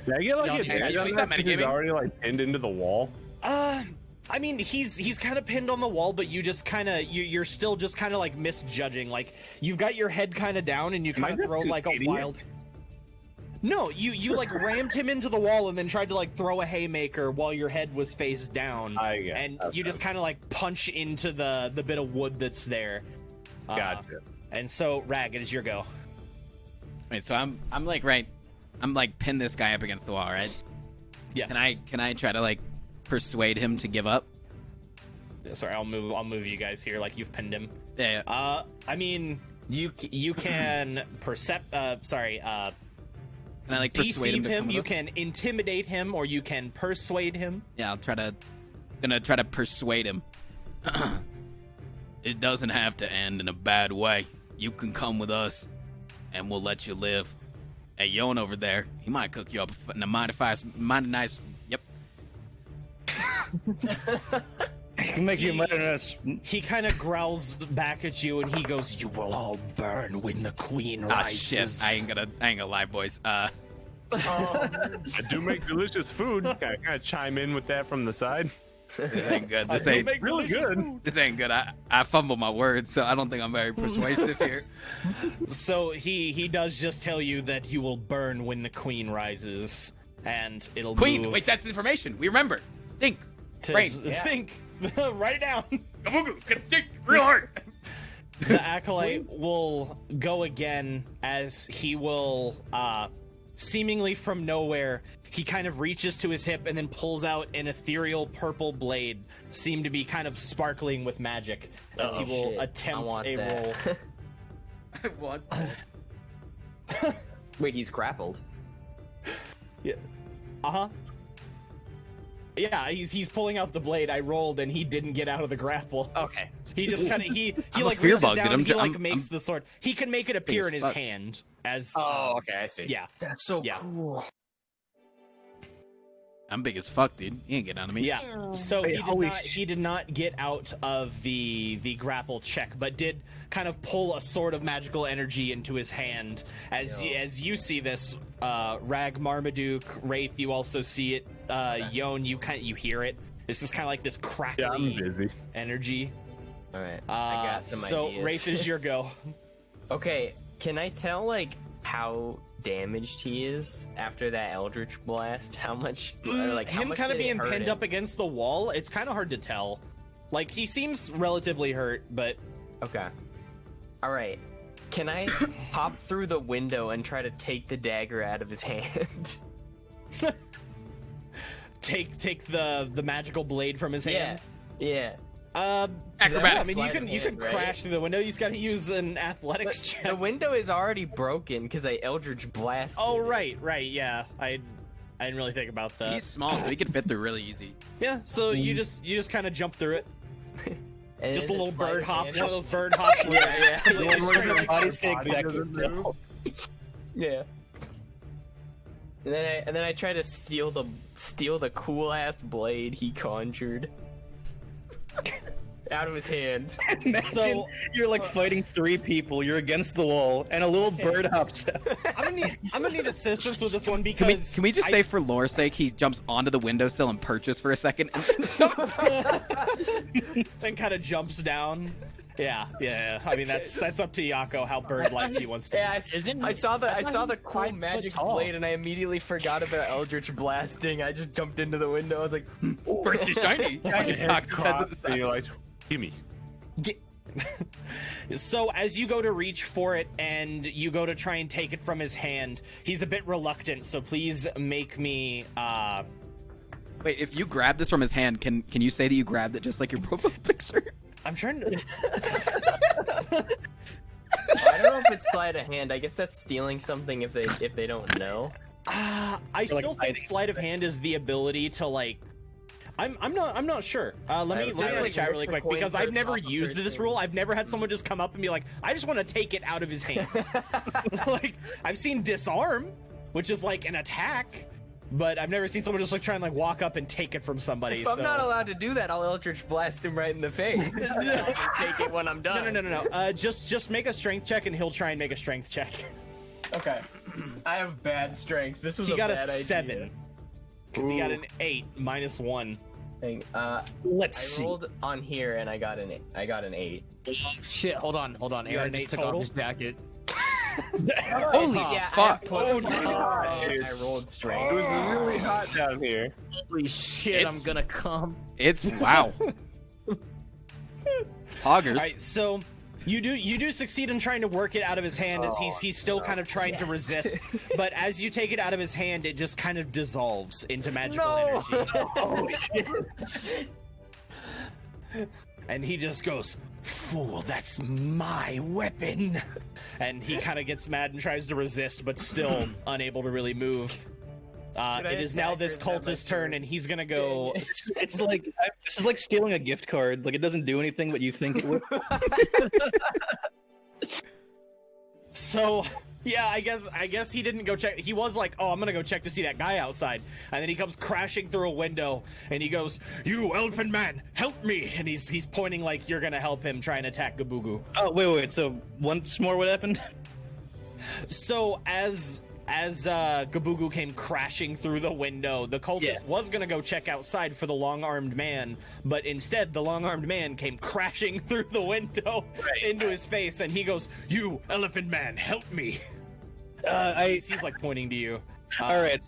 Did I get like Y'all- a Hey, advantage you on use that that because he's metagaming? already like pinned into the wall? I mean, he's kind of pinned on the wall, but you just kind of you're still just kind of like misjudging. Like you've got your head kind of down, and you Am I kind of just throw an like a idiot? wild. No, you like rammed him into the wall and then tried to like throw a haymaker while your head was face down, I get and it. you just kind of like punch into the bit of wood that's there. Gotcha. And so, Rag, it is your go. Wait, so I'm like I'm like pin this guy up against the wall, right? Yeah. Can I try to like persuade him to give up? Sorry, I'll move you guys here. Like you've pinned him. Yeah. I mean, you can Can I like persuade him deceive to him. come You with us? can intimidate him, or you can persuade him. Yeah, gonna try to persuade him. It doesn't have to end in a bad way. You can come with us, and we'll let you live. Hey, Yon over there, he might cook you up in a mighty nice. Yep. I can make you mad at us. He kind of growls back at you, and he goes, "You will all burn when the queen Ah, rises." shit. I ain't gonna lie, boys. I do make delicious food. Can I kind of chime in with that from the side? This ain't good. This ain't Really good. This ain't good. I fumble my words, so I don't think I'm very persuasive here. So he does just tell you that you will burn when the queen rises, and it'll Queen, move wait, that's information. We remember. Think. to Brain. think. Write it down. Gaboogoo, gonna think real hard. The acolyte will go again as he will seemingly from nowhere, he kind of reaches to his hip and then pulls out an ethereal purple blade, seem to be kind of sparkling with magic, as he will shit. I attempt want a that. roll. I want. Wait, he's grappled. Uh-huh. Yeah, he's pulling out the blade. I rolled and he didn't get out of the grapple. Okay. He just kind of he I'm a like fear reaches bug, down dude. and I'm he ju- like I'm- makes the sword. He can make it appear in his fuck. hand as Oh, okay, I see. yeah. That's so Yeah. cool. I'm big as fuck, dude. You ain't getting out of me. Yeah. So Hey, holy he did not get out of the grapple check, but did kind of pull a sword of magical energy into his hand. As you see this, Rag, Marmaduke, Wraith, you also see it. Yon, you hear it. It's just kind of like this Yeah, I'm crackly busy. energy. All right, I got some so ideas. Wraith is your go. Okay, can I tell like how damaged he is after that Eldritch Blast? How much? Or, like how Him much kind of did it being hurt pinned him? up against the wall, it's kind of hard to tell. Like he seems relatively hurt, but Okay. All right. Can I pop through the window and try to take the dagger out of his hand? take the magical blade from his hand. Yeah. Acrobatics. I mean, you Sleight can of you hand, can right? crash through the window. You just got to use an But athletics check. the window is already broken because I Eldritch blasted. Oh it. right, yeah. I didn't really think about that. He's small, so he could fit through really easy. Yeah, so you just kind of jump through it. And Just is a it little sleight bird of hop, hand? one of those bird hops. Yeah. Like, straight like- Body stay Body exactly doesn't still. Yeah. And then I try to steal the cool ass blade he conjured out of his hand. Imagine So- you're like fighting three people. You're against the wall, and a little bird hops out. I'm gonna need assistance with this one Can we because just say for lore's sake he jumps onto the windowsill and perches for a second and then jumps? then kind of jumps down. Yeah. I mean that's up to Yako how bird-like he wants to. Yeah, Isn't I saw the cool 5 foot magic tall? blade and I immediately forgot about Eldritch blasting. I just jumped into the window. I was like, First is shiny. Fucking cocks his head to the And you're side. like, gimme. So as you go to reach for it and you go to try and take it from his hand, he's a bit reluctant. So please make me. Wait, if you grab this from his hand, can you say that you grabbed it just like your profile picture? I'm trying to. I don't know if it's sleight of hand. I guess that's stealing something if they don't know. I like still think hiding. sleight of hand is the ability to like. I'm not sure. Let me Let's look say, at the like, chat really the quick coin because I've first never off the used this person. rule. I've never had someone just come up and be like, I just want to take it out of his hand. Like I've seen disarm, which is like an attack, but I've never seen someone just like try and like walk up and take it from somebody. If I'm so... not allowed to do that, I'll Eldritch Blast him right in the face. I can take it when I'm done. No. Just make a strength check, and he'll try and make a strength check. Okay. I have bad strength. This was He a got bad a 7. idea. Because he got an 8 minus 1. Let's I see. rolled on here and I got an 8. Shit, hold on. You got Aaron an 8 just took total? off his jacket. Holy Yeah, fuck! I rolled strength. It was really hot down here. Holy shit, I'm gonna come. It's wow. Poggers. All right, so you do succeed in trying to work it out of his hand as he's still kind of trying to resist, but as you take it out of his hand, it just kind of dissolves into magical energy. Oh shit. And he just goes, "Fool, that's my weapon." And he kind of gets mad and tries to resist, but still unable to really move. It is now this cultist's turn, and he's gonna go. It's like this is like stealing a gift card. Like it doesn't do anything, but you think it would. So, yeah, I guess he didn't go check. He was like, "Oh, I'm gonna go check to see that guy outside," and then he comes crashing through a window, and he goes, "You elfin man, help me!" And he's pointing like you're gonna help him try and attack Gaboogoo. Oh wait. So once more, what happened? So as Gaboogoo came crashing through the window, the cultist was gonna go check outside for the long-armed man, but instead the long-armed man came crashing through the window into his face, and he goes, "You elephant man, help me!" He's like pointing to you. All right.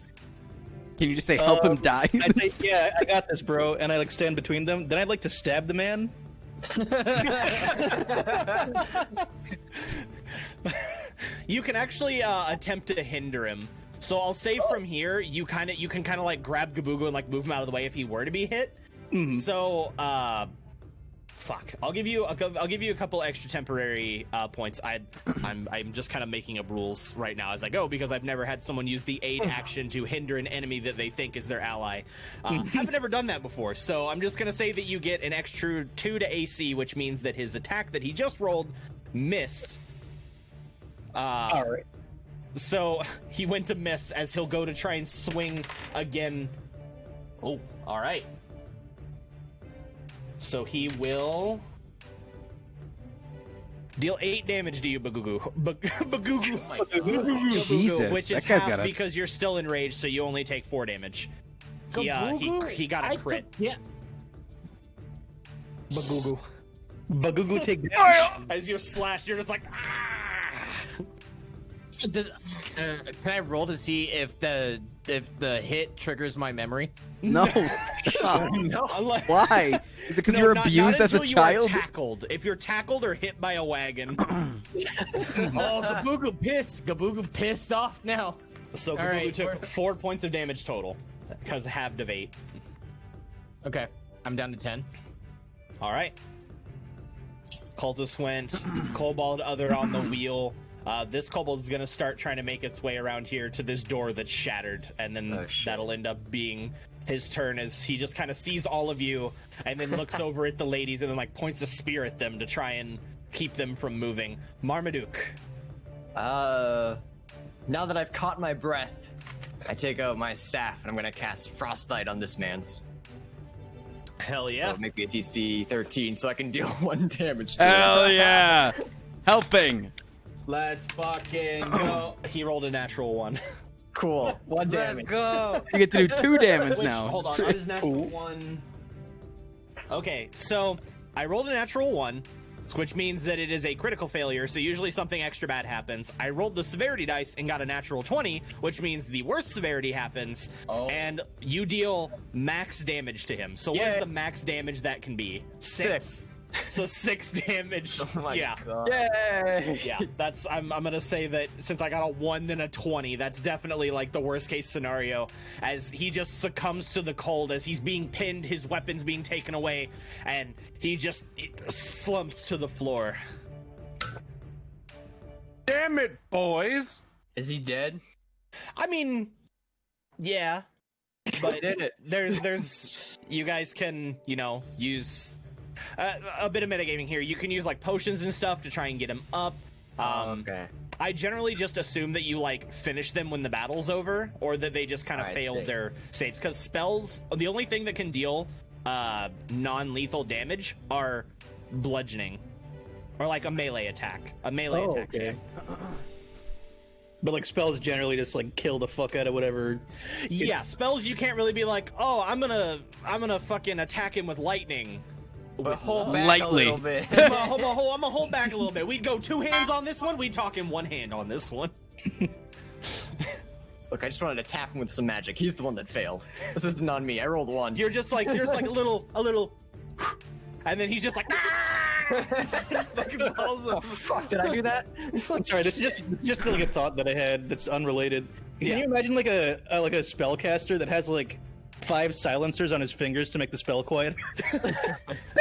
Can you just say help him die? I say, yeah, I got this, bro, and I like stand between them. Then I'd like to stab the man. You can actually attempt to hinder him. So I'll say from here, you can kind of like grab Gaboogoo and like move him out of the way if he were to be hit. Mhm. So fuck. I'll give you a couple extra temporary points. I'm just kind of making up rules right now as I go because I've never had someone use the aid action to hinder an enemy that they think is their ally. Haven't ever done that before, so I'm just gonna say that you get an extra 2 to AC, which means that his attack that he just rolled missed. All right. So he went to miss as he'll go to try and swing again. Oh, all right. So he will deal 8 damage to you, Gaboogoo. Gaboogoo, Jesus, which is that guy's half got a... because you're still enraged, so you only take 4 damage. He got a crit. Yeah. Gaboogoo take damage. As you're slashed, you're just like, ah! Can I roll to see if the hit triggers my memory? No. No. Why? Is it because you were abused as a child? You are tackled. If you're tackled or hit by a wagon. Gaboogoo pissed off now. So All Gaboogoo right, took 4 points of damage total, because halved of 8. Okay, I'm down to 10. All right. Cultist went. Kobold other on the wheel. This kobold is gonna start trying to make its way around here to this door that's shattered, and then that'll end up being his turn as he just kind of sees all of you and then looks over at the ladies and then like points a spear at them to try and keep them from moving. Marmaduke. Now that I've caught my breath, I take out my staff and I'm gonna cast Frostbite on this man's. Hell yeah. So make me a DC 13 so I can deal 1 damage to Hell him. yeah! Helping. Let's fucking go. He rolled a natural 1. Cool. 1 damage. Let's go. You get to do 2 damage Which, now. hold on, on his natural 1. Okay, so I rolled a natural 1, which means that it is a critical failure, so usually something extra bad happens. I rolled the severity dice and got a natural 20, which means the worst severity happens, and you deal max damage to him. So what is the max damage that can be? 6. So 6 damage. Oh my God. Yay! Yeah, that's I'm gonna say that since I got a 1 then a 20, that's definitely like the worst case scenario, as he just succumbs to the cold as he's being pinned, his weapons being taken away, and he just slumps to the floor. Damn it, boys! Is he dead? I mean, yeah, but Did it. there's you guys can, you know, use a bit of metagaming here. You can use like potions and stuff to try and get him up. Okay. I generally just assume that you like finish them when the battle's over, or that they just kind of I failed see. their saves. Because spells, the only thing that can deal non-lethal damage are bludgeoning, or like a melee attack. A melee attack. okay. But like spells generally just like kill the fuck out of whatever. Yeah, spells you can't really be like, oh, I'm gonna fucking attack him with lightning. But hold back Lightly. a little bit. I'm gonna hold back a little bit. We'd go 2 hands on this one. We'd talk in 1 hand on this one. Look, I just wanted to tap him with some magic. He's the one that failed. This isn't on me. I rolled 1. You're just like a little, and then he's just like, fucking balls up. Fuck, did I do that? I'm sorry, this is just like a thought that I had that's unrelated. Can Yeah. you imagine like a spellcaster that has like 5 silencers on his fingers to make the spell quiet?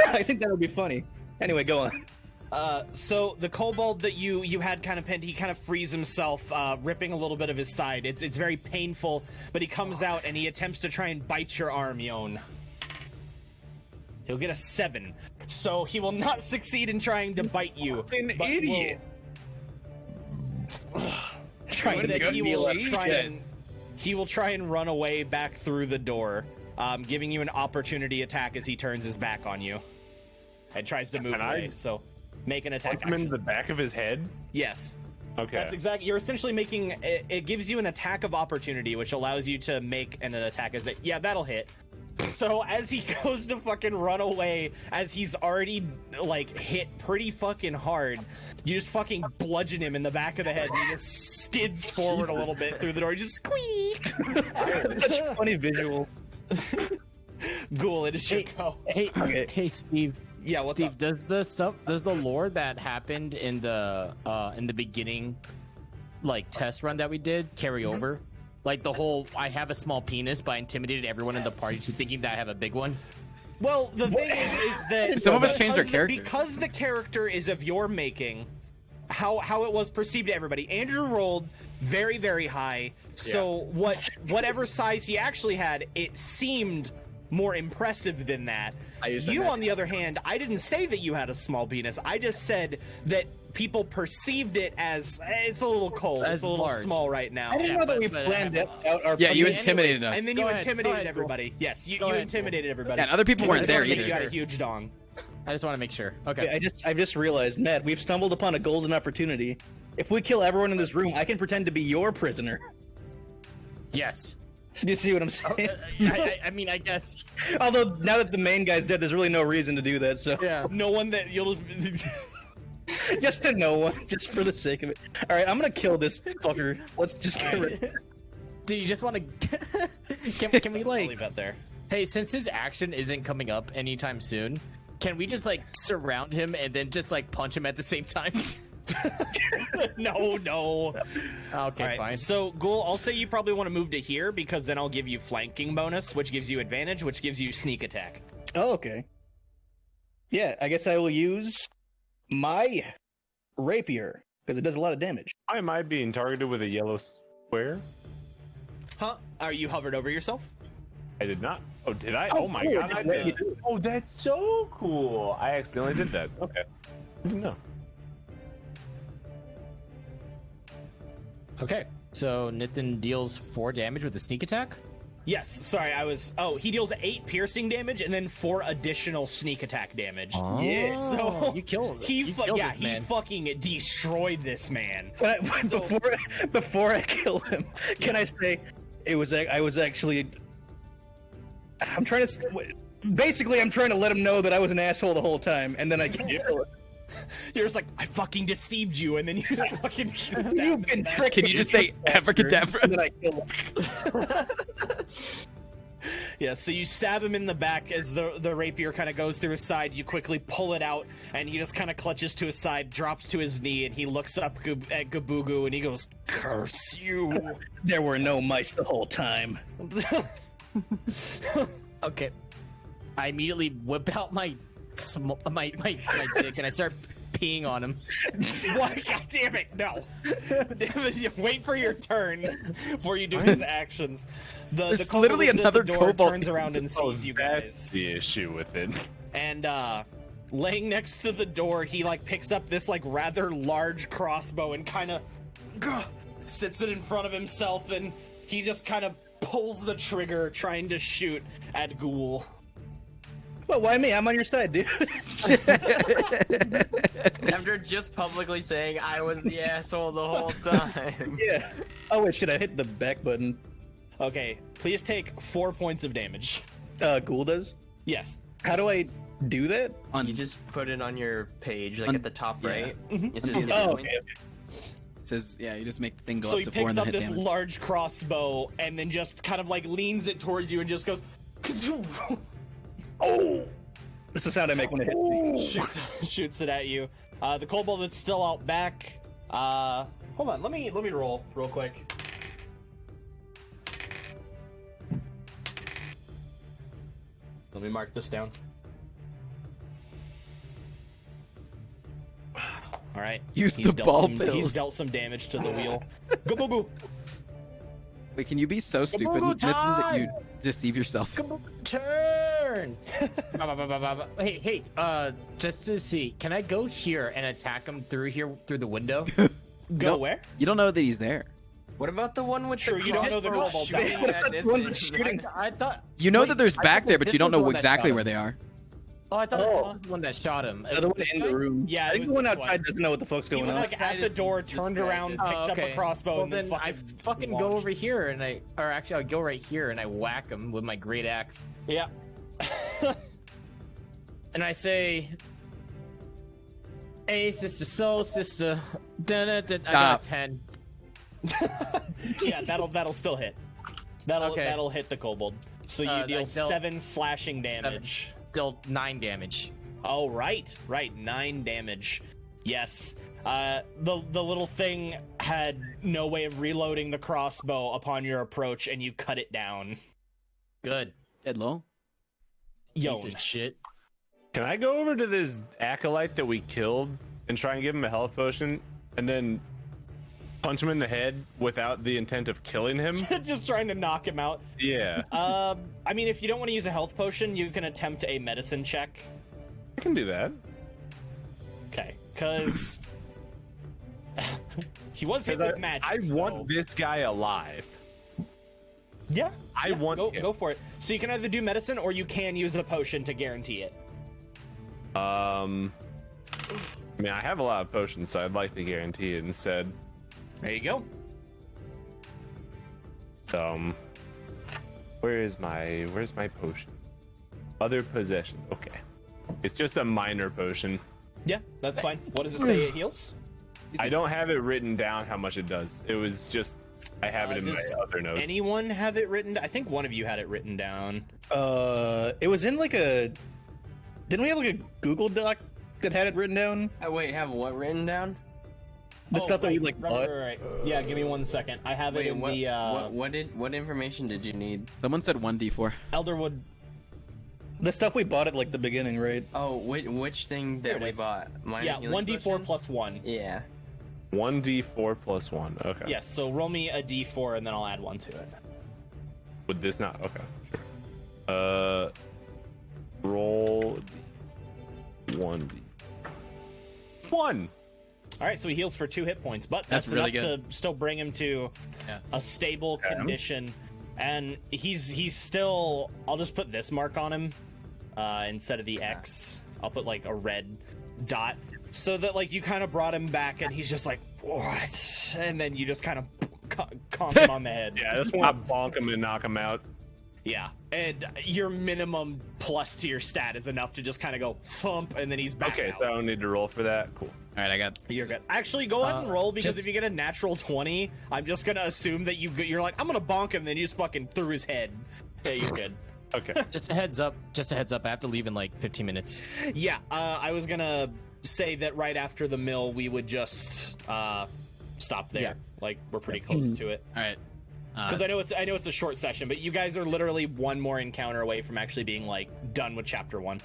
I think that would be funny. Anyway, go on. So the kobold that you had kind of pinned, he kind of frees himself, ripping a little bit of his side. It's very painful, but he comes out and he attempts to try and bite your arm, Yon. He'll get a 7, so he will not succeed in trying to bite you. An idiot. Trying that he will try and Jesus. he will try and run away back through the door, giving you an opportunity attack as he turns his back on you and tries to move And away. I- So make an attack. Punch him in action. the back of his head. Yes. Okay. That's exactly. You're essentially making it gives you an attack of opportunity, which allows you to make an attack as that. Yeah, that'll hit. So as he goes to fucking run away, as he's already like hit pretty fucking hard, you just fucking bludgeon him in the back of the head, and he just skids forward a little bit through the door. He just squeak. Such a funny visual. Ghoul, it is your Hey, go. hey, hey, Steve. Yeah, what's Steve, up? does the lore that happened in the beginning, like test run that we did, carry over? Like the whole I have a small penis, but I intimidated everyone in the party to thinking that I have a big one. Well, the thing is that Some of us changed our characters. because the character is of your making. How it was perceived to everybody. Andrew rolled very, very high. So whatever size he actually had, it seemed more impressive than that. I used that You, magic. on the other hand, I didn't say that you had a small penis. I just said that people perceived it as it's a little cold, As it's a little large. small right now. I didn't know that we but- planned out our. Yeah, you Anyway, intimidated us. And then Go you ahead, intimidated go ahead, everybody. Yes, you ahead, intimidated everybody. Yeah, and other people I weren't just there wanted to make either. You had a huge dong. I just want to make sure. Okay. I've just realized, Matt, we've stumbled upon a golden opportunity. If we kill everyone in this room, I can pretend to be your prisoner. Yes. Do you see what I'm saying? I mean, I guess. Although now that the main guy's dead, there's really no reason to do that. So Yeah. No one that you'll. just to no one, just for the sake of it. All right, I'm gonna kill this fucker. Let's just get rid. Do you just want to? Can we I'll like? leave that there. Hey, since his action isn't coming up anytime soon, can we just like surround him and then just like punch him at the same time? No. Okay, All right, fine. so Ghoul, I'll say you probably want to move to here because then I'll give you flanking bonus, which gives you advantage, which gives you sneak attack. Oh, okay. Yeah, I guess I will use my rapier because it does a lot of damage. Why am I being targeted with a yellow square? Huh? Are you hovered over yourself? I did not. Oh, did I? Oh, Oh my cool. god, I Yeah, you did. Oh, that's so cool. I accidentally did that. Okay. No. Okay, so Nitin deals 4 damage with the sneak attack. Yes. Sorry, I was. Oh, he deals 8 piercing damage and then 4 additional sneak attack damage. Yeah, So you killed. He you killed this he man. fucking destroyed this man. But So- before I kill him, can I say I was actually. I'm trying to. Basically, I'm trying to let him know that I was an asshole the whole time, and then I kill him. You're just like, I fucking deceived you, and then you just fucking. You've been tricked. Can you just say abracadabra? And then I kill him. Yeah, so you stab him in the back as the rapier kind of goes through his side. You quickly pull it out, and he just kind of clutches to his side, drops to his knee, and he looks up at Gaboogoo, and he goes, "Curse you!" There were no mice the whole time. Okay, I immediately whip out my dick and I start peeing on him. Why? God damn it! No. Wait for your turn before you do his actions. The There's kobold literally that's at another the door kobold. turns around and Oh, sees you that's guys. the issue with it. And laying next to the door, he like picks up this like rather large crossbow and kind of sits it in front of himself, and he just kind of pulls the trigger, trying to shoot at Ghoul. Well, why me? I'm on your side, dude. After just publicly saying I was the asshole the whole time. Yeah. Oh wait, shit! I hit the back button. Okay, please take 4 points of damage. Ghoul does. Yes. How do I do that? You just put it on your page, like On- at the top yeah. right. Mhm. It says Oh, hit Oh, points. okay. It says, yeah, you just make the thing go So up he to 4 picks and then up hit this damage. large crossbow and then just kind of like leans it towards you and just goes. Oh. That's the sound I make when it hits me. shoots it at you. The kobold that's still out back. Hold on, let me roll real quick. Let me mark this down. All right. Use He's the dealt ball some, pills. He's dealt some damage to the wheel. Gaboogoo. Wait, can you be so stupid Gaboogoo Mitten, that you time! deceive yourself? Turn! Hey, just to see, can I go here and attack him through the window? Go Nope. where? You don't know that he's there. What about the one with Sure, the you don't know the crossbow kobold's shooting out. at The one Nathan? that's shooting. I thought. You know Wait, that there's I back thought there, but this you don't was the know one that exactly shot where him. they are. Oh, I thought Oh. this was the one that shot him. The other one in the room. Yeah, I it think was the one this outside one. doesn't know what the fuck's He going was on. like at the door, turned around, picked up a crossbow, Well, and then then I fucking go launched. over here and I'll go right here and I whack him with my great axe. Yeah. And I say, "Hey, sister, soul sister." I got a 10. Yeah, that'll still hit. Okay. That'll hit the kobold. So you deal like they'll- 7 slashing damage. Still 9 damage. Oh right, 9 damage. Yes. The little thing had no way of reloading the crossbow upon your approach, and you cut it down. Good. Dead low. Yon. Piece of shit. Can I go over to this acolyte that we killed and try and give him a health potion, and then punch him in the head without the intent of killing him? Just trying to knock him out. Yeah, I mean, if you don't want to use a health potion, you can attempt a medicine check. I can do that. Okay, because he was hit with magic. I so- want this guy alive. Yeah, I want him. go for it. So you can either do medicine or you can use a potion to guarantee it. I mean, I have a lot of potions, so I'd like to guarantee it instead. There you go. Where's my potion? Other possession. Okay. It's just a minor potion. Yeah, that's fine. What does it say it heals? I don't have it written down how much it does. It was just I have it in my does other notes. Anyone have it written? I think one of you had it written down. It was in like a. Didn't we have like a Google Doc that had it written down? Wait, have what written down? The Oh, stuff that we right, like right, bought. right. Yeah, give me 1 second. I have it Wait, in what, the what information did you need? Someone said 1d4. Elderwood. The stuff we bought at like the beginning, right? Oh, which thing There that it we is. bought? Minor Yeah, healing 1d4 potion? plus 1. Yeah. 1d4 plus 1. Okay. Yes, so roll me a d4 and then I'll add 1 to it. Would this not? Okay. Roll 1d. 1. All right, so he heals for 2 hit points, but That's that's, really enough to still bring him to Yeah. a stable condition. And he's still. I'll just put this mark on him instead of the X. I'll put like a red dot so that like you kind of brought him back, and he's just like what? And then you just kind of conk him on the head. Yeah, I just want to bonk him and knock him out. Yeah, and your minimum plus to your stat is enough to just kind of go thump, and then he's back Okay, out. so I don't need to roll for that. Cool. All right, I got. You're good. Actually, go ahead and roll because just- if you get a natural 20, I'm just gonna assume that you're like, I'm gonna bonk him, then you just fucking through his head. Yeah, you're good. Okay. Just a heads up. I have to leave in like 15 minutes. Yeah, I was gonna say that right after the mill, we would just stop there. Yeah. Like we're pretty close to it. All right. Because I know it's a short session, but you guys are literally one more encounter away from actually being like done with chapter 1.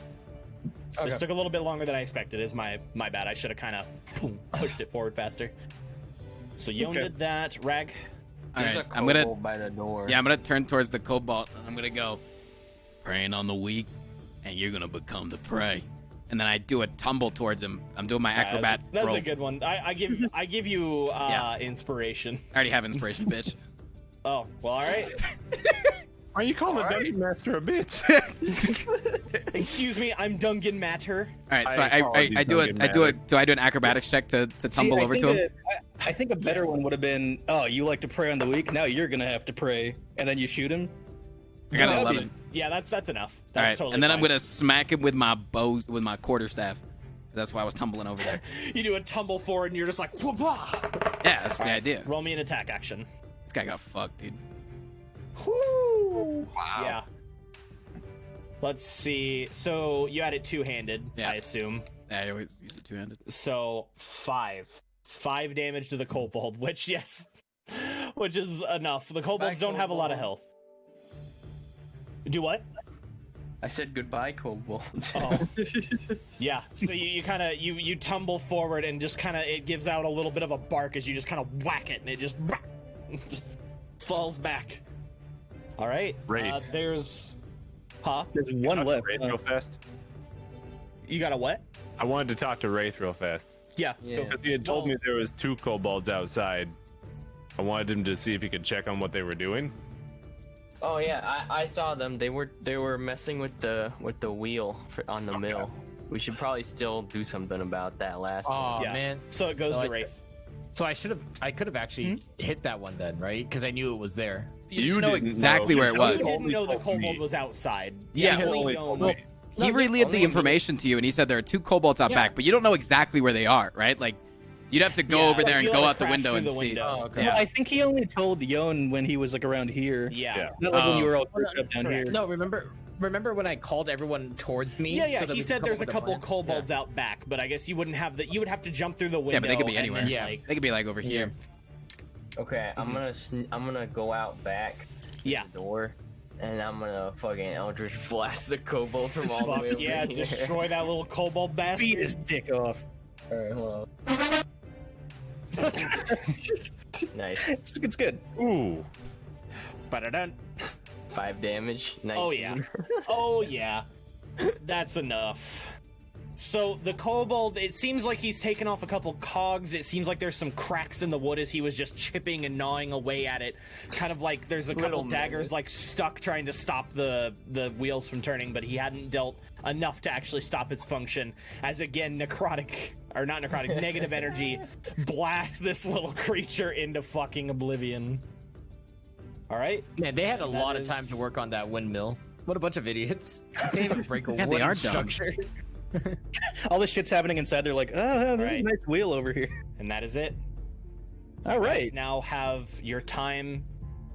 This took a little bit longer than I expected. Is my bad. I should have kind of pushed it forward faster. So Yon did that. Rag. All There's right. a I'm gonna. kobold by the door. Yeah, I'm gonna turn towards the cobalt. And I'm gonna go. Preying on the weak, and you're gonna become the prey. and then I do a tumble towards him. I'm doing my acrobat. That's roll. a good one. I give you inspiration. I already have inspiration, bitch. Oh, well, all right. Why are you calling the Dungeon Master a bitch? Excuse me, I'm Dungan Matter. All right, so I do an acrobatics check to tumble over to him? I think a better one would have been, oh, you like to prey on the weak? Now you're gonna have to pray, and then you shoot him. I got an That'd be- 11. Yeah, that's enough. That's All right, totally and then I'm fine. gonna smack him with my quarterstaff. That's why I was tumbling over there. You do a tumble forward, and you're just like, whoop-ah! Yeah, that's the idea. Roll me an attack action. This guy got fucked, dude. Whoo! Wow. Yeah. Let's see. So you had it two-handed, Yeah. I assume. Yeah, I always use it two-handed. So 5 damage to the kobold, which is enough. The kobolds don't have a lot of health. Do what? I said goodbye, Kobold. Oh. Yeah. So you kind of you tumble forward and just kind of it gives out a little bit of a bark as you just kind of whack it and it just falls back. All right. Wraith. There's There's one left. Wraith real fast. You got a what? I wanted to talk to Wraith real fast. Yeah. Yeah. Because he had told me there was 2 kobolds outside. I wanted him to see if he could check on what they were doing. Oh yeah, I saw them. They were messing with the wheel on the mill. We should probably still do something about that last Oh one. Yeah. man. So it goes So to I- Wraith. So I could have actually hit that one then, right? Because I knew it was there. You know didn't exactly know. where it You was. didn't know the told me. kobold was outside. Yeah, You only only told know- me. He relayed the information to you, and he said there are 2 kobolds out Yeah. back, but you don't know exactly where they are, right? Like, you'd have to go Yeah, over like, there and you go let it out the crash window through and the see. window. Oh, okay. Yeah. I think he only told Yon when he was like around here. Yeah. Not like when Oh. you were all grouped up down Correct. here. No, remember when I called everyone towards me? Yeah, so that he we said could there's a come up couple with a plan? kobolds out back, but I guess you wouldn't have you would have to jump through the window. Yeah, but they could be and anywhere. then, Yeah. like, They could be like over here. Okay, I'm gonna go out back yeah. the door, and I'm gonna fucking Eldritch blast the kobold from all the way Fuck over yeah, here. destroy that little kobold bastard. Beat his dick off. Alright, hold on. Nice. It's good. Ooh. Ba-da-dun. 5 damage. 19. Oh yeah. Oh yeah. That's enough. So the kobold, it seems like he's taken off a couple cogs. It seems like there's some cracks in the wood as he was just chipping and gnawing away at it. Kind of like there's a couple Little daggers like stuck trying to stop the wheels from turning, but he hadn't dealt enough to actually stop its function. As again, negative energy blasts this little creature into fucking oblivion. All right. Man, they had a That lot of is- time to work on that windmill. What a bunch of idiots. They didn't even break a Yeah, they wooden are dumb. structure. All this shit's happening inside. They're like, oh, there's Right. a nice wheel over here. And that is it. All You guys right. now have your time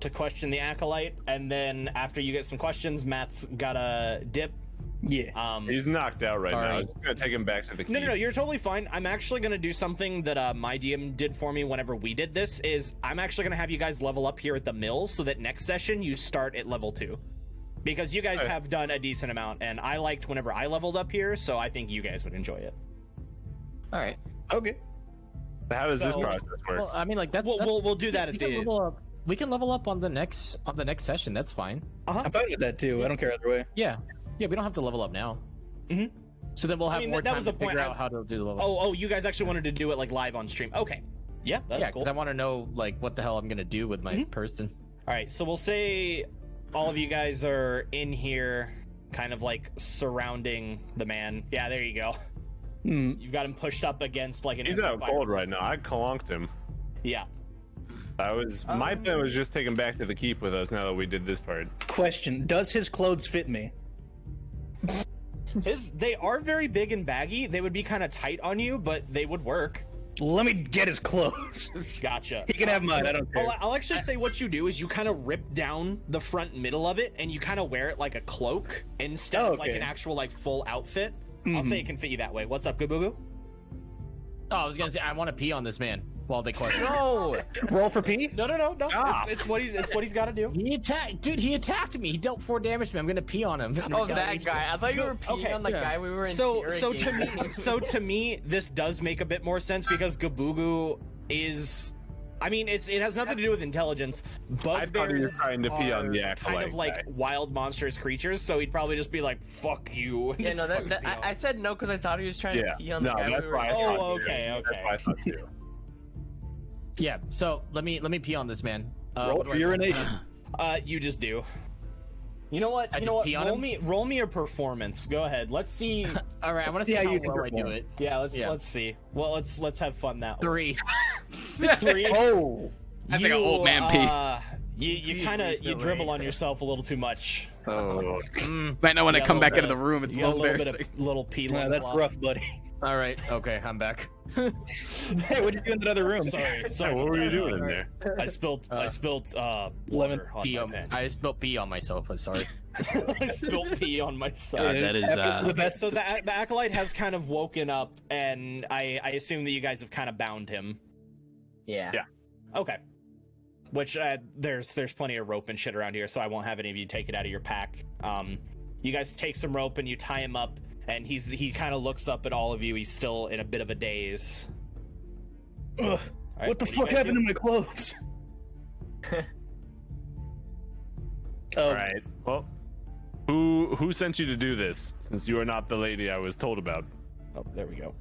to question the acolyte, and then after you get some questions, Matt's got a dip. Yeah. He's knocked out right now. Alright. I'm just gonna take him back to the keep. No, you're totally fine. I'm actually gonna do something that my DM did for me whenever we did this. Is I'm actually gonna have you guys level up here at the mill, so that next session you start at level 2, because you guys Okay. have done a decent amount, and I liked whenever I leveled up here, so I think you guys would enjoy it. All right. Okay. How does this So- process work? Well, I mean, like that's. We'll do that at we can the. level up. We can level up on the next session. That's fine. Uh-huh. I'm fine with that too. I don't care either way. Yeah. Yeah, we don't have to level up now. Mhm. So then we'll have I mean, more that time was to the point. figure out how to do the level. Oh, you guys actually wanted to do it like live on stream. Okay. Yeah, that's yeah, cool. because I want to know like what the hell I'm gonna do with my Mhm. person. All right, so we'll say all of you guys are in here, kind of like surrounding the man. Yeah, there you go. Hmm. You've got him pushed up against like an. He's empty out fire- cold right now. I clonked him. Yeah. My plan was just take him back to the keep with us now that we did this part. Question: does his clothes fit me? They are very big and baggy. They would be kind of tight on you, but they would work. Let me get his clothes. Gotcha. He can have mine. I don't care. I'll actually say what you do is you kind of rip down the front middle of it and you kind of wear it like a cloak instead of like Okay. an actual like full outfit. I'll Mhm. say it can fit you that way. What's up, Gaboogoo? Oh, I was gonna say I want to pee on this man while they question. No! Roll for P. No. Ah. It's what he's got to do. He attacked, dude. He attacked me. He dealt 4 damage to me. I'm gonna pee on him. Oh, that guy. I thought you were peeing Okay. on the Yeah. guy we were So interrogating. to me, this does make a bit more sense because Gaboogoo is I mean, it has nothing to do with intelligence. I thought he was Bugbears trying to pee on are the kind acolyte of like guy. wild, monstrous creatures, so he'd probably just be like, "Fuck you." Yeah, no, Fucking pee I on. said no because I thought he was trying Yeah, to pee on the no, guy. that's we were why I Oh, thought okay, too. okay. That's why I thought too. Yeah. So let me pee on this man. Roll what do for I- urination. You just do. You know what? I You just know what? pee on him? Roll me a performance. Go ahead. Let's see. All right. I want to see see how how you can well I do perform. it. Yeah, let's Yeah. see. Well, let's have fun that way. 3. 3. Oh, That's like an old man pee. You kind of you dribble on yourself a little too much. oh, Might not want to Yeah, come a back little into the room. It's a You got a little little bit embarrassing. of little pee. yeah, that's rough, buddy. All right. Okay. I'm back. Hey, what'd you do in that other room? Sorry. What were you doing in there? I spilled lemon water on Pee my on, pants. I spilled pee on myself. I'm sorry. I spilled pee on myself. God, that is The best. So the acolyte has kind of woken up, and I assume that you guys have kind of bound him. Yeah. Yeah. Okay. Which there's plenty of rope and shit around here, so I won't have any of you take it out of your pack. You guys take some rope and you tie him up, and he kind of looks up at all of you. He's still in a bit of a daze. Ugh, All right, what the do you fuck guys happened do? to my clothes? All right. Well, who sent you to do this? Since you are not the lady I was told about. Oh, there we go.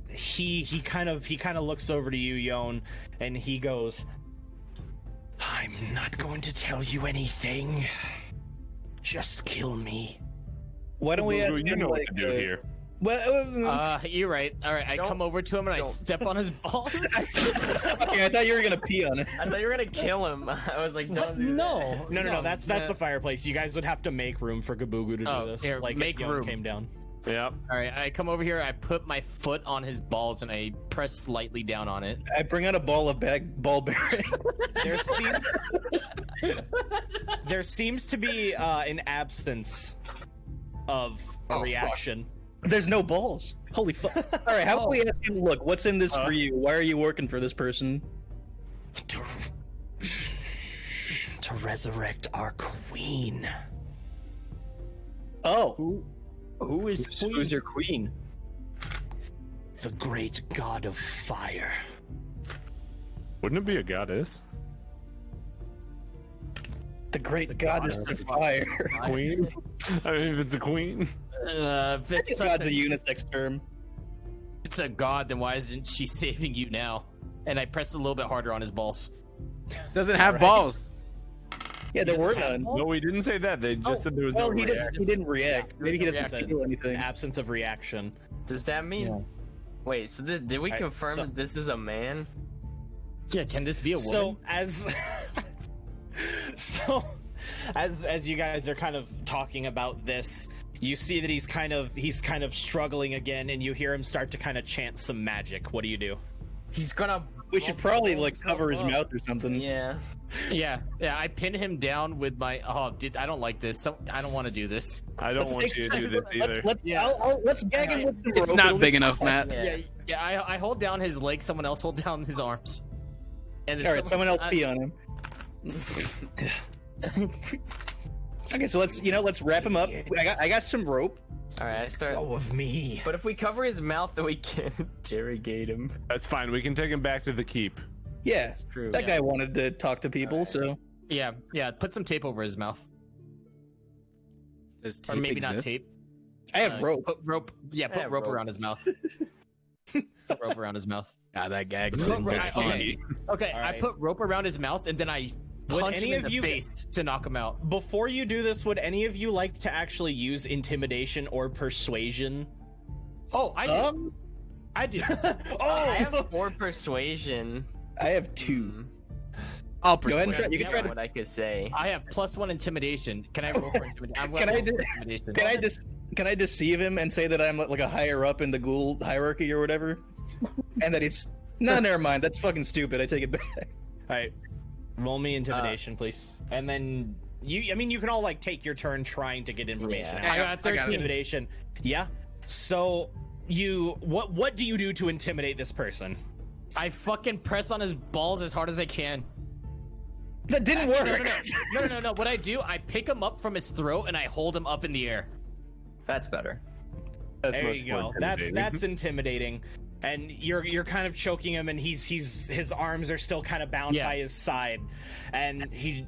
He kind of looks over to you, Yon, and he goes, "I'm not going to tell you anything. Just kill me." Why don't we Gaboogoo, ask you him know like? what to do here. Well, You're right. All right. I Don't- come over to him and I don't. step on his balls. okay, I thought you were gonna pee on it. I thought you were gonna kill him. I was like, What? don't do No. No. That's the fireplace. You guys would have to make room for Gaboogoo to do Oh, this. here, like make if Yon room. came down. Yep. All right. I come over here. I put my foot on his balls and I press slightly down on it. I bring out a ball bearing. There seems to be an absence of a Oh, fuck. reaction. There's no balls. Holy fuck! All right, how about we ask him? Look, what's in this for you? Why are you working for this person? To resurrect our queen. Oh, Who is Who's your queen? The great god of fire. Wouldn't it be a goddess? the great goddess of fire. Queen? I mean, if it's a queen. If it's, God's a such unisex term. it's a god, then why isn't she saving you now? And I press a little bit harder on his balls. Doesn't have balls. Yeah, there were none. No, we didn't say that. They just said there was Well, no he reaction. didn't react. Maybe he doesn't Reaction. feel An anything. absence of reaction. Does that mean? Yeah. Wait. So did we Alright, confirm so- that this is a man? Yeah, can this be a woman? So as you guys are kind of talking about this, you see that he's kind of struggling again, and you hear him start to kind of chant some magic. What do you do? He's gonna. We should probably like himself cover his up. mouth or something. Yeah. yeah. I pin him down with my. Oh, I don't like this. I don't want to do this. I don't Let's want take you to some- do this either. Let's Yeah. let's gag him with some It's rope. not It'll big be enough, fine. Matt. Yeah. I hold down his legs. Someone else hold down his arms. And then All right, someone else pee on him. Okay, so let's wrap him up. I got some rope. All right. I start. of me. But if we cover his mouth, then we can't interrogate him. That's fine. We can take him back to the keep. Yeah, True. that guy wanted to talk to people, so Yeah. Put some tape over his mouth, Does or tape maybe not exist? tape. I have rope. Put rope. Yeah, put I have rope rope. around his mouth. Put rope around his mouth. God, that gag Rope doesn't look around- fun. Okay, All I right. put rope around his mouth and then I Would punch any him in of the you- face to knock him out. Before you do this, would any of you like to actually use intimidation or persuasion? Oh, I do. I do. I have 4 persuasion. I have 2. I'll Go ahead and persuade. try. You can try to. What I could say. I have +1 intimidation. Can I roll for intimidation? I'm Can I do- intimidation. Can I deceive him and say that I'm like a higher up in the ghoul hierarchy or whatever, and that he's no, never mind. That's fucking stupid. I take it back. All right, roll me intimidation, please, and then you. I mean, you can all like take your turn trying to get information. Yeah. I got 13. Intimidation. Yeah. So what do you do to intimidate this person? I fucking press on his balls as hard as I can. That didn't Actually, work. no. What I do, I pick him up from his throat and I hold him up in the air. That's better. That's There much you more go. intimidating. That's intimidating. and you're kind of choking him, and his arms are still kind of bound by his side, and he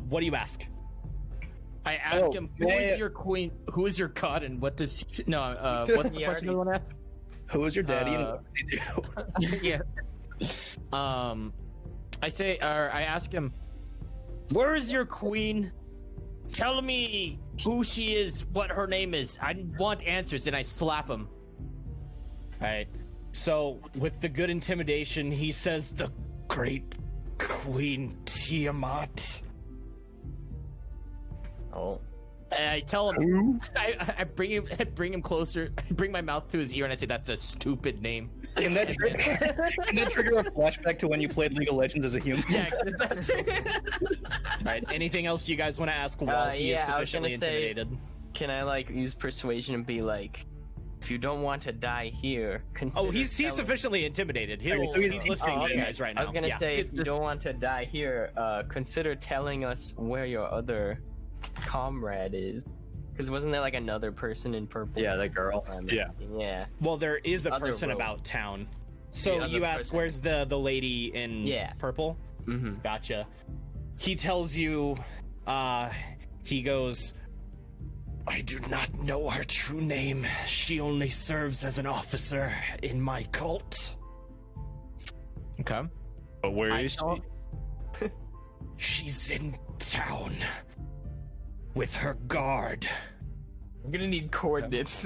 what do you ask? I ask him, who is your queen? Who is your god, and what does he, no? What's the question you want to ask? Who is your daddy and what does he do? Yeah. I ask him, where is your queen? Tell me who she is, what her name is. I want answers, and I slap him. All right. So with the good intimidation, he says, "The great Queen Tiamat." Oh. And I tell him, I bring him closer. I bring my mouth to his ear, and I say, "That's a stupid name." Can that trigger a flashback to when you played League of Legends as a human? Yeah. All right. Anything else you guys want to ask while he is yeah, I was sufficiently gonna say- intimidated? Can I like use persuasion and be like, if you don't want to die here, consider. Oh, he's telling- sufficiently intimidated. He's listening Oh, to you okay. guys right now. I was gonna Yeah. say, if you don't want to die here, consider telling us where your other comrade is. Because wasn't there like another person in purple? Yeah, the girl. Yeah. Well, there is a Other person row. about town. So The you other ask, person. where's the lady in Yeah. purple? Mm-hmm. Gotcha. He tells you, he goes, "I do not know her true name. She only serves as an officer in my cult." Okay. But where is she? She's in town with her guard. I'm gonna need coordinates.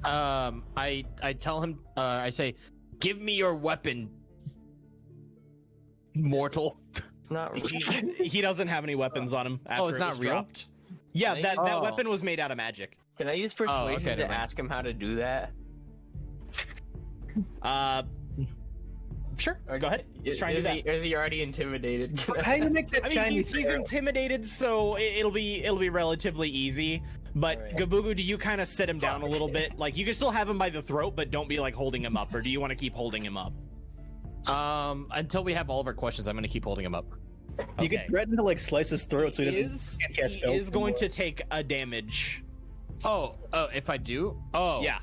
I tell him, I say, "Give me your weapon, mortal." It's not real. He doesn't have any weapons on him after it's it not was real? dropped. Yeah, that Oh. weapon was made out of magic. Can I use persuasion okay, to never mind. ask him how to do that? Sure. Or Go ahead. Just try and do that. Is he already intimidated? How do you make that I mean, shiny he's arrow? intimidated, so it'll be relatively easy. But Alright. Gaboogoo, do you kind of sit him down a little bit? Like, you can still have him by the throat, but don't be like holding him up. Or do you want to keep holding him up? Until we have all of our questions, I'm gonna keep holding him up. You Okay. could threaten to like slice his throat so he He doesn't can't cast he spells is going anymore. to take a damage. Oh, if I do? Oh. Yeah.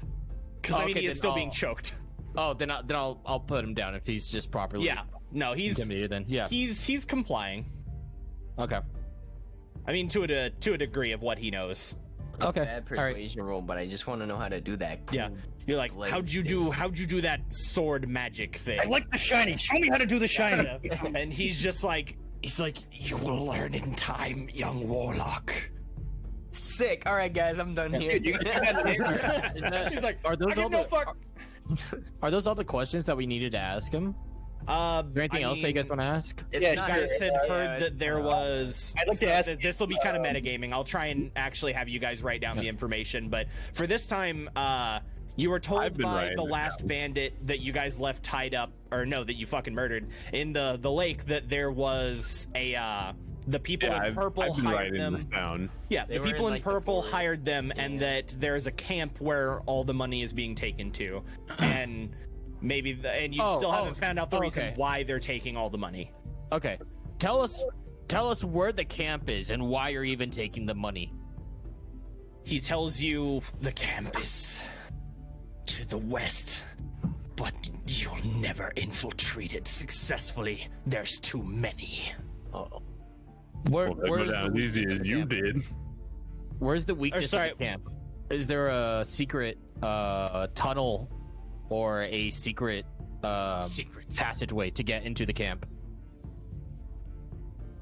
Because I mean, Okay, he is then still I'll- being choked. Oh, then I'll put him down if he's just properly Yeah. No, he's intimidated. Then yeah. he's complying. Okay. I mean, to a degree of what he knows. Okay. Bad All right. persuasion roll, but I just want to know how to do that. Yeah. You're like, Blade how'd you do that sword magic thing? I like the shiny. Show me how to do the shiny. And he's like, you will learn in time, young warlock. Sick. All right, guys, I'm done here. Dude, you got the name. Is that- He's like, are those I all give no the fuck. are those all the questions that we needed to ask him? Is there anything else that you guys want to ask? It's Yeah, You not- guys had yeah, heard it's that there not- was. I'd like to ask- This will be kind of metagaming. I'll try and actually have you guys write down the information. But for this time, you were I've told been by writing the it last bandit that you guys left tied up, or no, that you fucking murdered in the lake. That there was the people Yeah, in purple I've been hired writing them. this down. Yeah, They the were people in, in like, the purple forest. hired them, and Yeah. that there's a camp where all the money is being taken to, and maybe and you still haven't found out the reason okay. why they're taking all the money. Okay. Tell us where the camp is and why you're even taking the money. He tells you the camp is to the west, but you'll never infiltrate it successfully. There's too many. Where, Well, that go where's down the as easy weakness as of the you camp? did. Where's the weakness sorry. of the camp? Is there a secret tunnel or a secret passageway to get into the camp?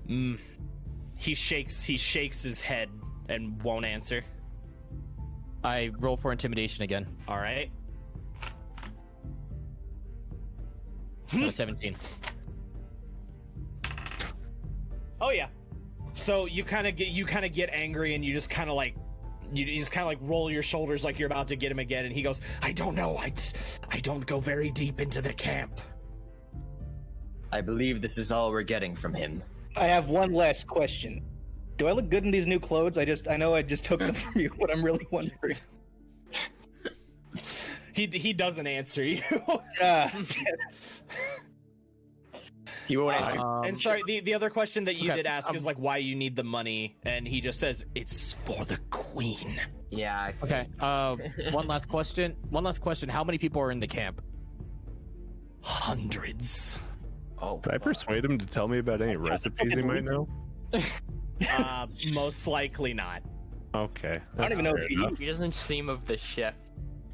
He shakes his head and won't answer. I roll for intimidation again. All right. Got a 17. Oh yeah. So you kind of get angry, and you just kind of like roll your shoulders like you're about to get him again, and he goes, "I don't know. I don't go very deep into the camp." I believe this is all we're getting from him. I have one last question. Do I look good in these new clothes? I know I just took them from you, but I'm really wondering. He doesn't answer you. He won't answer. And sorry, the other question that you okay, did ask is like why you need the money, and he just says it's for the queen. Yeah. I Okay. One last question. How many people are in the camp? Hundreds. Oh. Did I persuade him to tell me about any recipes he might know? Most likely not. Okay. I don't even know if he He doesn't seem of the chef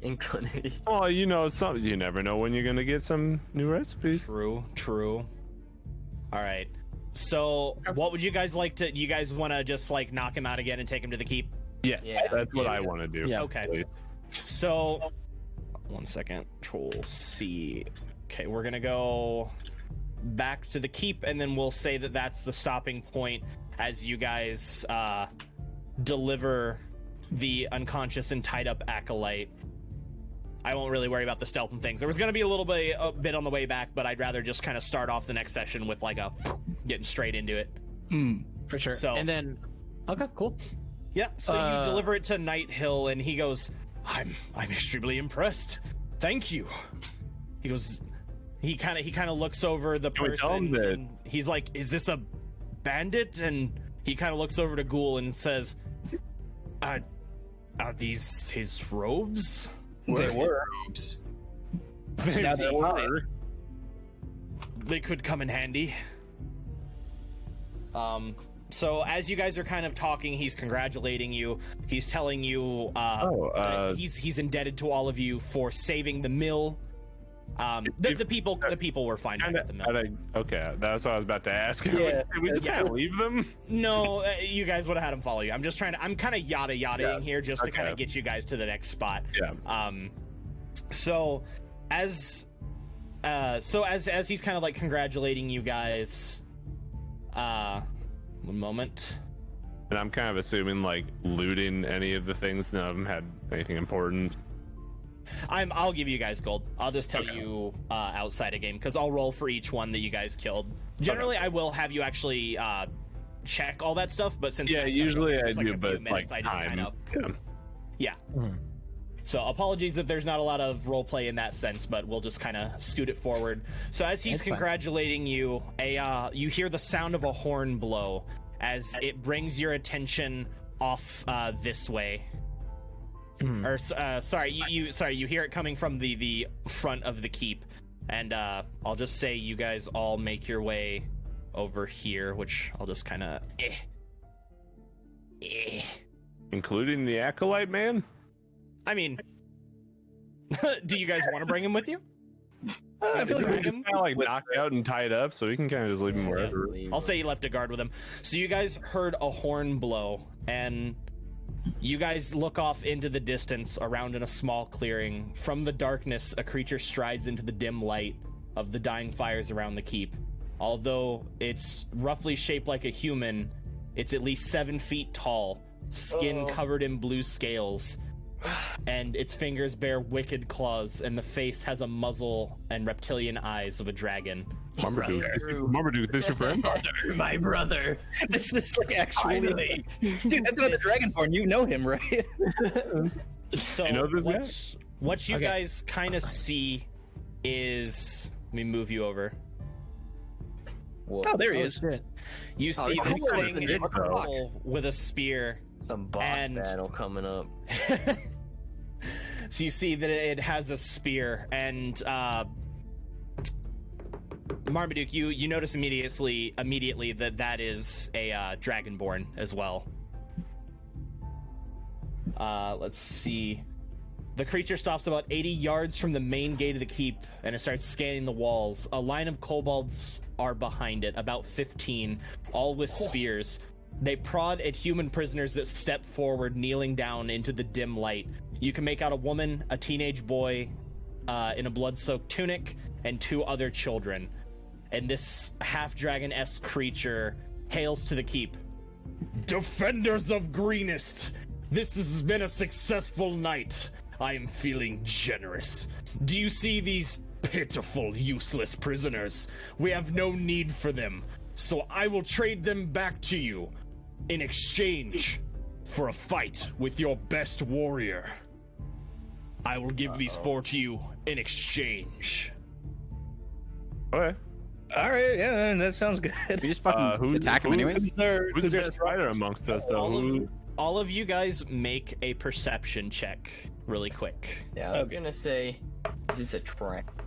inclination. Oh, you know, you never know when you're gonna get some new recipes. True. All right. So, what would you guys like to? You guys want to just like knock him out again and take him to the keep? Yes, Yeah. that's what I want to do. Yeah. Okay. Please. So, 1 second. Control C. Okay, we're gonna go back to the keep, and then we'll say that that's the stopping point as you guys deliver the unconscious and tied up acolyte. I won't really worry about the stealth and things. There was going to be a bit on the way back, but I'd rather just kind of start off the next session with like getting straight into it. For sure. So- and then, okay, cool. Yeah. So you deliver it to Night Hill, and he goes, "I'm extremely impressed. Thank you." He goes, he kind of looks over the Can we tell him person, that- and he's like, "Is this a bandit?" And he kind of looks over to Ghoul and says, "Are these his robes?" They were. Now they're mine. They could come in handy. So as you guys are kind of talking, he's congratulating you. He's telling you that he's indebted to all of you for saving the mill. The people were fine at the mill. Okay, that's what I was about to ask. Yeah. Can we just kind of leave them? No, you guys would have had him follow you. I'm just I'm kind of yada-yadaing here just to okay. kind of get you guys to the next spot. Yeah. So as he's kind of like congratulating you guys, one moment. And I'm kind of assuming like looting any of the things. None of them had anything important. I'll give you guys gold. I'll just tell you outside a game because I'll roll for each one that you guys killed. Generally, I will have you actually check all that stuff, but since Usually I just, like, do, a few but minutes, like I just time. kind of yeah. So apologies that there's not a lot of role play in that sense, but we'll just kind of scoot it forward. So as he's That's fine. congratulating you, you hear the sound of a horn blow as it brings your attention off this way. Or you hear it coming from the front of the keep, and I'll just say you guys all make your way over here, which I'll just kind of Including the acolyte man. I mean, do you guys want to bring him with you? I feel like He's him. kind of like knocked out and tied up, so we can kind of just leave him wherever. I'll say you left a guard with him. So you guys heard a horn blow, and you guys look off into the distance around in a small clearing. From the darkness, a creature strides into the dim light of the dying fires around the keep. Although it's roughly shaped like a human, it's at least 7 feet tall, skin covered in blue scales, and its fingers bear wicked claws, and the face has a muzzle and reptilian eyes of a dragon. Marmaduke, this your friend? My brother. This is like actually, dude. That's not the Dragonborn. You know him, right? So You know this what you Okay. guys kind of see is, let me move you over. Oh, there he is. You see he's this cool. thing in purple with a spear. Some boss And- battle coming up. So you see that it has a spear, and Marmaduke, you notice immediately that is a Dragonborn as well. Let's see. The creature stops about 80 yards from the main gate of the keep, and it starts scanning the walls. A line of kobolds are behind it, about 15, all with spears. They prod at human prisoners that step forward, kneeling down into the dim light. You can make out a woman, a teenage boy in a blood-soaked tunic, and 2 other children. And this half-dragon-esque creature hails to the keep. Defenders of Greenest, this has been a successful night. I am feeling generous. Do you see these pitiful, useless prisoners? We have no need for them, so I will trade them back to you in exchange for a fight with your best warrior. I will give these 4 to you in exchange. Okay. All right, yeah, that sounds good. We just fucking who- attack him who- anyways. Who's the best rider amongst us, though? All of- all of you guys make a perception check really quick. Yeah, I was gonna say, is this a trap?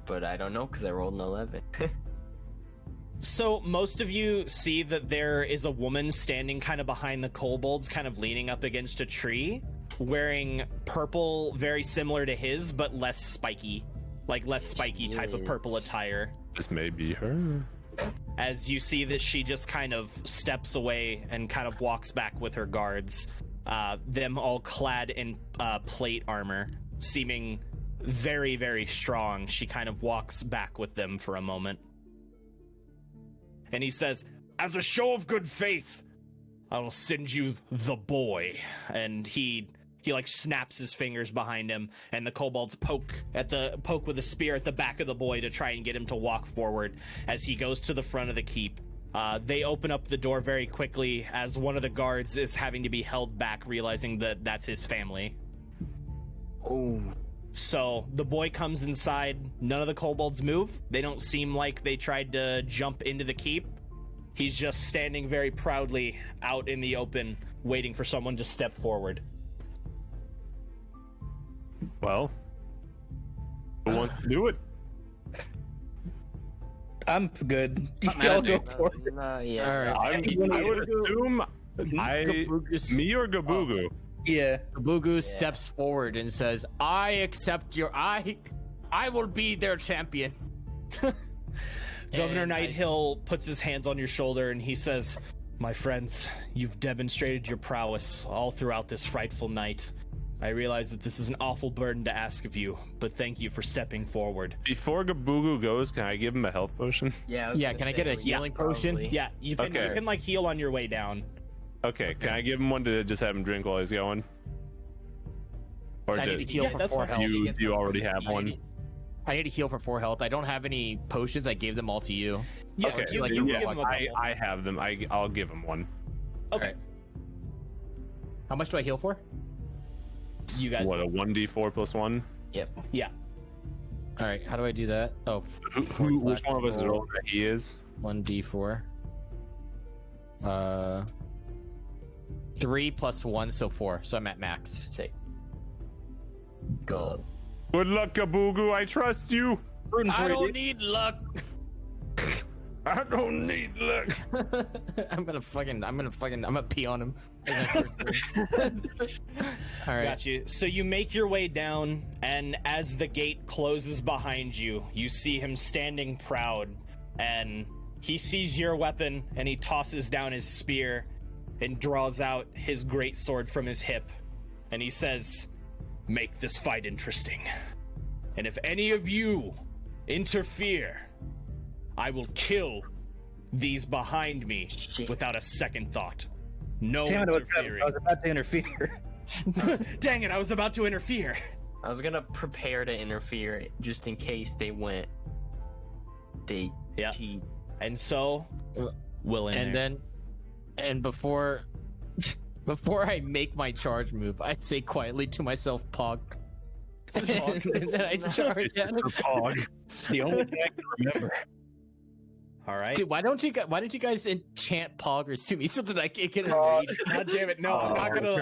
But I don't know because I rolled an 11. So most of you see that there is a woman standing kind of behind the kobolds, kind of leaning up against a tree, wearing purple, very similar to his, but less spiky. Like less spiky type of purple attire. This may be her. As you see that she just kind of steps away and kind of walks back with her guards, them all clad in plate armor, seeming very, very strong. She kind of walks back with them for a moment. And he says, as a show of good faith, I will send you the boy. And he like snaps his fingers behind him, and the kobolds poke with a spear at the back of the boy to try and get him to walk forward as he goes to the front of the keep. They open up the door very quickly as one of the guards is having to be held back, realizing that that's his family. Oh. So the boy comes inside. None of the kobolds move. They don't seem like they tried to jump into the keep. He's just standing very proudly out in the open, waiting for someone to step forward. Well, who wants to do it? I'm good. Something Y'all to go do. for it. Yeah. All right. I would assume me or Gaboogoo. Yeah. Gaboogoo steps forward and says, I accept your... I will be their champion. Governor And Nighthill puts his hands on your shoulder and he says, my friends, you've demonstrated your prowess all throughout this frightful night. I realize that this is an awful burden to ask of you, but thank you for stepping forward. Before Gaboogoo goes, can I give him a health potion? Yeah. Yeah, can I get a healing potion? Yeah, you can like heal on your way down. Okay, can I give him one to just have him drink while he's going? Or I need to heal yeah, for that's 4 fine. health. you already have one? I need to heal for 4 health. I don't have any potions. I gave them all to you. Yeah, Okay, you, like you you give want- him a couple. I have them. I'll give him one. Okay, Alright. How much do I heal for? you guys. What, a 1d4 plus 1? Yep. Yeah, All right, how do I do that? Oh, Which one of us is older? He is? 1d4. 3 plus 1, so 4. So I'm at max. Say. Go. Good luck, Gaboogoo. I trust you. I don't need luck. I don't need luck. I'm gonna pee on him. All right. got you. So you make your way down, and as the gate closes behind you, you see him standing proud, and he sees your weapon, and he tosses down his spear and draws out his great sword from his hip, and he says, make this fight interesting. And if any of you interfere, I will kill these behind me without a second thought. No Damn it, interfering. I was about to interfere. Dang it, I was about to interfere. I was gonna prepare to interfere just in case they went. They Yeah. cheat. And so, Will in And there. then, and before I make my charge move, I say quietly to myself, "Pog." And then I charge at him. Pog. The only thing I can remember. All right. Dude, why don't you guys enchant Poggers to me so that I can get a Oh, raid? God damn it! No, I'm not gonna.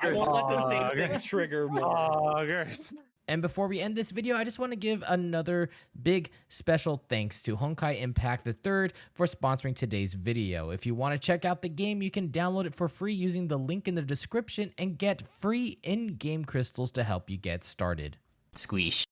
I won't let the same thing trigger more. Poggers. And before we end this video, I just want to give another big special thanks to Honkai Impact III for sponsoring today's video. If you want to check out the game, you can download it for free using the link in the description and get free in-game crystals to help you get started. Squeeze.